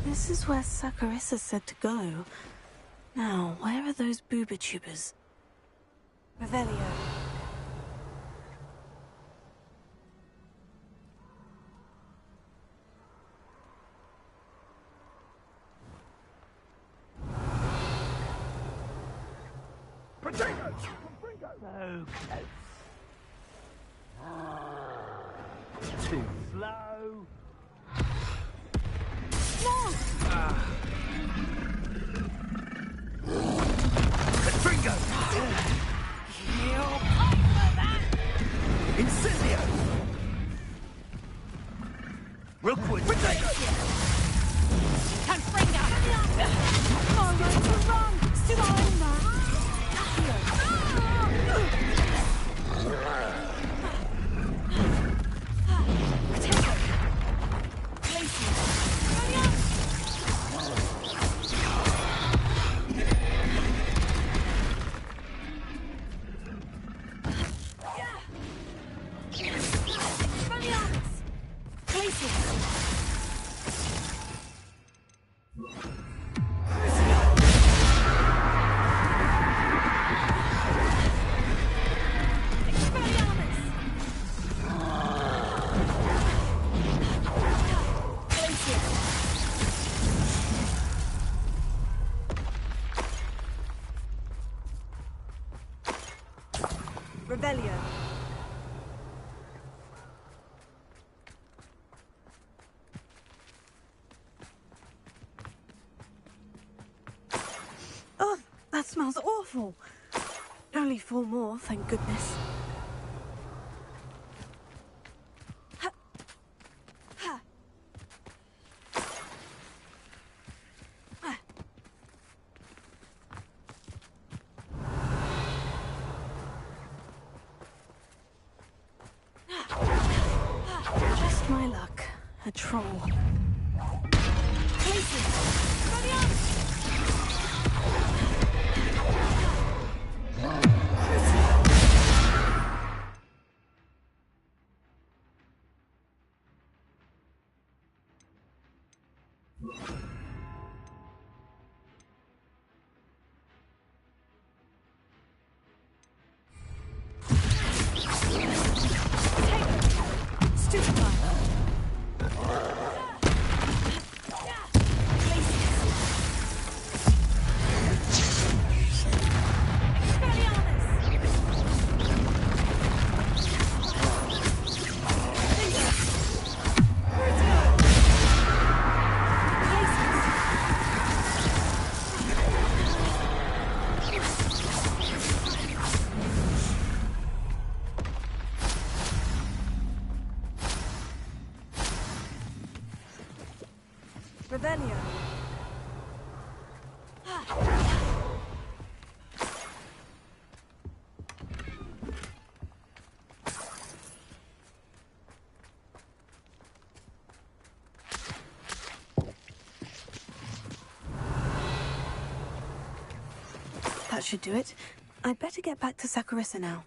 This is where Saccharissa said to go. Now, where are those booba tubers? Revelio. Potatoes! So close. Too slow. Katringo! You'll pay for that! Incendio! Rookwood! Potatoes! Confringo! Oh, run to run! Still on that! Revelio. smells awful. Only 4 more, thank goodness. Just my luck. A troll. Rebellion. That should do it. I'd better get back to Saccharissa now.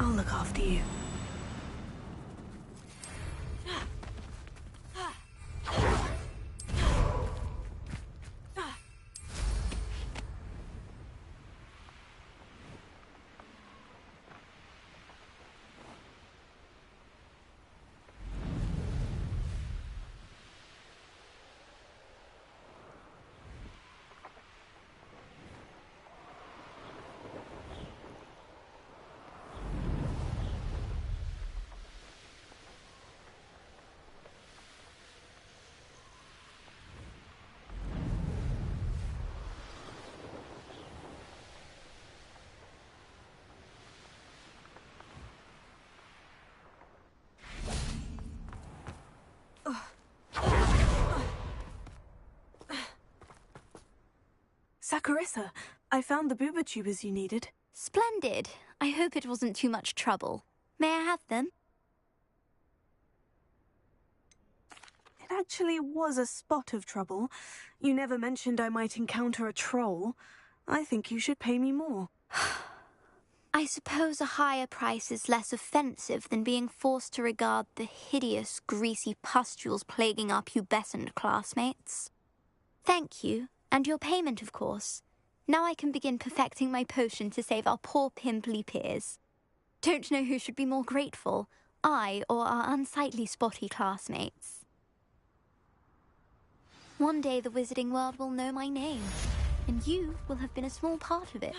I'll look after you. Saccharissa, I found the booba tubers you needed. Splendid. I hope it wasn't too much trouble. May I have them? It actually was a spot of trouble. You never mentioned I might encounter a troll. I think you should pay me more. I suppose a higher price is less offensive than being forced to regard the hideous, greasy pustules plaguing our pubescent classmates. Thank you, and your payment, of course. Now I can begin perfecting my potion to save our poor pimply peers. Don't know who should be more grateful, I or our unsightly spotty classmates. One day the wizarding world will know my name, and you will have been a small part of it.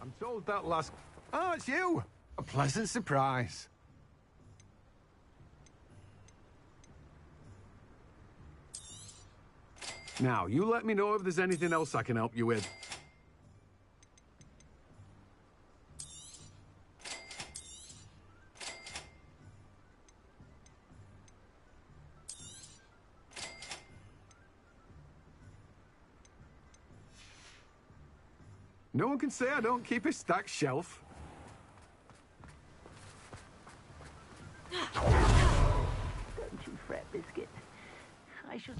I'm told that last... Oh, it's you! A pleasant surprise. Now, you let me know if there's anything else I can help you with. No one can say I don't keep a stacked shelf. Don't you fret, Biscuit. I should...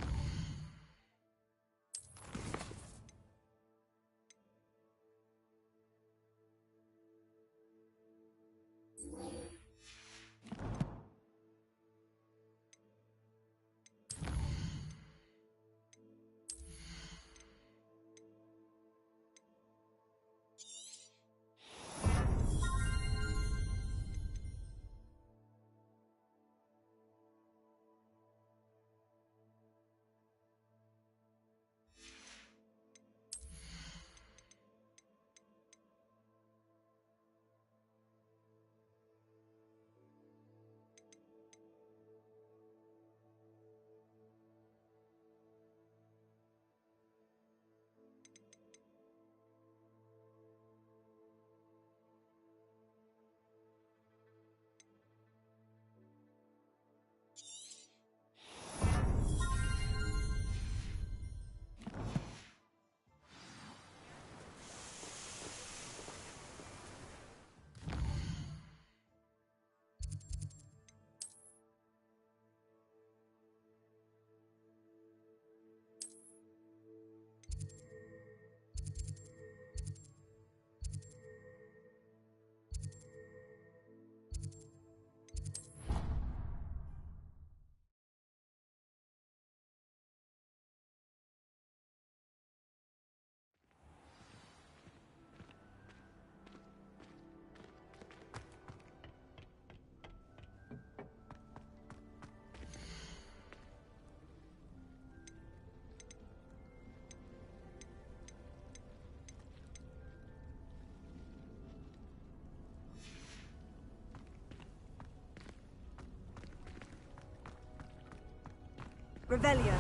Revelio.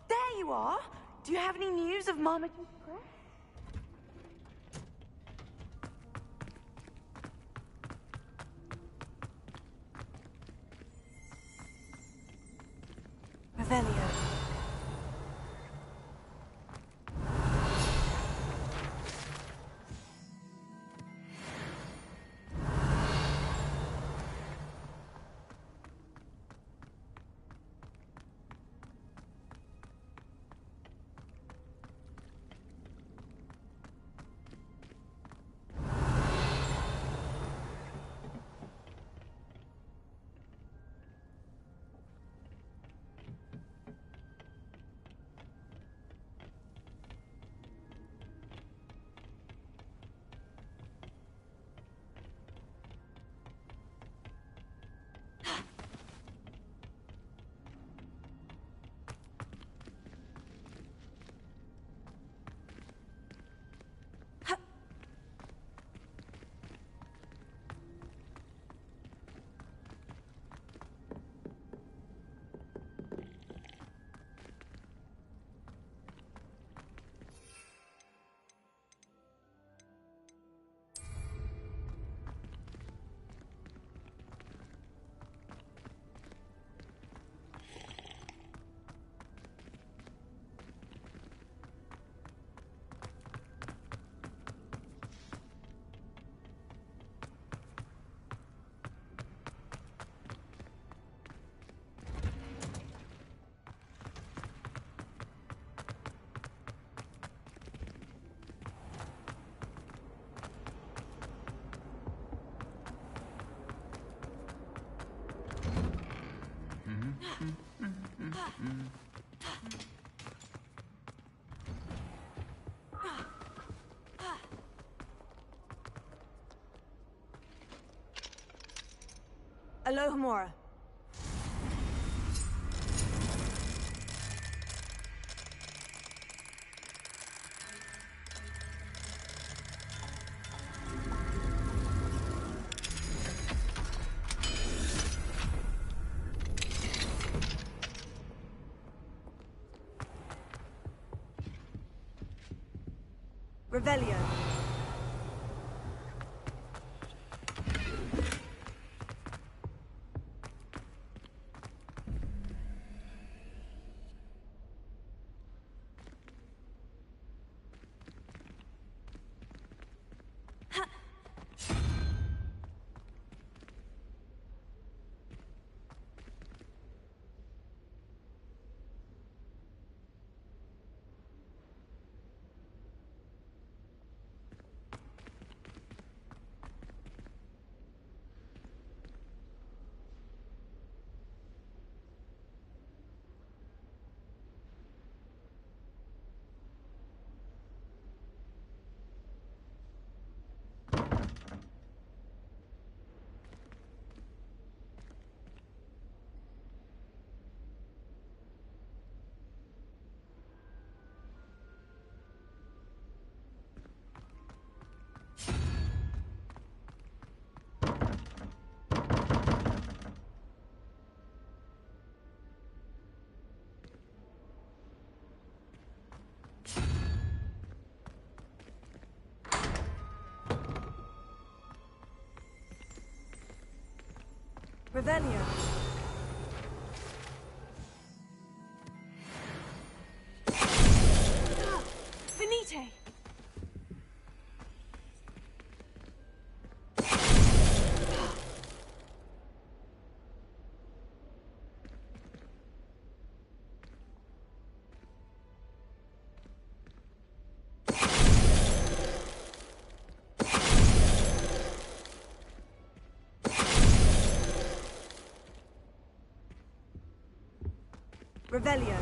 There you are! Do you have any news of Marmaduke Crest? Revelio. Alohomora. Revelio. Revelio. Finite. Revelio.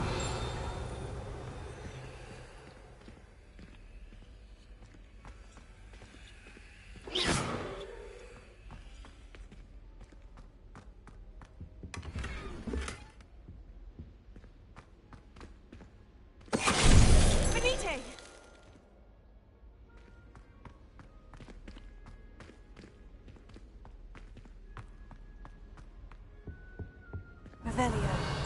Finite. Revelio.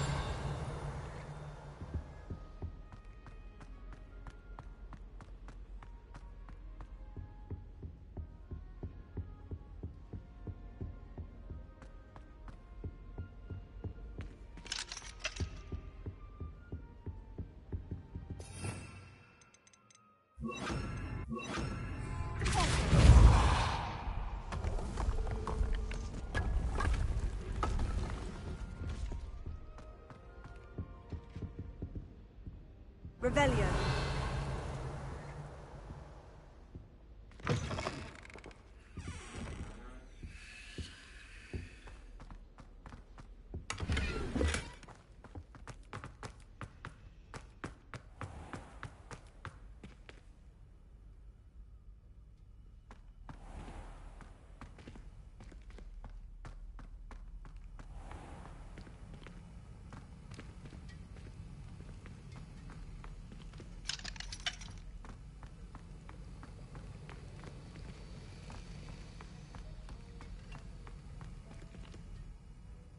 Revelio.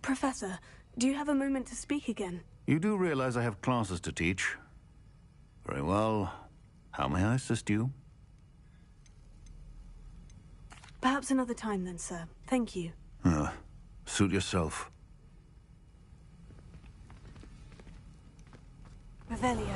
Professor, do you have a moment to speak again? You do realize I have classes to teach. Very well. How may I assist you? Perhaps another time then, sir. Thank you. Suit yourself. Revelio.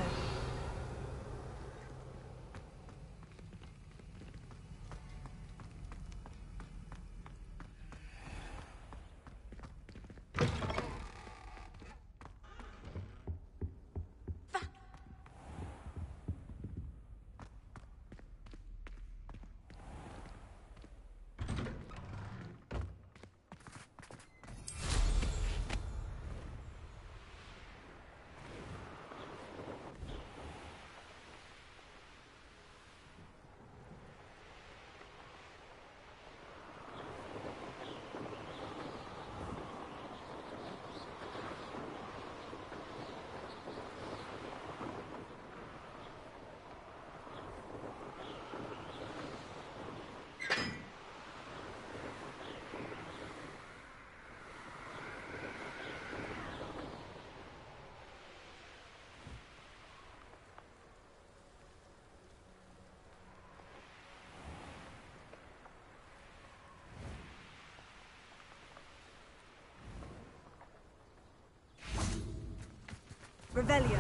Revelio.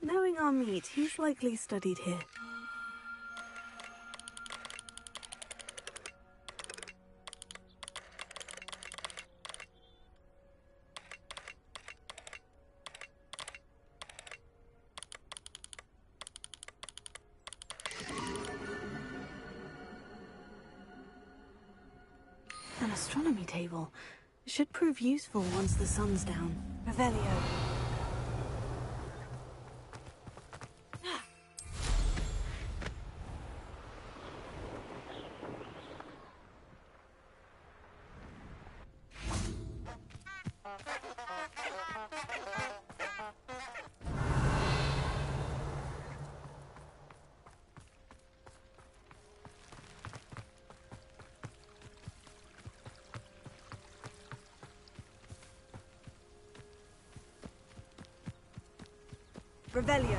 Knowing our meet, he's likely studied here. An astronomy table. Should prove useful once the sun's down. Revelio. Revelio.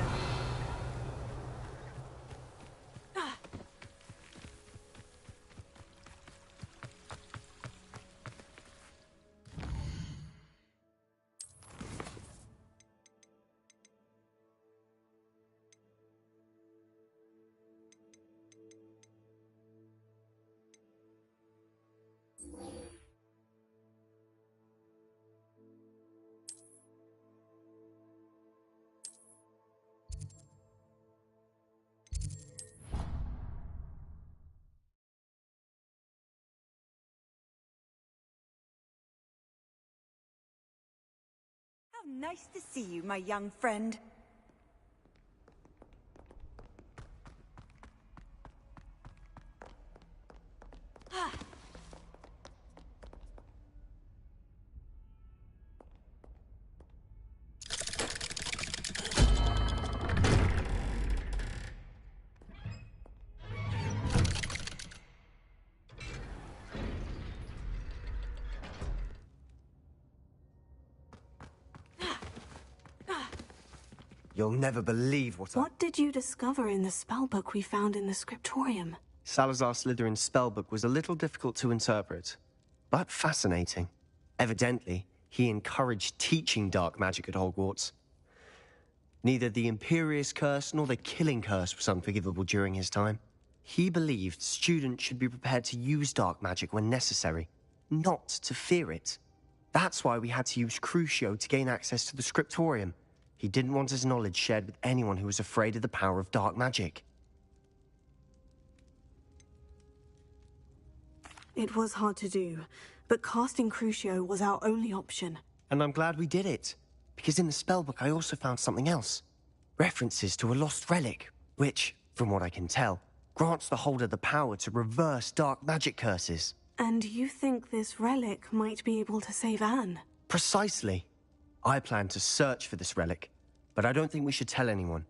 How nice to see you, my young friend. You'll never believe What did you discover in the spellbook we found in the scriptorium? Salazar Slytherin's spellbook was a little difficult to interpret, but fascinating. Evidently, he encouraged teaching dark magic at Hogwarts. Neither the Imperious Curse nor the Killing Curse was unforgivable during his time. He believed students should be prepared to use dark magic when necessary, not to fear it. That's why we had to use Crucio to gain access to the scriptorium. He didn't want his knowledge shared with anyone who was afraid of the power of dark magic. It was hard to do, but casting Crucio was our only option. And I'm glad we did it, because in the spellbook I also found something else. References to a lost relic, which, from what I can tell, grants the holder the power to reverse dark magic curses. And you think this relic might be able to save Anne? Precisely. I plan to search for this relic, but I don't think we should tell anyone.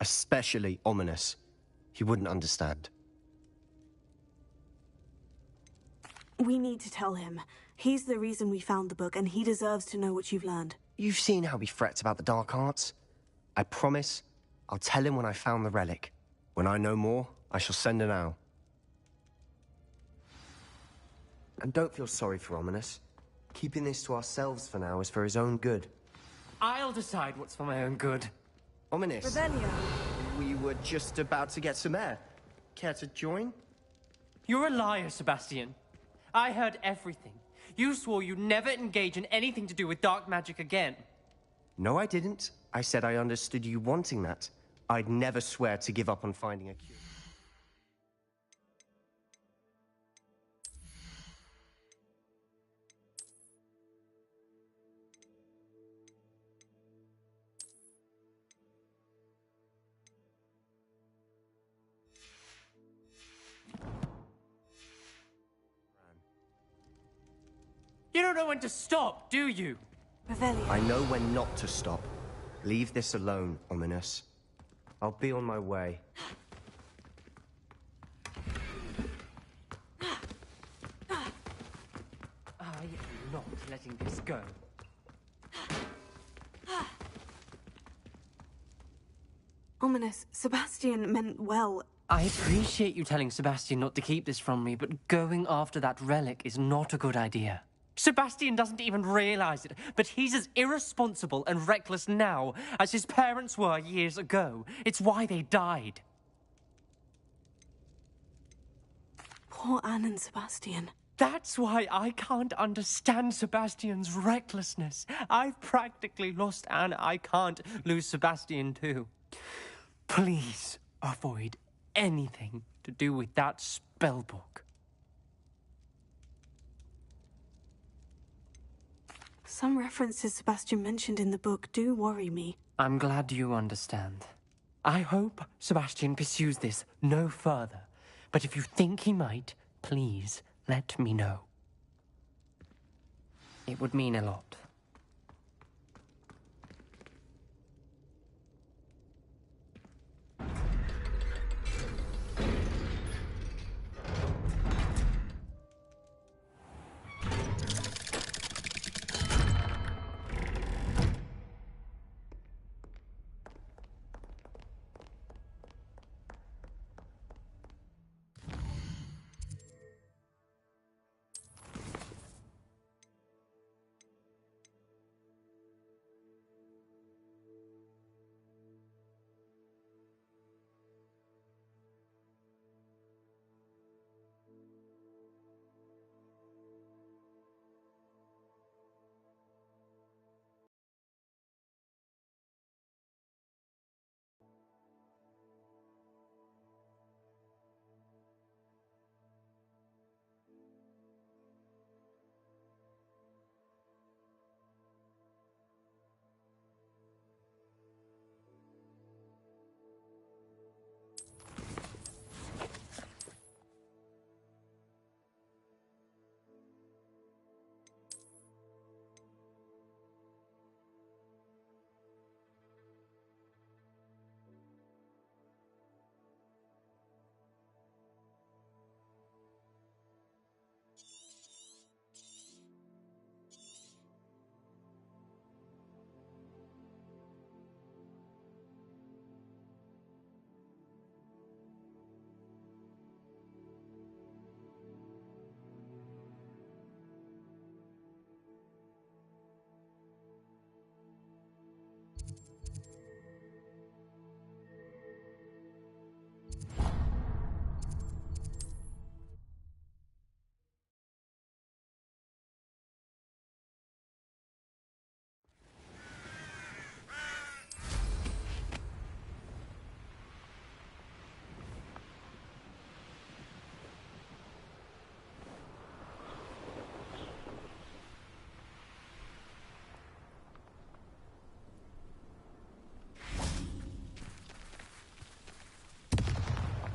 Especially Ominous. He wouldn't understand. We need to tell him. He's the reason we found the book, and he deserves to know what you've learned. You've seen how he frets about the dark arts. I promise I'll tell him when I found the relic. When I know more, I shall send an owl. And don't feel sorry for Ominous. Keeping this to ourselves for now is for his own good. I'll decide what's for my own good. Ominous. Rebellion. We were just about to get some air. Care to join? You're a liar, Sebastian. I heard everything. You swore you'd never engage in anything to do with dark magic again. No, I didn't. I said I understood you wanting that. I'd never swear to give up on finding a cure. You don't know when to stop, do you? I know when not to stop. Leave this alone, Ominous. I'll be on my way. I am not letting this go. Ominous, Sebastian meant well. I appreciate you telling Sebastian not to keep this from me, but going after that relic is not a good idea. Sebastian doesn't even realize it, but he's as irresponsible and reckless now as his parents were years ago. It's why they died. Poor Anne and Sebastian. That's why I can't understand Sebastian's recklessness. I've practically lost Anne. I can't lose Sebastian too. Please avoid anything to do with that spellbook. Some references Sebastian mentioned in the book do worry me. I'm glad you understand. I hope Sebastian pursues this no further. But if you think he might, please let me know. It would mean a lot.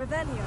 Revelio.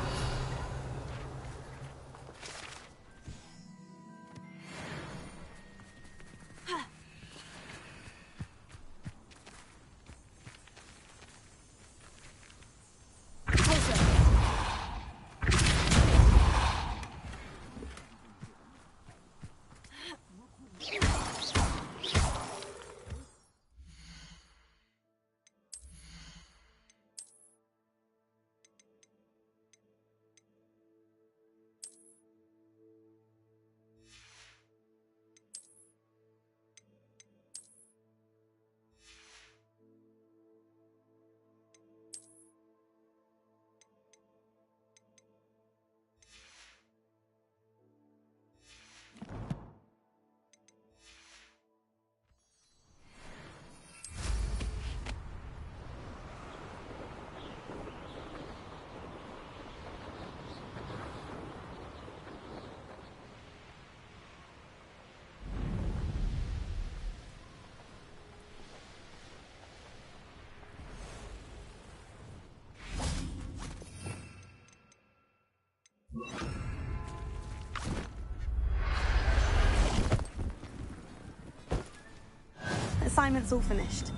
Assignment's all finished.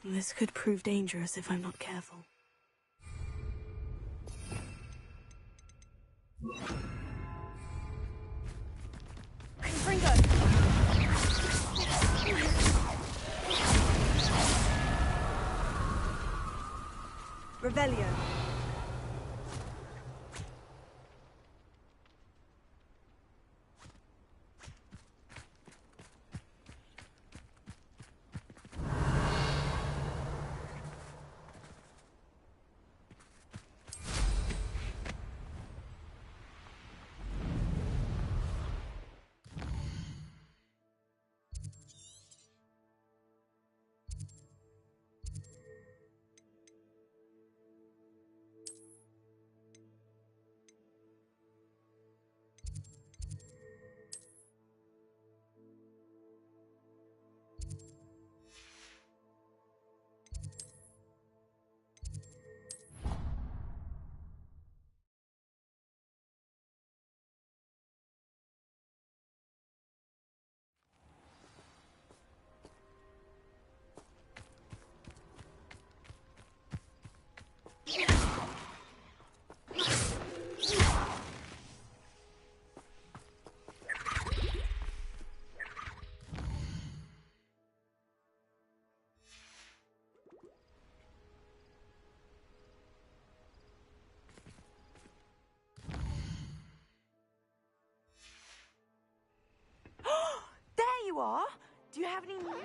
This could prove dangerous if I'm not careful. Revelio. There you are! Do you have any news?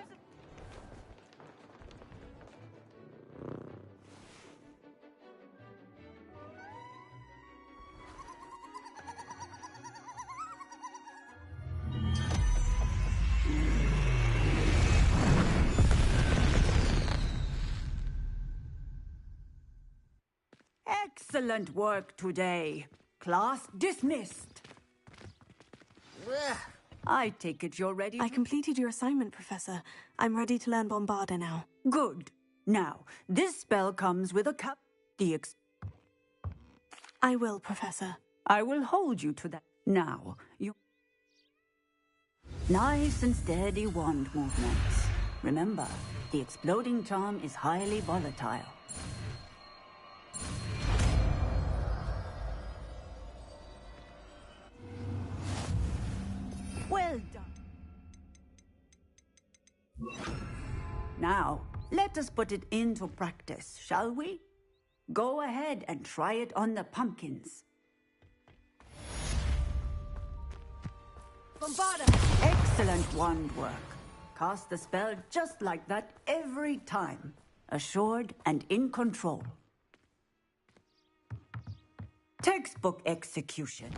Excellent work today. Class dismissed. I take it you're ready. I completed your assignment, Professor. I'm ready to learn Bombarda now. Good. Now, this spell comes with a cap. I will, Professor. I will hold you to that. Now, you... Nice and steady wand movements. Remember, the exploding charm is highly volatile. Well done. Now, let us put it into practice, shall we? Go ahead and try it on the pumpkins. Bombarda! Excellent wand work. Cast the spell just like that every time. Assured and in control. Textbook execution.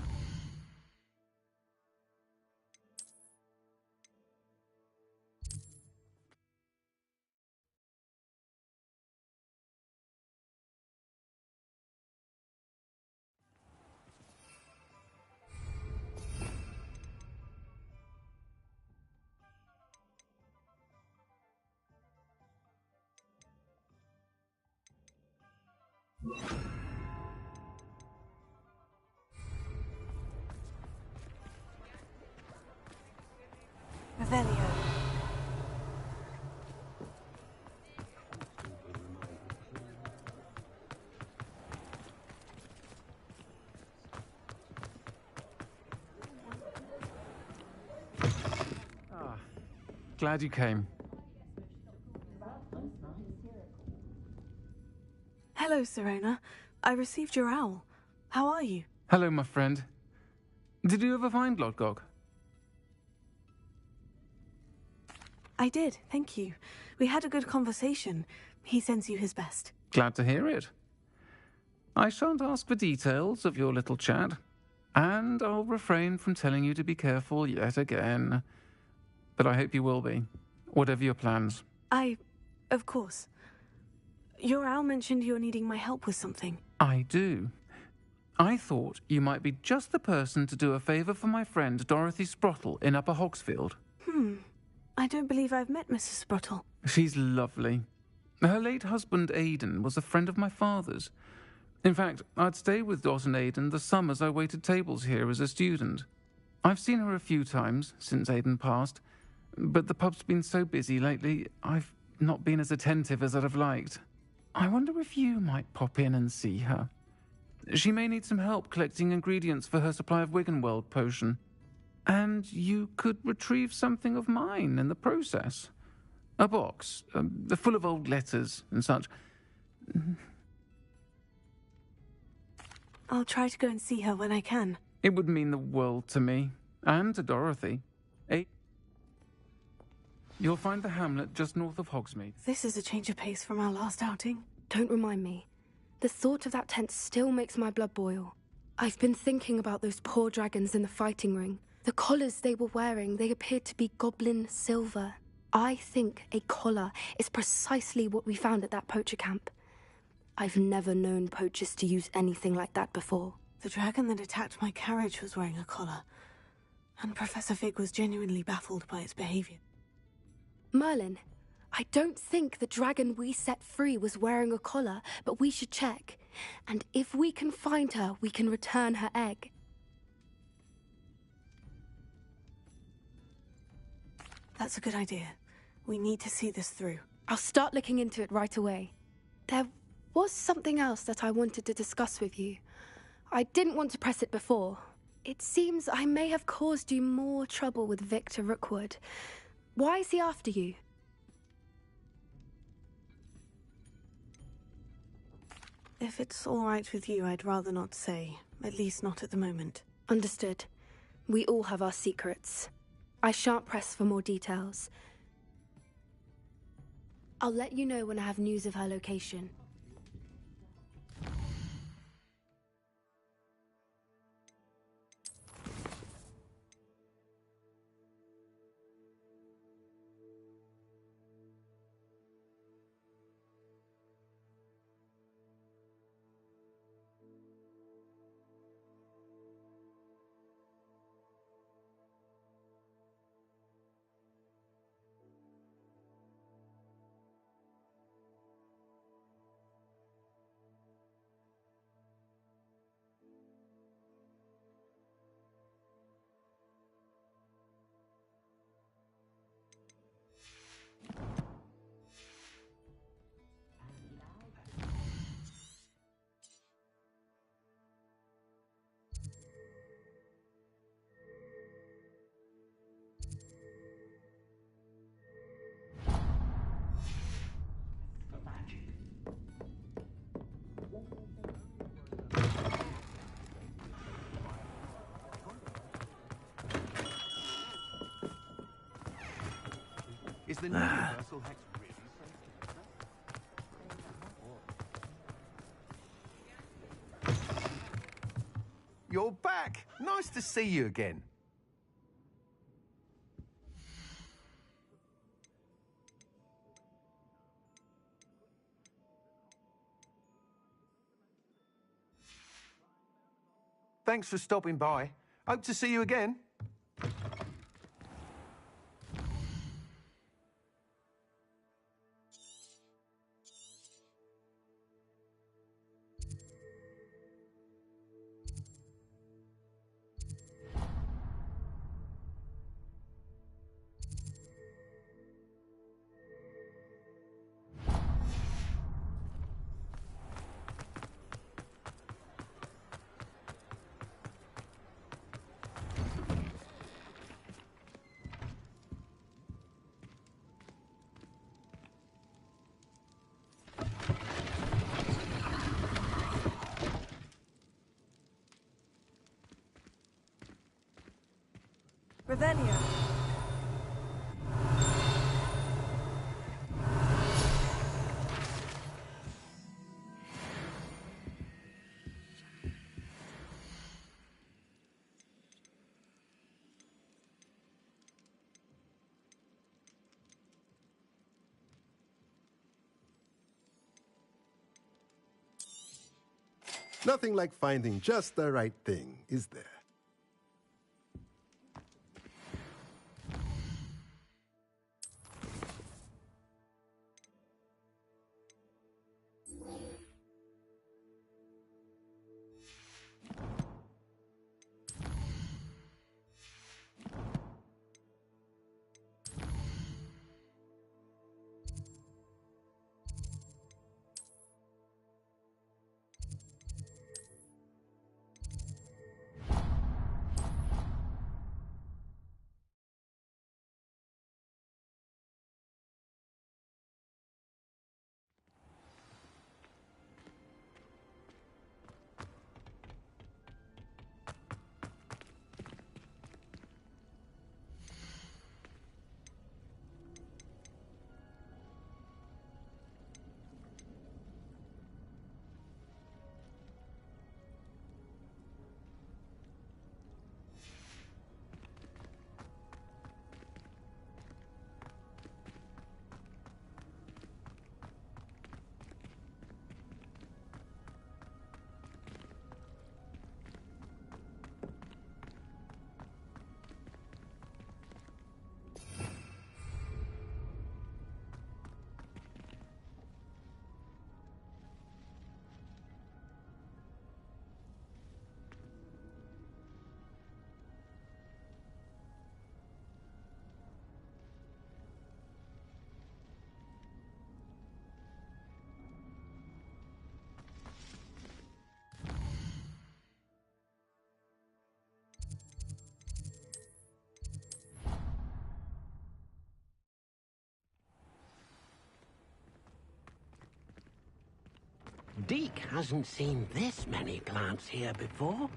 Revelio. Glad you came. Hello, Serena. I received your owl. How are you? Hello, my friend. Did you ever find Lodgok? I did, thank you. We had a good conversation. He sends you his best. Glad to hear it. I shan't ask for details of your little chat, and I'll refrain from telling you to be careful yet again. But I hope you will be, whatever your plans. Of course. Your owl mentioned you're needing my help with something. I do. I thought you might be just the person to do a favour for my friend Dorothy Sprottle in Upper Hogsfield. I don't believe I've met Mrs. Sprottle. She's lovely. Her late husband Aidan was a friend of my father's. In fact, I'd stay with Dot and Aidan the summers I waited tables here as a student. I've seen her a few times since Aidan passed, but the pub's been so busy lately, I've not been as attentive as I'd have liked. I wonder if you might pop in and see her. She may need some help collecting ingredients for her supply of Wiggenweld potion. And you could retrieve something of mine in the process. A box, full of old letters and such. I'll try to go and see her when I can. It would mean the world to me, and to Dorothy. You'll find the hamlet just north of Hogsmeade. This is a change of pace from our last outing. Don't remind me. The thought of that tent still makes my blood boil. I've been thinking about those poor dragons in the fighting ring. The collars they were wearing, they appeared to be goblin silver. I think a collar is precisely what we found at that poacher camp. I've never known poachers to use anything like that before. The dragon that attacked my carriage was wearing a collar, and Professor Fig was genuinely baffled by its behavior. Merlin, I don't think the dragon we set free was wearing a collar, but we should check. And if we can find her, we can return her egg. That's a good idea. We need to see this through. I'll start looking into it right away. There was something else that I wanted to discuss with you. I didn't want to press it before. It seems I may have caused you more trouble with Victor Rookwood. Why is he after you? If it's all right with you, I'd rather not say. At least not at the moment. Understood. We all have our secrets. I shan't press for more details. I'll let you know when I have news of her location. Is the universal hex really safe? You're back! Nice to see you again. Thanks for stopping by. Hope to see you again. Revelio. Nothing like finding just the right thing, is there? Deke hasn't seen this many plants here before.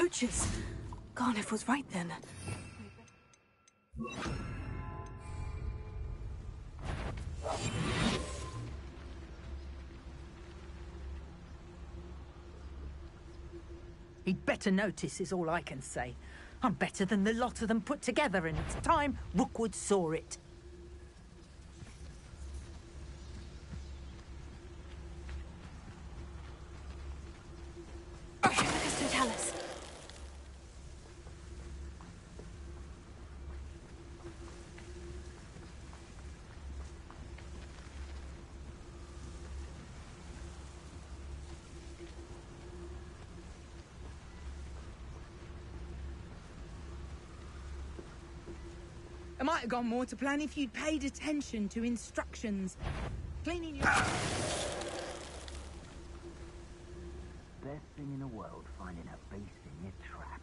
poachers. Garniff was right then. He'd better notice is all I can say. I'm better than the lot of them put together, and it's time Rookwood saw it. Totalis. It might have gone more to plan if you'd paid attention to instructions. Cleaning your... Best thing in the world, finding a beast in your trap.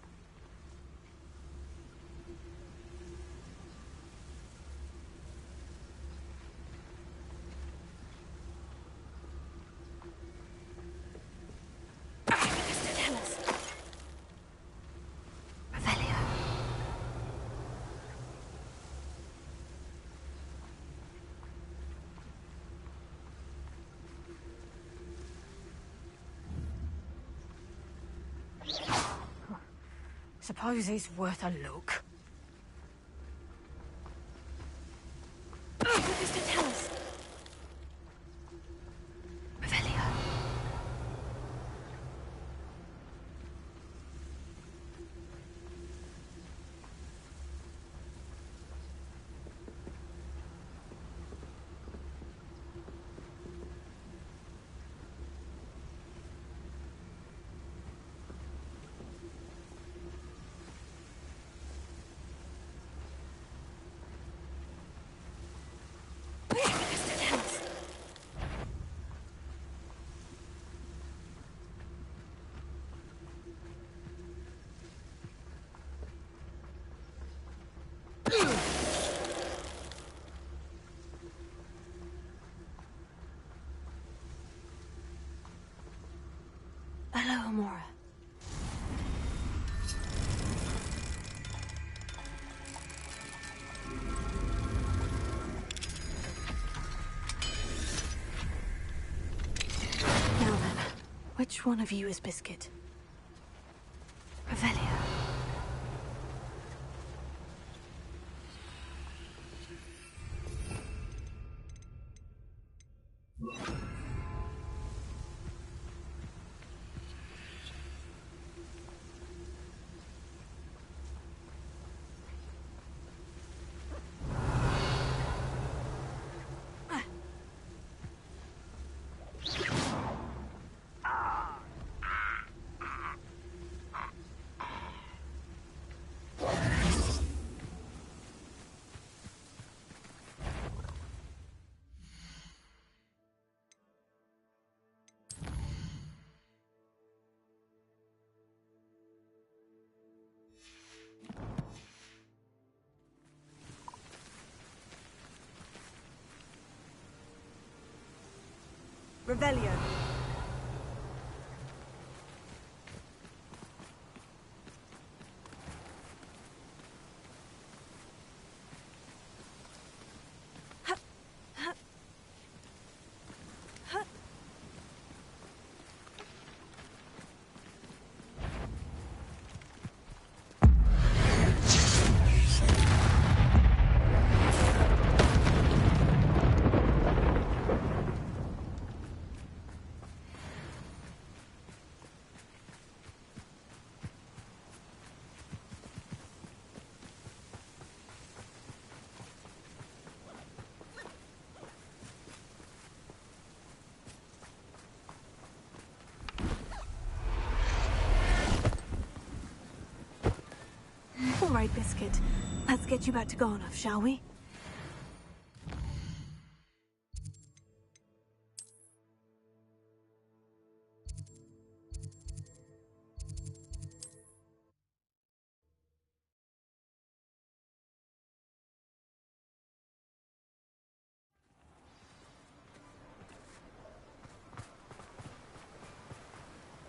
Suppose it's worth a look. Mr. Talis. Revelio. Hello, Amora. Now then, which one of you is Biscuit? Revelio. Revelio. All right, Biscuit. Let's get you back to Garnoff, shall we?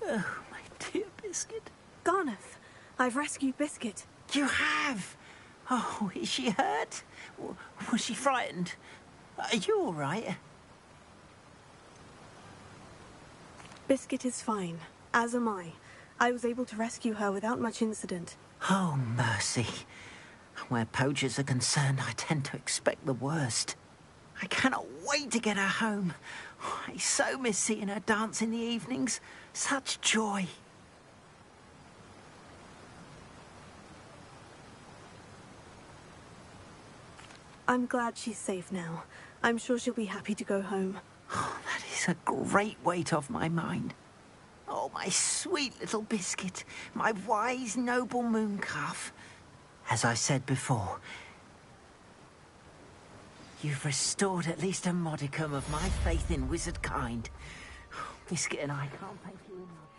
Oh, my dear Biscuit. Garnoff, I've rescued Biscuit. You have? Oh, is she hurt? Was she frightened? Are you all right? Biscuit is fine, as am I. I was able to rescue her without much incident. Oh, mercy. Where poachers are concerned, I tend to expect the worst. I cannot wait to get her home. I so miss seeing her dance in the evenings. Such joy. I'm glad she's safe now. I'm sure she'll be happy to go home. Oh, that is a great weight off my mind. Oh, my sweet little Biscuit, my wise, noble mooncalf. As I said before, you've restored at least a modicum of my faith in wizard kind. Biscuit and I can't thank you enough.